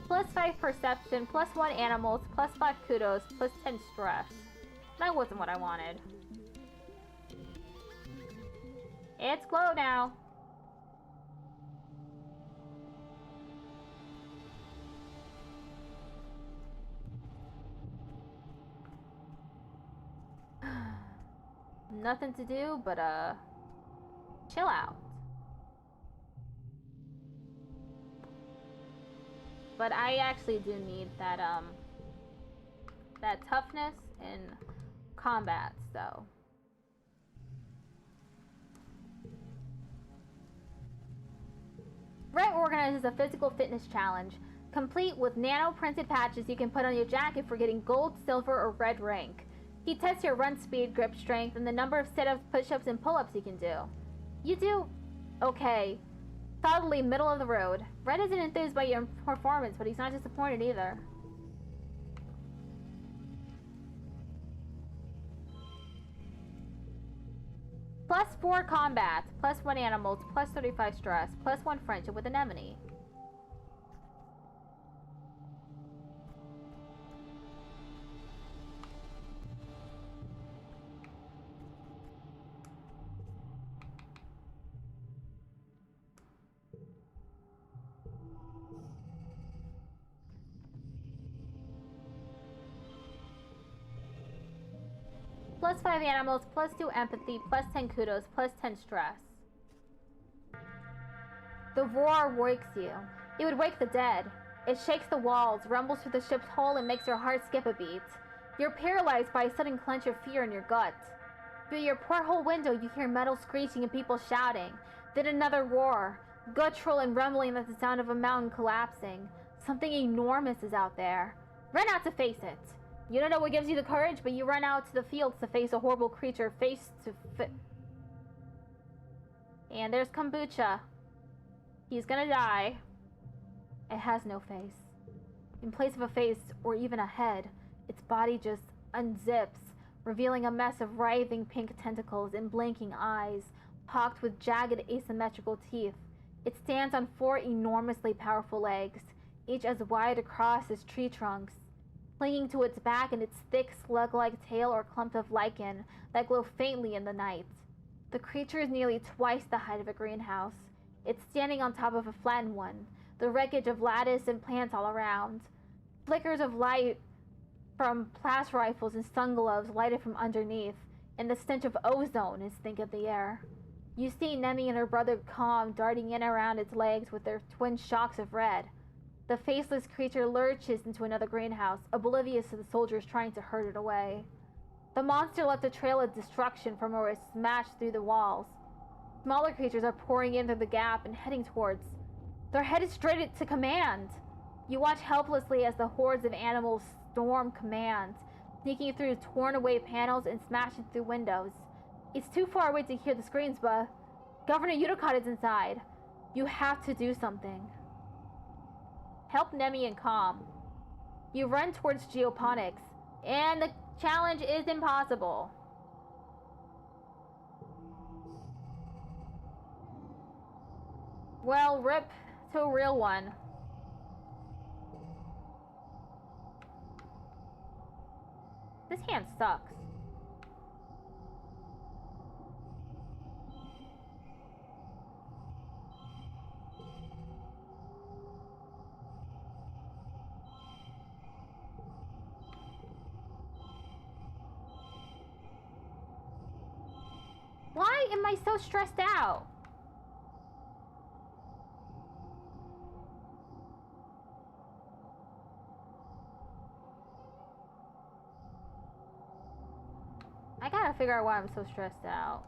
+5 perception, +1 animals, +5 kudos, +10 stress. That wasn't what I wanted. It's glow now. Nothing to do but chill out. But I actually do need that that toughness in combat, so. Rhett organizes a physical fitness challenge, complete with nano-printed patches you can put on your jacket for getting gold, silver, or red rank. He tests your run speed, grip strength, and the number of sit-ups, push-ups, and pull-ups you can do. You do okay. Solidly middle of the road. Rhett isn't enthused by your performance, but he's not disappointed either. +4 combat, +1 animals, +35 stress, +1 friendship with anemone. +5 animals, +2 empathy, +10 kudos, +10 stress. The roar wakes you. It would wake the dead. It shakes the walls, rumbles through the ship's hull, and makes your heart skip a beat. You're paralyzed by a sudden clench of fear in your gut. Through your porthole window, you hear metal screeching and people shouting. Then another roar, guttural and rumbling like the sound of a mountain collapsing. Something enormous is out there. Run out to face it. You don't know what gives you the courage, but you run out to the fields to face a horrible creature And there's Kombucha. He's gonna die. It has no face. In place of a face, or even a head, Its body just unzips, revealing a mess of writhing pink tentacles and blinking eyes, pocked with jagged asymmetrical teeth. It stands on 4 enormously powerful legs, each as wide across as tree trunks, clinging to its back and its thick slug-like tail or clump of lichen that glow faintly in the night. The creature is nearly twice the height of a greenhouse. It's standing on top of a flattened one, the wreckage of lattice and plants all around. Flickers of light from blast rifles and sun gloves lighted from underneath, and the stench of ozone is thick in the air. You see Nemi and her brother Calm darting in around its legs with their twin shocks of red. The faceless creature lurches into another greenhouse, oblivious to the soldiers trying to herd it away. The monster left a trail of destruction from where it smashed through the walls. Smaller creatures are pouring in through the gap and heading towards. They're headed straight to command. You watch helplessly as the hordes of animals storm command, sneaking through torn away panels and smashing through windows. It's too far away to hear the screams, but Governor Udicott is inside. You have to do something. Help Nemi and Calm. You run towards geoponics, and the challenge is impossible. Well, rip to a real one. This hand sucks. Why am I so stressed out? I gotta figure out why I'm so stressed out.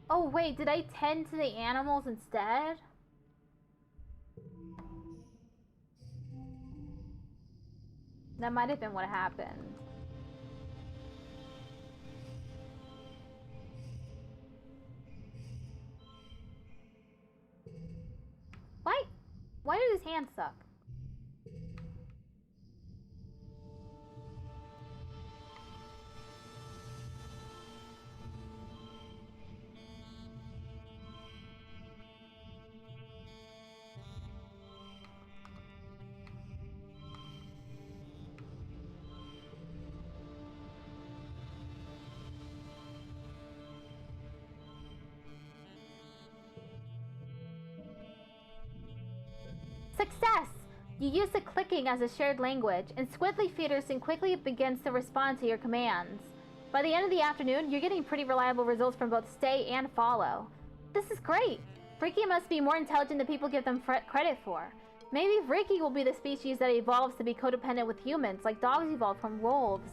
Oh wait, did I tend to the animals instead? That might have been what happened. Why did his hand suck? Success! You use the clicking as a shared language, and Squidly Feederson quickly begins to respond to your commands. By the end of the afternoon, you're getting pretty reliable results from both stay and follow. This is great! Vriki must be more intelligent than people give them credit for. Maybe Vriki will be the species that evolves to be codependent with humans, like dogs evolved from wolves.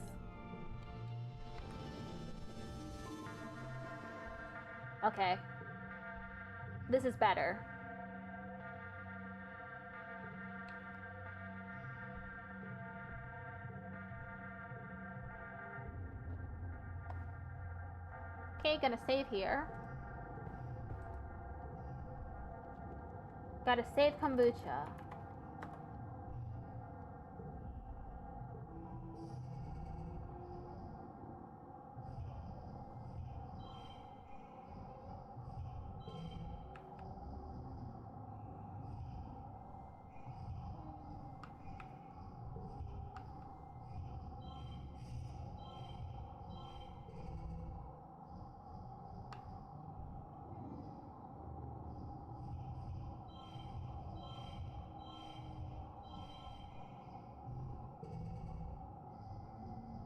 Okay. This is better. Okay, gonna save here. Gotta save kombucha.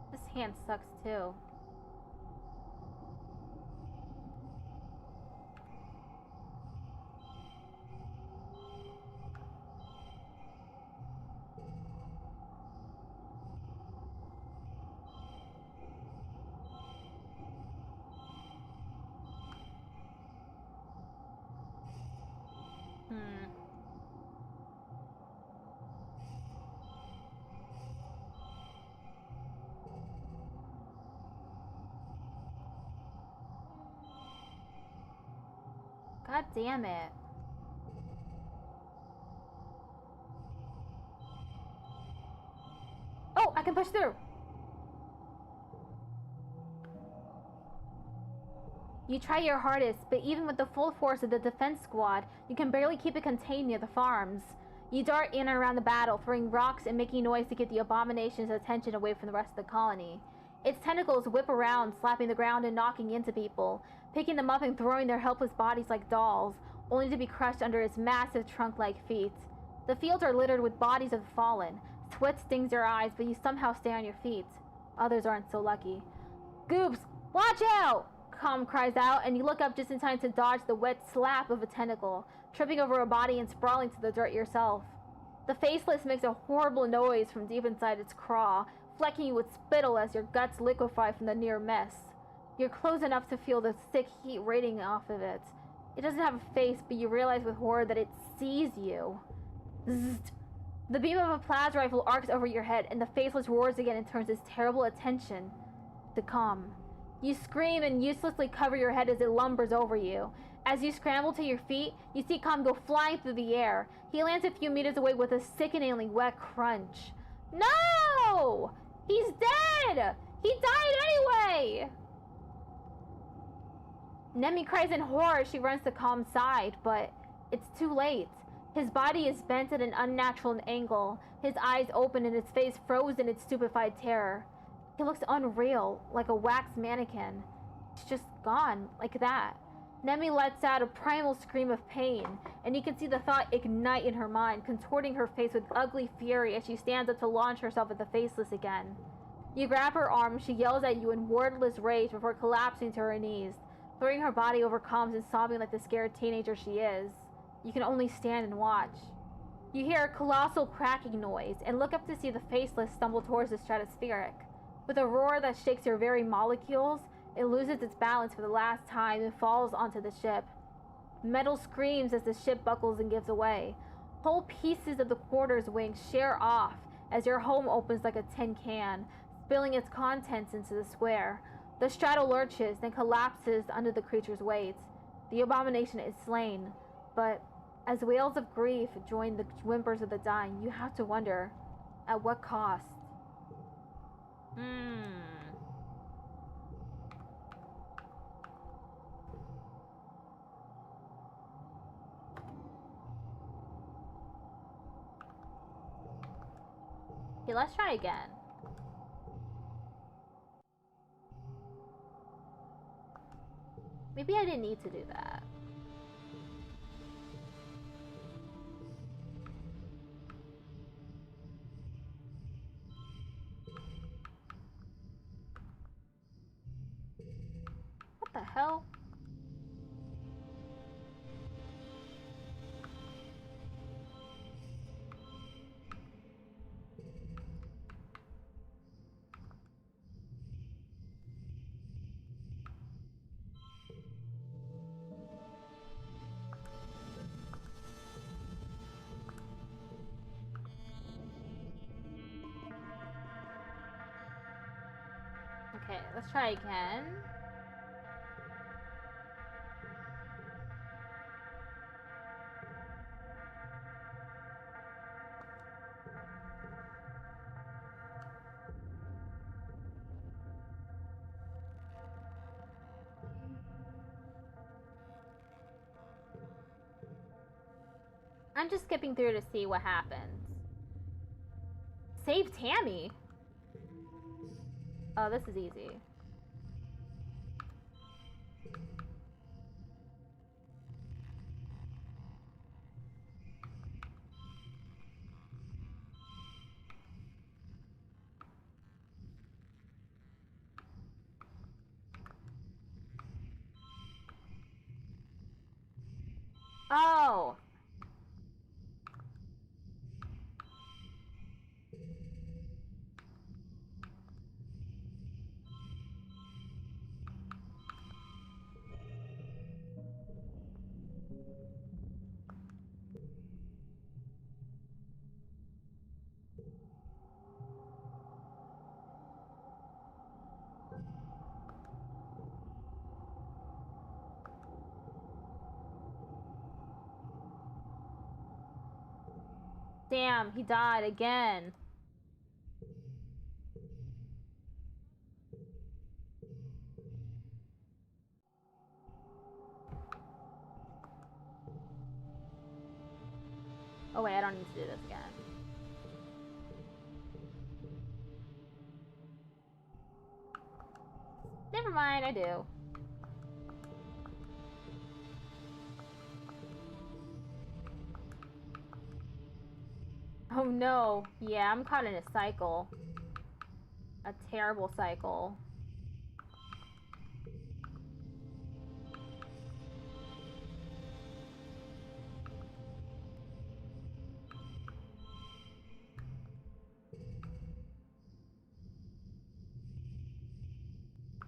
This hand sucks too. God damn it. Oh, I can push through. You try your hardest, but even with the full force of the defense squad, you can barely keep it contained near the farms. You dart in and around the battle, throwing rocks and making noise to get the abomination's attention away from the rest of the colony. Its tentacles whip around, slapping the ground and knocking into people, picking them up and throwing their helpless bodies like dolls, only to be crushed under its massive trunk-like feet. The fields are littered with bodies of the fallen. Sweat stings your eyes, but you somehow stay on your feet. Others aren't so lucky. Goobs, watch out! Com cries out, and you look up just in time to dodge the wet slap of a tentacle, tripping over a body and sprawling to the dirt yourself. The Faceless makes a horrible noise from deep inside its craw, flecking you with spittle as your guts liquefy from the near mess. You're close enough to feel the thick heat radiating off of it. It doesn't have a face, but you realize with horror that it sees you. Zzzt. The beam of a plasma rifle arcs over your head, and the Faceless roars again and turns its terrible attention to Com. You scream and uselessly cover your head as it lumbers over you. As you scramble to your feet, you see Com go flying through the air. He lands a few meters away with a sickeningly wet crunch. No! He's dead! He died anyway! Nemi cries in horror as she runs to Com's side, but it's too late. His body is bent at an unnatural angle, his eyes open and his face frozen in its stupefied terror. He looks unreal, like a wax mannequin. It's just gone, like that. Nemi lets out a primal scream of pain, and you can see the thought ignite in her mind, contorting her face with ugly fury as she stands up to launch herself at the Faceless again. You grab her arm, she yells at you in wordless rage before collapsing to her knees, throwing her body over Com's and sobbing like the scared teenager she is. You can only stand and watch. You hear a colossal cracking noise, and look up to see the Faceless stumble towards the stratospheric. With a roar that shakes your very molecules, it loses its balance for the last time and falls onto the ship. Metal screams as the ship buckles and gives away. Whole pieces of the quarter's wing shear off as your home opens like a tin can, spilling its contents into the square. The strato lurches, then collapses under the creature's weight. The abomination is slain, but as wails of grief join the whimpers of the dying, you have to wonder, at what cost? Okay, let's try again. Maybe I didn't need to do that. What the hell? Okay, let's try again. I'm just skipping through to see what happens. Save Tammy? Oh, this is easy. Oh! Damn, he died again. Oh wait, I don't need to do this again. Never mind, I do. Oh no. Yeah, I'm caught in a cycle. A terrible cycle.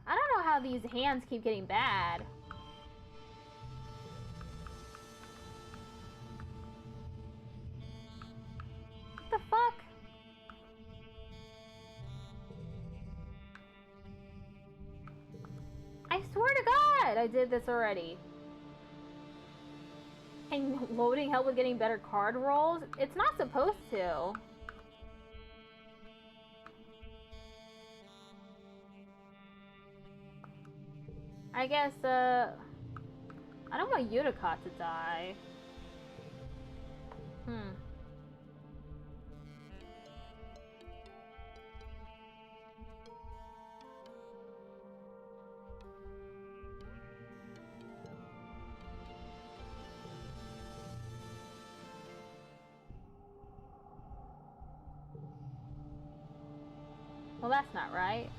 I don't know how these hands keep getting bad. What the fuck? I swear to God, I did this already. And loading help with getting better card rolls? It's not supposed to. I guess, I don't want Utica to die. Well, that's not right.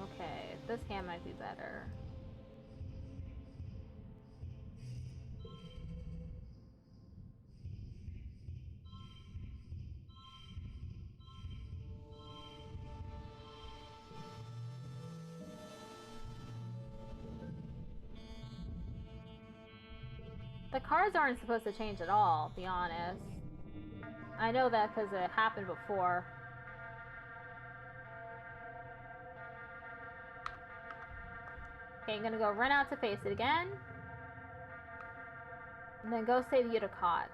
Okay, this hand might be better. The cards aren't supposed to change at all, to be honest. I know that because it happened before. Okay, I'm gonna go run out to face it again. And then go save Utica.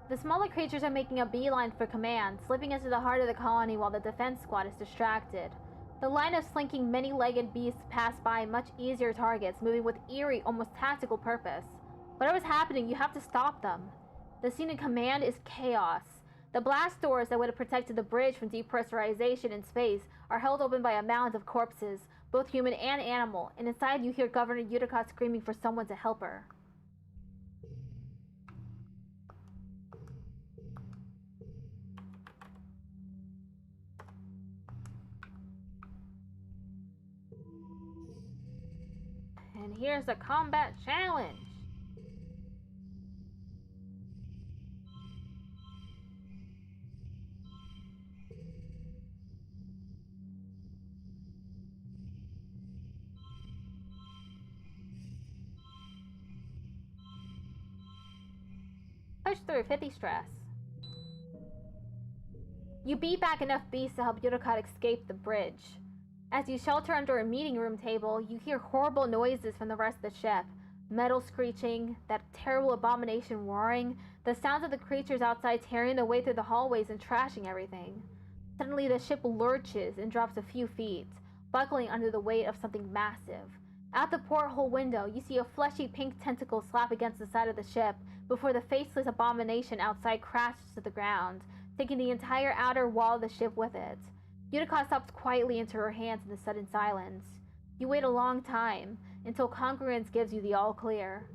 The smaller creatures are making a beeline for command, slipping into the heart of the colony while the defense squad is distracted. The line of slinking many-legged beasts pass by much easier targets, moving with eerie, almost tactical purpose. Whatever's happening, you have to stop them. The scene in command is chaos. The blast doors that would have protected the bridge from depressurization in space are held open by a mound of corpses, both human and animal, and inside you hear Governor Utica screaming for someone to help her. And here's the combat challenge. Push through 50 stress. You beat back enough beasts to help Utica escape the bridge. As you shelter under a meeting room table, you hear horrible noises from the rest of the ship. Metal screeching, that terrible abomination roaring, the sounds of the creatures outside tearing their way through the hallways and trashing everything. Suddenly the ship lurches and drops a few feet, buckling under the weight of something massive. Out the porthole window, you see a fleshy pink tentacle slap against the side of the ship before the faceless abomination outside crashes to the ground, taking the entire outer wall of the ship with it. Utica stops quietly into her hands in the sudden silence. You wait a long time, until congruence gives you the all-clear.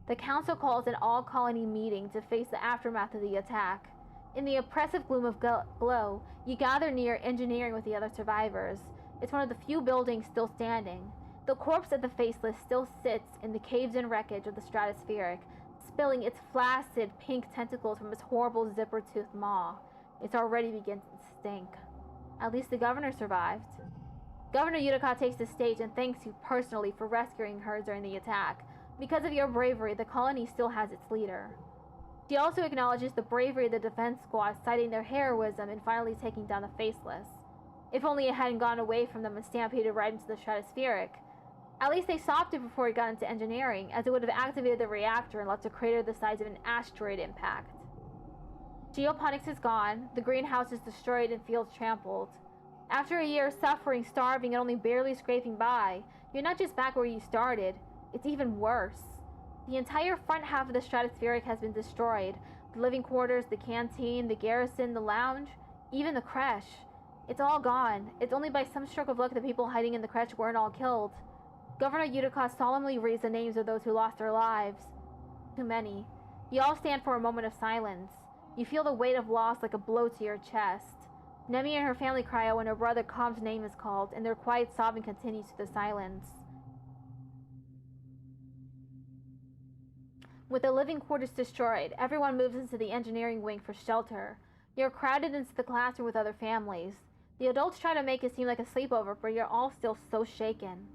The council calls an all-colony meeting to face the aftermath of the attack. In the oppressive gloom of glow, you gather near engineering with the other survivors. It's one of the few buildings still standing. The corpse of the Faceless still sits in the caved-in wreckage of the stratospheric, spilling its flaccid pink tentacles from its horrible zipper-toothed maw. It's already beginning to stink. At least the governor survived. Governor Utica takes the stage and thanks you personally for rescuing her during the attack. Because of your bravery, the colony still has its leader. She also acknowledges the bravery of the defense squad, citing their heroism in finally taking down the Faceless. If only it hadn't gone away from them and stampeded right into the stratospheric. At least they stopped it before it got into engineering, as it would have activated the reactor and left a crater the size of an asteroid impact. Geoponics is gone, the greenhouse is destroyed and fields trampled. After a year of suffering, starving, and only barely scraping by, you're not just back where you started, it's even worse. The entire front half of the stratospheric has been destroyed. The living quarters, the canteen, the garrison, the lounge, even the creche. It's all gone. It's only by some stroke of luck the people hiding in the creche weren't all killed. Governor Utica solemnly reads the names of those who lost their lives. Too many. You all stand for a moment of silence. You feel the weight of loss like a blow to your chest. Nemi and her family cry out when her brother Com's name is called, and their quiet sobbing continues through the silence. With the living quarters destroyed, everyone moves into the engineering wing for shelter. You're crowded into the classroom with other families. The adults try to make it seem like a sleepover, but you're all still so shaken.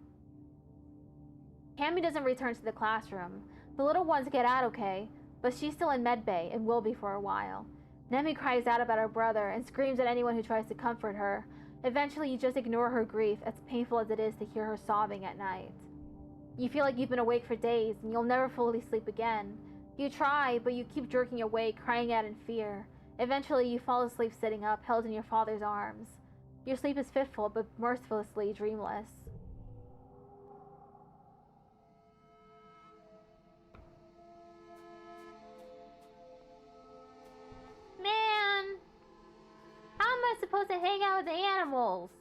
Cammy doesn't return to the classroom. The little ones get out okay, but she's still in medbay and will be for a while. Nemi cries out about her brother and screams at anyone who tries to comfort her. Eventually, you just ignore her grief, as painful as it is to hear her sobbing at night. You feel like you've been awake for days and you'll never fully sleep again. You try, but you keep jerking awake, crying out in fear. Eventually, you fall asleep sitting up, held in your father's arms. Your sleep is fitful, but mercilessly dreamless. Man! How am I supposed to hang out with the animals?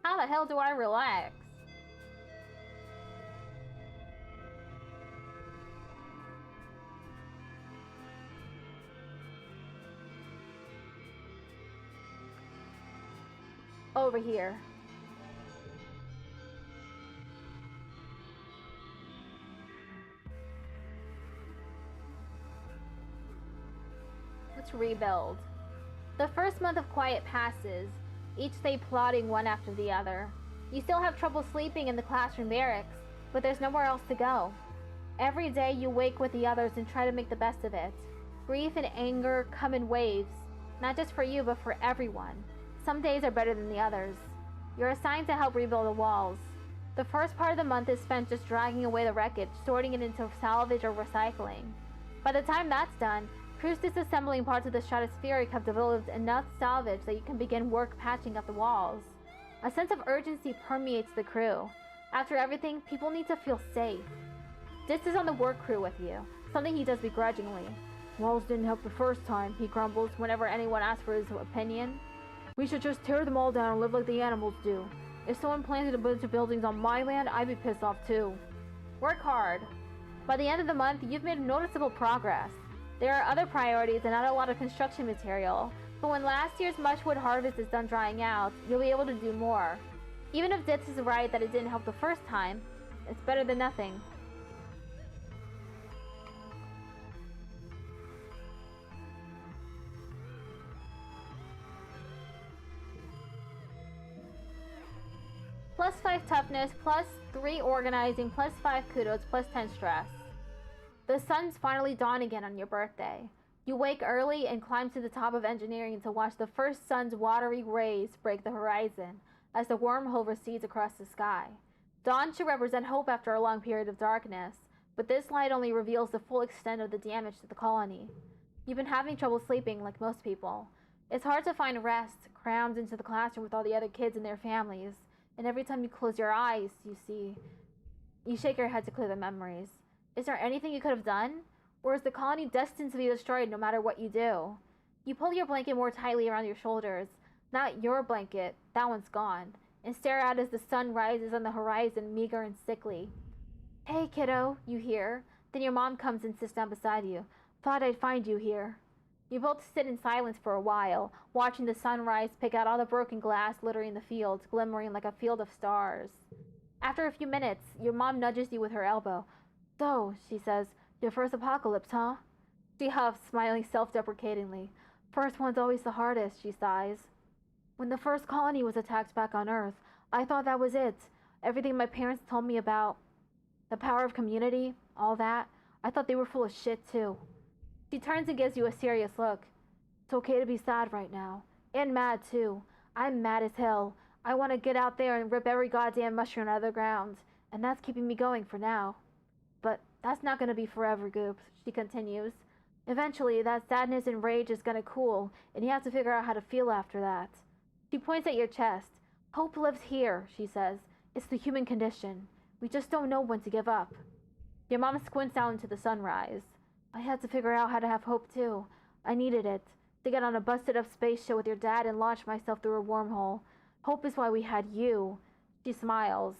How the hell do I relax? Over here. Let's rebuild. The first month of quiet passes, each day plodding one after the other. You still have trouble sleeping in the classroom barracks, but there's nowhere else to go. Every day you wake with the others and try to make the best of it. Grief and anger come in waves, not just for you but for everyone. Some days are better than the others. You're assigned to help rebuild the walls. The first part of the month is spent just dragging away the wreckage, sorting it into salvage or recycling. By the time that's done, crews disassembling parts of the stratospheric have developed enough salvage that you can begin work patching up the walls. A sense of urgency permeates the crew. After everything, people need to feel safe. Ditz is on the work crew with you, something he does begrudgingly. Walls didn't help the first time, he grumbles whenever anyone asks for his opinion. We should just tear them all down and live like the animals do. If someone planted a bunch of buildings on my land, I'd be pissed off too. Work hard. By the end of the month, you've made noticeable progress. There are other priorities and not a lot of construction material, but when last year's mushwood harvest is done drying out, you'll be able to do more. Even if Ditz is right that it didn't help the first time, it's better than nothing. +5 toughness, +3 organizing, +5 kudos, +10 stress. The sun's finally dawned again on your birthday. You wake early and climb to the top of engineering to watch the first sun's watery rays break the horizon as the wormhole recedes across the sky. Dawn should represent hope after a long period of darkness, but this light only reveals the full extent of the damage to the colony. You've been having trouble sleeping like most people. It's hard to find rest, crammed into the classroom with all the other kids and their families, and every time you close your eyes, you shake your head to clear the memories. Is there anything you could have done? Or is the colony destined to be destroyed no matter what you do? You pull your blanket more tightly around your shoulders. Not your blanket, that one's gone. And stare out as the sun rises on the horizon, meager and sickly. Hey, kiddo, you hear? Then your mom comes and sits down beside you. Thought I'd find you here. You both sit in silence for a while, watching the sunrise pick out all the broken glass littering the fields, glimmering like a field of stars. After a few minutes, your mom nudges you with her elbow. So, she says, your first apocalypse, huh? She huffs, smiling self-deprecatingly. First one's always the hardest, she sighs. When the first colony was attacked back on Earth, I thought that was it. Everything my parents told me about the power of community, all that, I thought they were full of shit too. She turns and gives you a serious look. It's okay to be sad right now. And mad too. I'm mad as hell. I want to get out there and rip every goddamn mushroom out of the ground. And that's keeping me going for now. But that's not going to be forever, Goops, she continues. Eventually, that sadness and rage is going to cool, and you have to figure out how to feel after that. She points at your chest. Hope lives here, she says. It's the human condition. We just don't know when to give up. Your mom squints out into the sunrise. I had to figure out how to have hope too. I needed it. To get on a busted up spaceship with your dad and launch myself through a wormhole. Hope is why we had you. She smiles.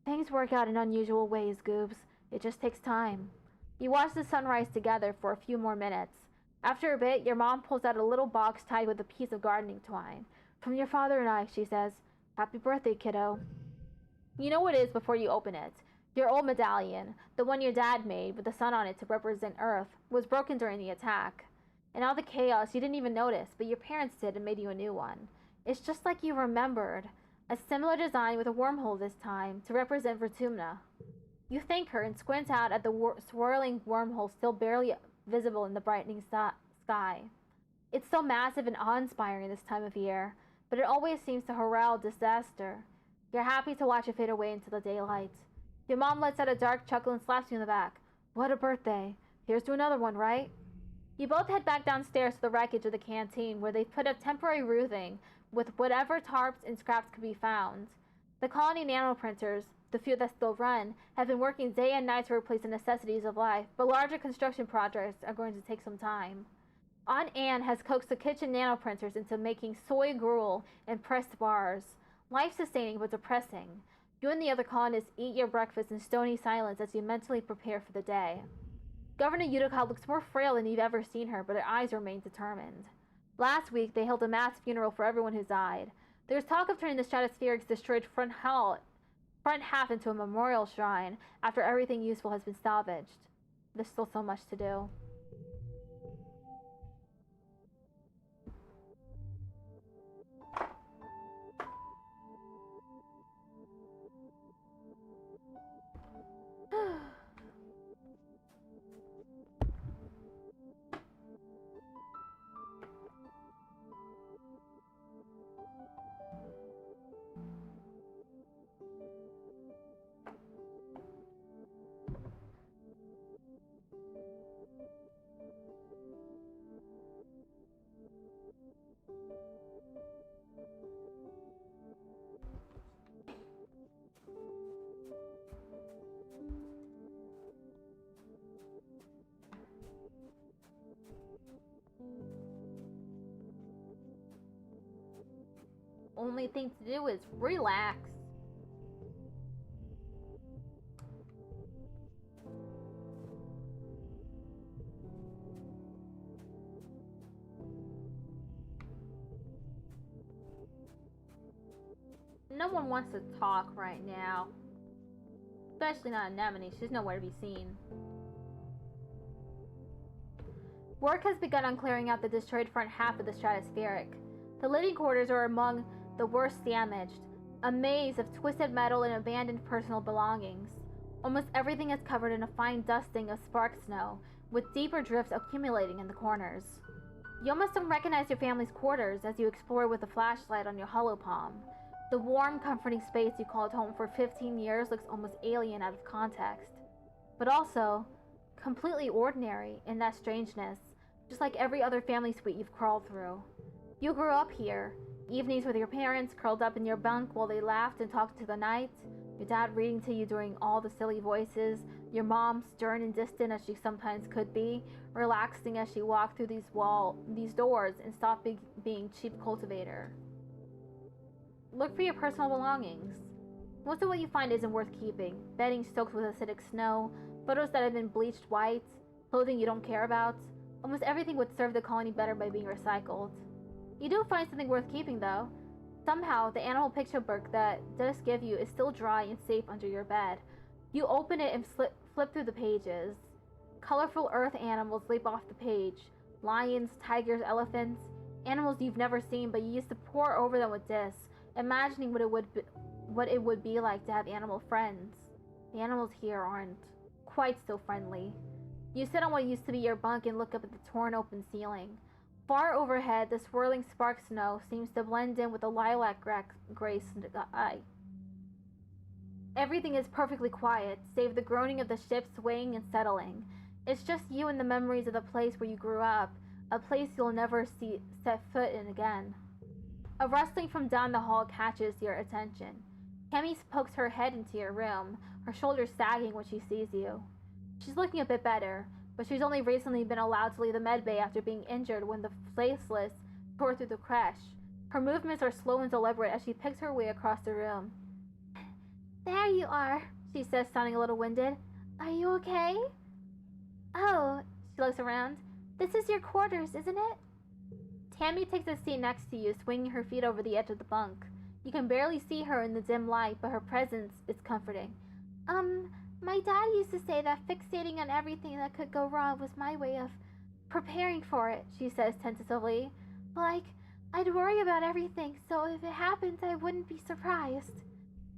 Things work out in unusual ways, Goobs. It just takes time. You watch the sunrise together for a few more minutes. After a bit, your mom pulls out a little box tied with a piece of gardening twine. From your father and I, she says. Happy birthday, kiddo. You know what it is before you open it. Your old medallion, the one your dad made with the sun on it to represent Earth, was broken during the attack. In all the chaos, you didn't even notice, but your parents did and made you a new one. It's just like you remembered. A similar design with a wormhole this time, to represent Vertumna. You thank her and squint out at the swirling wormhole still barely visible in the brightening sky. It's so massive and awe-inspiring this time of year, but it always seems to herald disaster. You're happy to watch it fade away into the daylight. Your mom lets out a dark chuckle and slaps you in the back. What a birthday. Here's to another one, right? You both head back downstairs to the wreckage of the canteen, where they've put up temporary roofing with whatever tarps and scraps could be found. The colony nanoprinters, the few that still run, have been working day and night to replace the necessities of life, but larger construction projects are going to take some time. Aunt Anne has coaxed the kitchen nanoprinters into making soy gruel and pressed bars. Life-sustaining but depressing. You and the other colonists eat your breakfast in stony silence as you mentally prepare for the day. Governor Utica looks more frail than you've ever seen her, but her eyes remain determined. Last week, they held a mass funeral for everyone who's died. There's talk of turning the Stratospheric's destroyed front half into a memorial shrine after everything useful has been salvaged. There's still so much to do. Only thing to do is relax. No one wants to talk right now. Especially not Anemone. She's nowhere to be seen. Work has begun on clearing out the destroyed front half of the Stratospheric. The living quarters are among the worst damaged, a maze of twisted metal and abandoned personal belongings. Almost everything is covered in a fine dusting of spark snow, with deeper drifts accumulating in the corners. You almost don't recognize your family's quarters as you explore with a flashlight on your holopalm. The warm, comforting space you called home for 15 years looks almost alien out of context, but also completely ordinary in that strangeness, just like every other family suite you've crawled through. You grew up here, evenings with your parents curled up in your bunk while they laughed and talked to the night, your dad reading to you during all the silly voices, your mom stern and distant as she sometimes could be, relaxing as she walked through these doors and stopped being cheap cultivator. Look for your personal belongings. Most of what you find isn't worth keeping. Bedding soaked with acidic snow, photos that have been bleached white, clothing you don't care about. Almost everything would serve the colony better by being recycled. You do find something worth keeping, though. Somehow, the animal picture book that Dennis gave you is still dry and safe under your bed. You open it and flip through the pages. Colorful earth animals leap off the page. Lions, tigers, elephants. Animals you've never seen, but you used to pore over them with this, imagining what it would be like to have animal friends. The animals here aren't quite so friendly. You sit on what used to be your bunk and look up at the torn open ceiling. Far overhead, the swirling spark snow seems to blend in with the lilac gray sky. Everything is perfectly quiet, save the groaning of the ship swaying and settling. It's just you and the memories of the place where you grew up, a place you'll never set foot in again. A rustling from down the hall catches your attention. Cammy pokes her head into your room, her shoulders sagging when she sees you. She's looking a bit better, but she's only recently been allowed to leave the medbay after being injured when the faceless tore through the crash. Her movements are slow and deliberate as she picks her way across the room. "There you are," she says, sounding a little winded. "Are you okay?" "Oh," she looks around. "This is your quarters, isn't it?" Tammy takes a seat next to you, swinging her feet over the edge of the bunk. You can barely see her in the dim light, but her presence is comforting. My dad used to say that fixating on everything that could go wrong was my way of preparing for it," she says tentatively. "Like, I'd worry about everything, so if it happened, I wouldn't be surprised."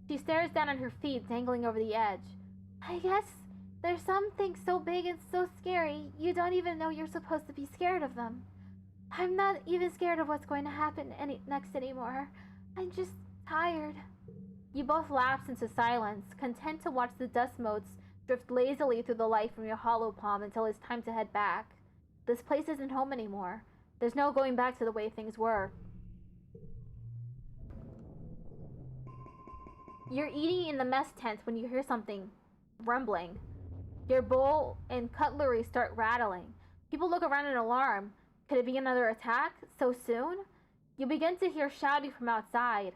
She stares down at her feet, dangling over the edge. "I guess there's some things so big and so scary, you don't even know you're supposed to be scared of them. I'm not even scared of what's going to happen next anymore. I'm just tired." You both lapse into silence, content to watch the dust motes drift lazily through the light from your hollow palm until it's time to head back. This place isn't home anymore. There's no going back to the way things were. You're eating in the mess tent when you hear something rumbling. Your bowl and cutlery start rattling. People look around in alarm. Could it be another attack? So soon? You begin to hear shouting from outside.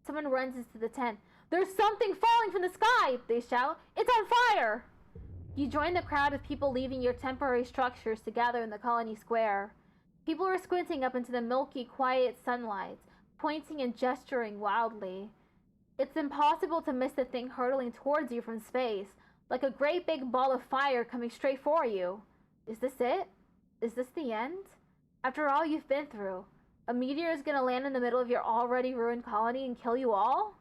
Someone runs into the tent. "There's something falling from the sky!" they shout. "It's on fire!" You join the crowd of people leaving your temporary structures to gather in the colony square. People are squinting up into the milky, quiet sunlight, pointing and gesturing wildly. It's impossible to miss the thing hurtling towards you from space, like a great big ball of fire coming straight for you. Is this it? Is this the end? After all you've been through, a meteor is gonna land in the middle of your already ruined colony and kill you all?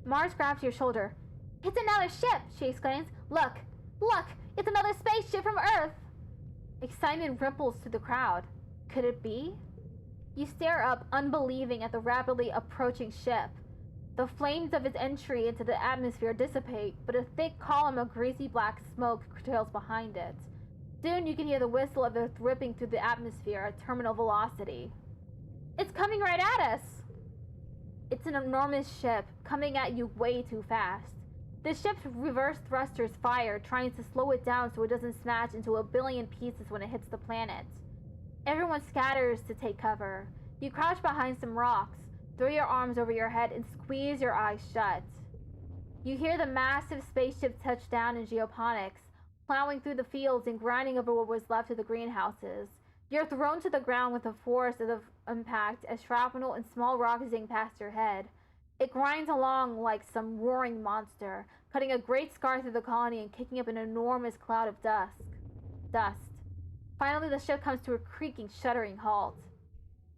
Mars grabs your shoulder. "It's another ship!" she exclaims. Look! Look! It's another spaceship from Earth!" Excitement ripples through the crowd. Could it be? You stare up, unbelieving at the rapidly approaching ship. The flames of its entry into the atmosphere dissipate, but a thick column of greasy black smoke trails behind it. Soon you can hear the whistle of it ripping through the atmosphere at terminal velocity. "It's coming right at us!" It's an enormous ship, coming at you way too fast. The ship's reverse thrusters fire, trying to slow it down so it doesn't smash into a billion pieces when it hits the planet. Everyone scatters to take cover. You crouch behind some rocks, throw your arms over your head, and squeeze your eyes shut. You hear the massive spaceship touch down in geoponics, plowing through the fields and grinding over what was left of the greenhouses. You're thrown to the ground with the force of the impact as shrapnel and small rocks zing past your head. It grinds along like some roaring monster, cutting a great scar through the colony and kicking up an enormous cloud of dust. Finally, the ship comes to a creaking, shuddering halt.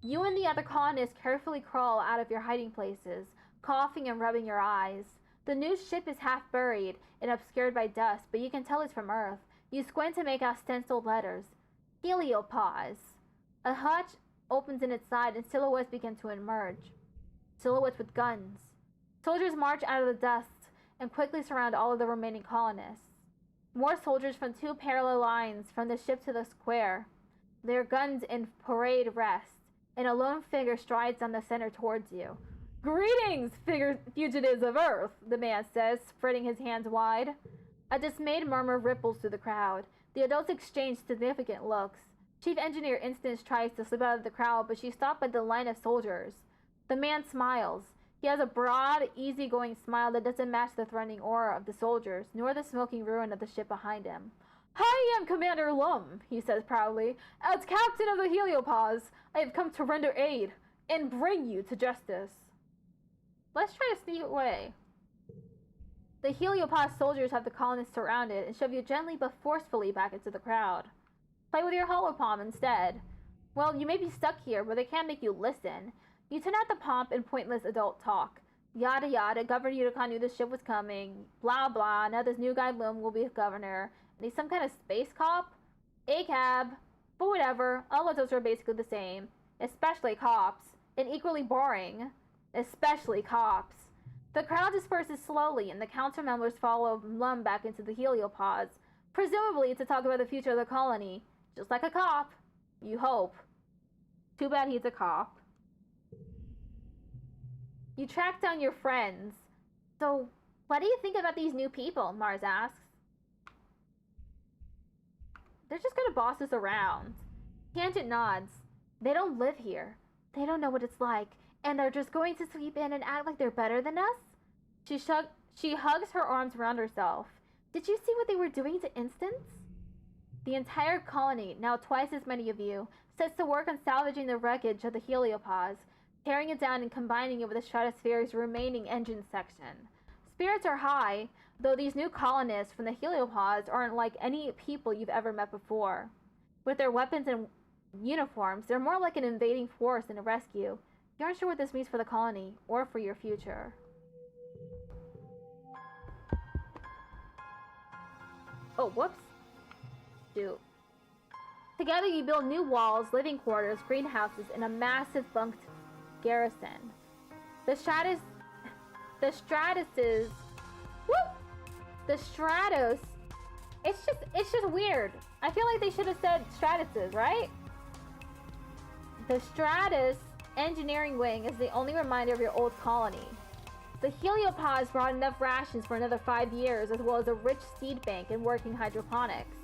You and the other colonists carefully crawl out of your hiding places, coughing and rubbing your eyes. The new ship is half buried and obscured by dust, but you can tell it's from Earth. You squint to make out stenciled letters. Heliopause. A hatch opens in its side and silhouettes begin to emerge. Silhouettes with guns. Soldiers march out of the dust and quickly surround all of the remaining colonists. More soldiers from two parallel lines from the ship to the square, their guns in parade rest, and a lone figure strides down the center towards you. "Greetings, fugitives of Earth," the man says, spreading his hands wide. A dismayed murmur ripples through the crowd. The adults exchange significant looks. Chief Engineer Instance tries to slip out of the crowd, but she's stopped by the line of soldiers. The man smiles. He has a broad, easygoing smile that doesn't match the threatening aura of the soldiers, nor the smoking ruin of the ship behind him. I am Commander Lum, he says proudly. As captain of the Heliopause, I have come to render aid and bring you to justice. Let's try to sneak away. The Heliopause soldiers have the colonists surrounded and shove you gently but forcefully back into the crowd. Play with your holopalm instead. Well, you may be stuck here, but they can't make you listen. You tune out the pomp and pointless adult talk. Yada yada, Governor Unicon knew the ship was coming. Blah blah, now this new guy Lum will be governor. And he's some kind of space cop? ACAB. But whatever, all of those are basically the same. Especially cops. And equally boring. Especially cops. The crowd disperses slowly, and the council members follow Lum back into the Heliopause, presumably to talk about the future of the colony. Just like a cop. You hope. Too bad he's a cop. You track down your friends. So, what do you think about these new people? Mars asks. They're just gonna boss us around. Tangent nods. They don't live here. They don't know what it's like. And they're just going to sweep in and act like they're better than us? She hugs her arms around herself. Did you see what they were doing to Instance? The entire colony, now twice as many of you, sets to work on salvaging the wreckage of the Heliopause, tearing it down and combining it with the Stratosphere's remaining engine section. Spirits are high, though these new colonists from the Heliopause aren't like any people you've ever met before. With their weapons and uniforms, they're more like an invading force than a rescue. You aren't sure what this means for the colony, or for your future. Oh, whoops. Shoot. Together you build new walls, living quarters, greenhouses, and a massive bunked garrison. The Stratus... It's just weird. I feel like they should have said Stratuses, right? The Stratus Engineering Wing is the only reminder of your old colony. The Heliopause brought enough rations for another 5 years, as well as a rich seed bank and working hydroponics.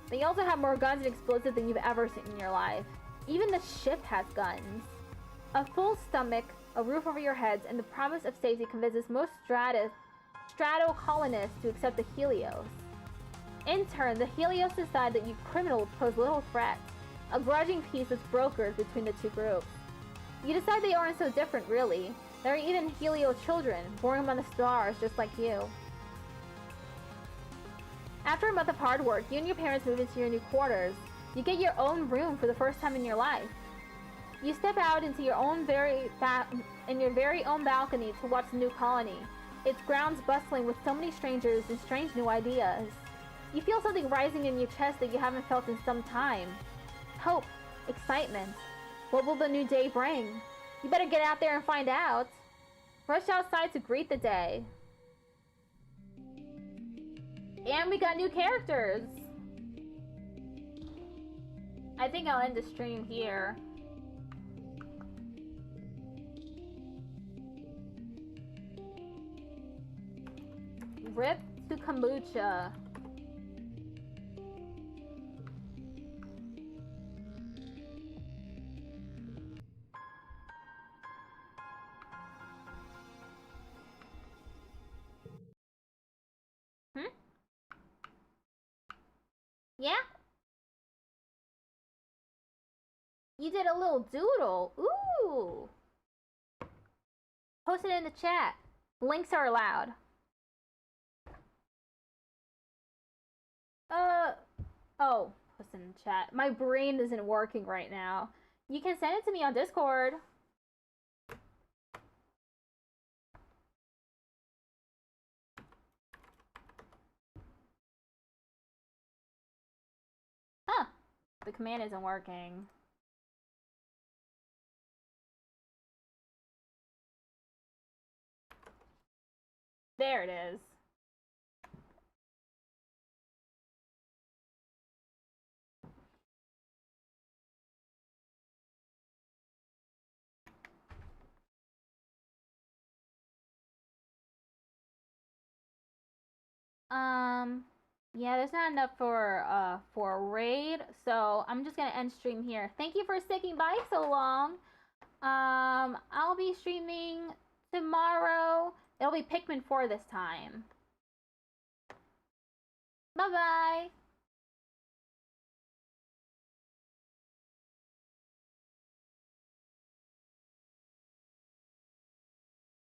They also have more guns and explosives than you've ever seen in your life. Even the ship has guns. A full stomach, a roof over your heads, and the promise of safety convinces most Strato colonists to accept the Helios. In turn, the Helios decide that you criminals pose little threat. A grudging peace is brokered between the two groups. You decide they aren't so different, really. There are even Helio children, born among the stars, just like you. After a month of hard work, you and your parents move into your new quarters. You get your own room for the first time in your life. You step out into your own very own balcony to watch the new colony. Its grounds bustling with so many strangers and strange new ideas. You feel something rising in your chest that you haven't felt in some time. Hope, excitement. What will the new day bring? You better get out there and find out. Rush outside to greet the day. And we got new characters. I think I'll end the stream here. Rip to kombucha. Yeah? You did a little doodle. Ooh. Post it in the chat. Links are allowed. Oh, post it in the chat. My brain isn't working right now. You can send it to me on Discord. Huh. The command isn't working. There it is. Yeah, there's not enough for a raid, so I'm just gonna end stream here. Thank you for sticking by so long. I'll be streaming tomorrow. It'll be Pikmin 4 this time. Bye bye.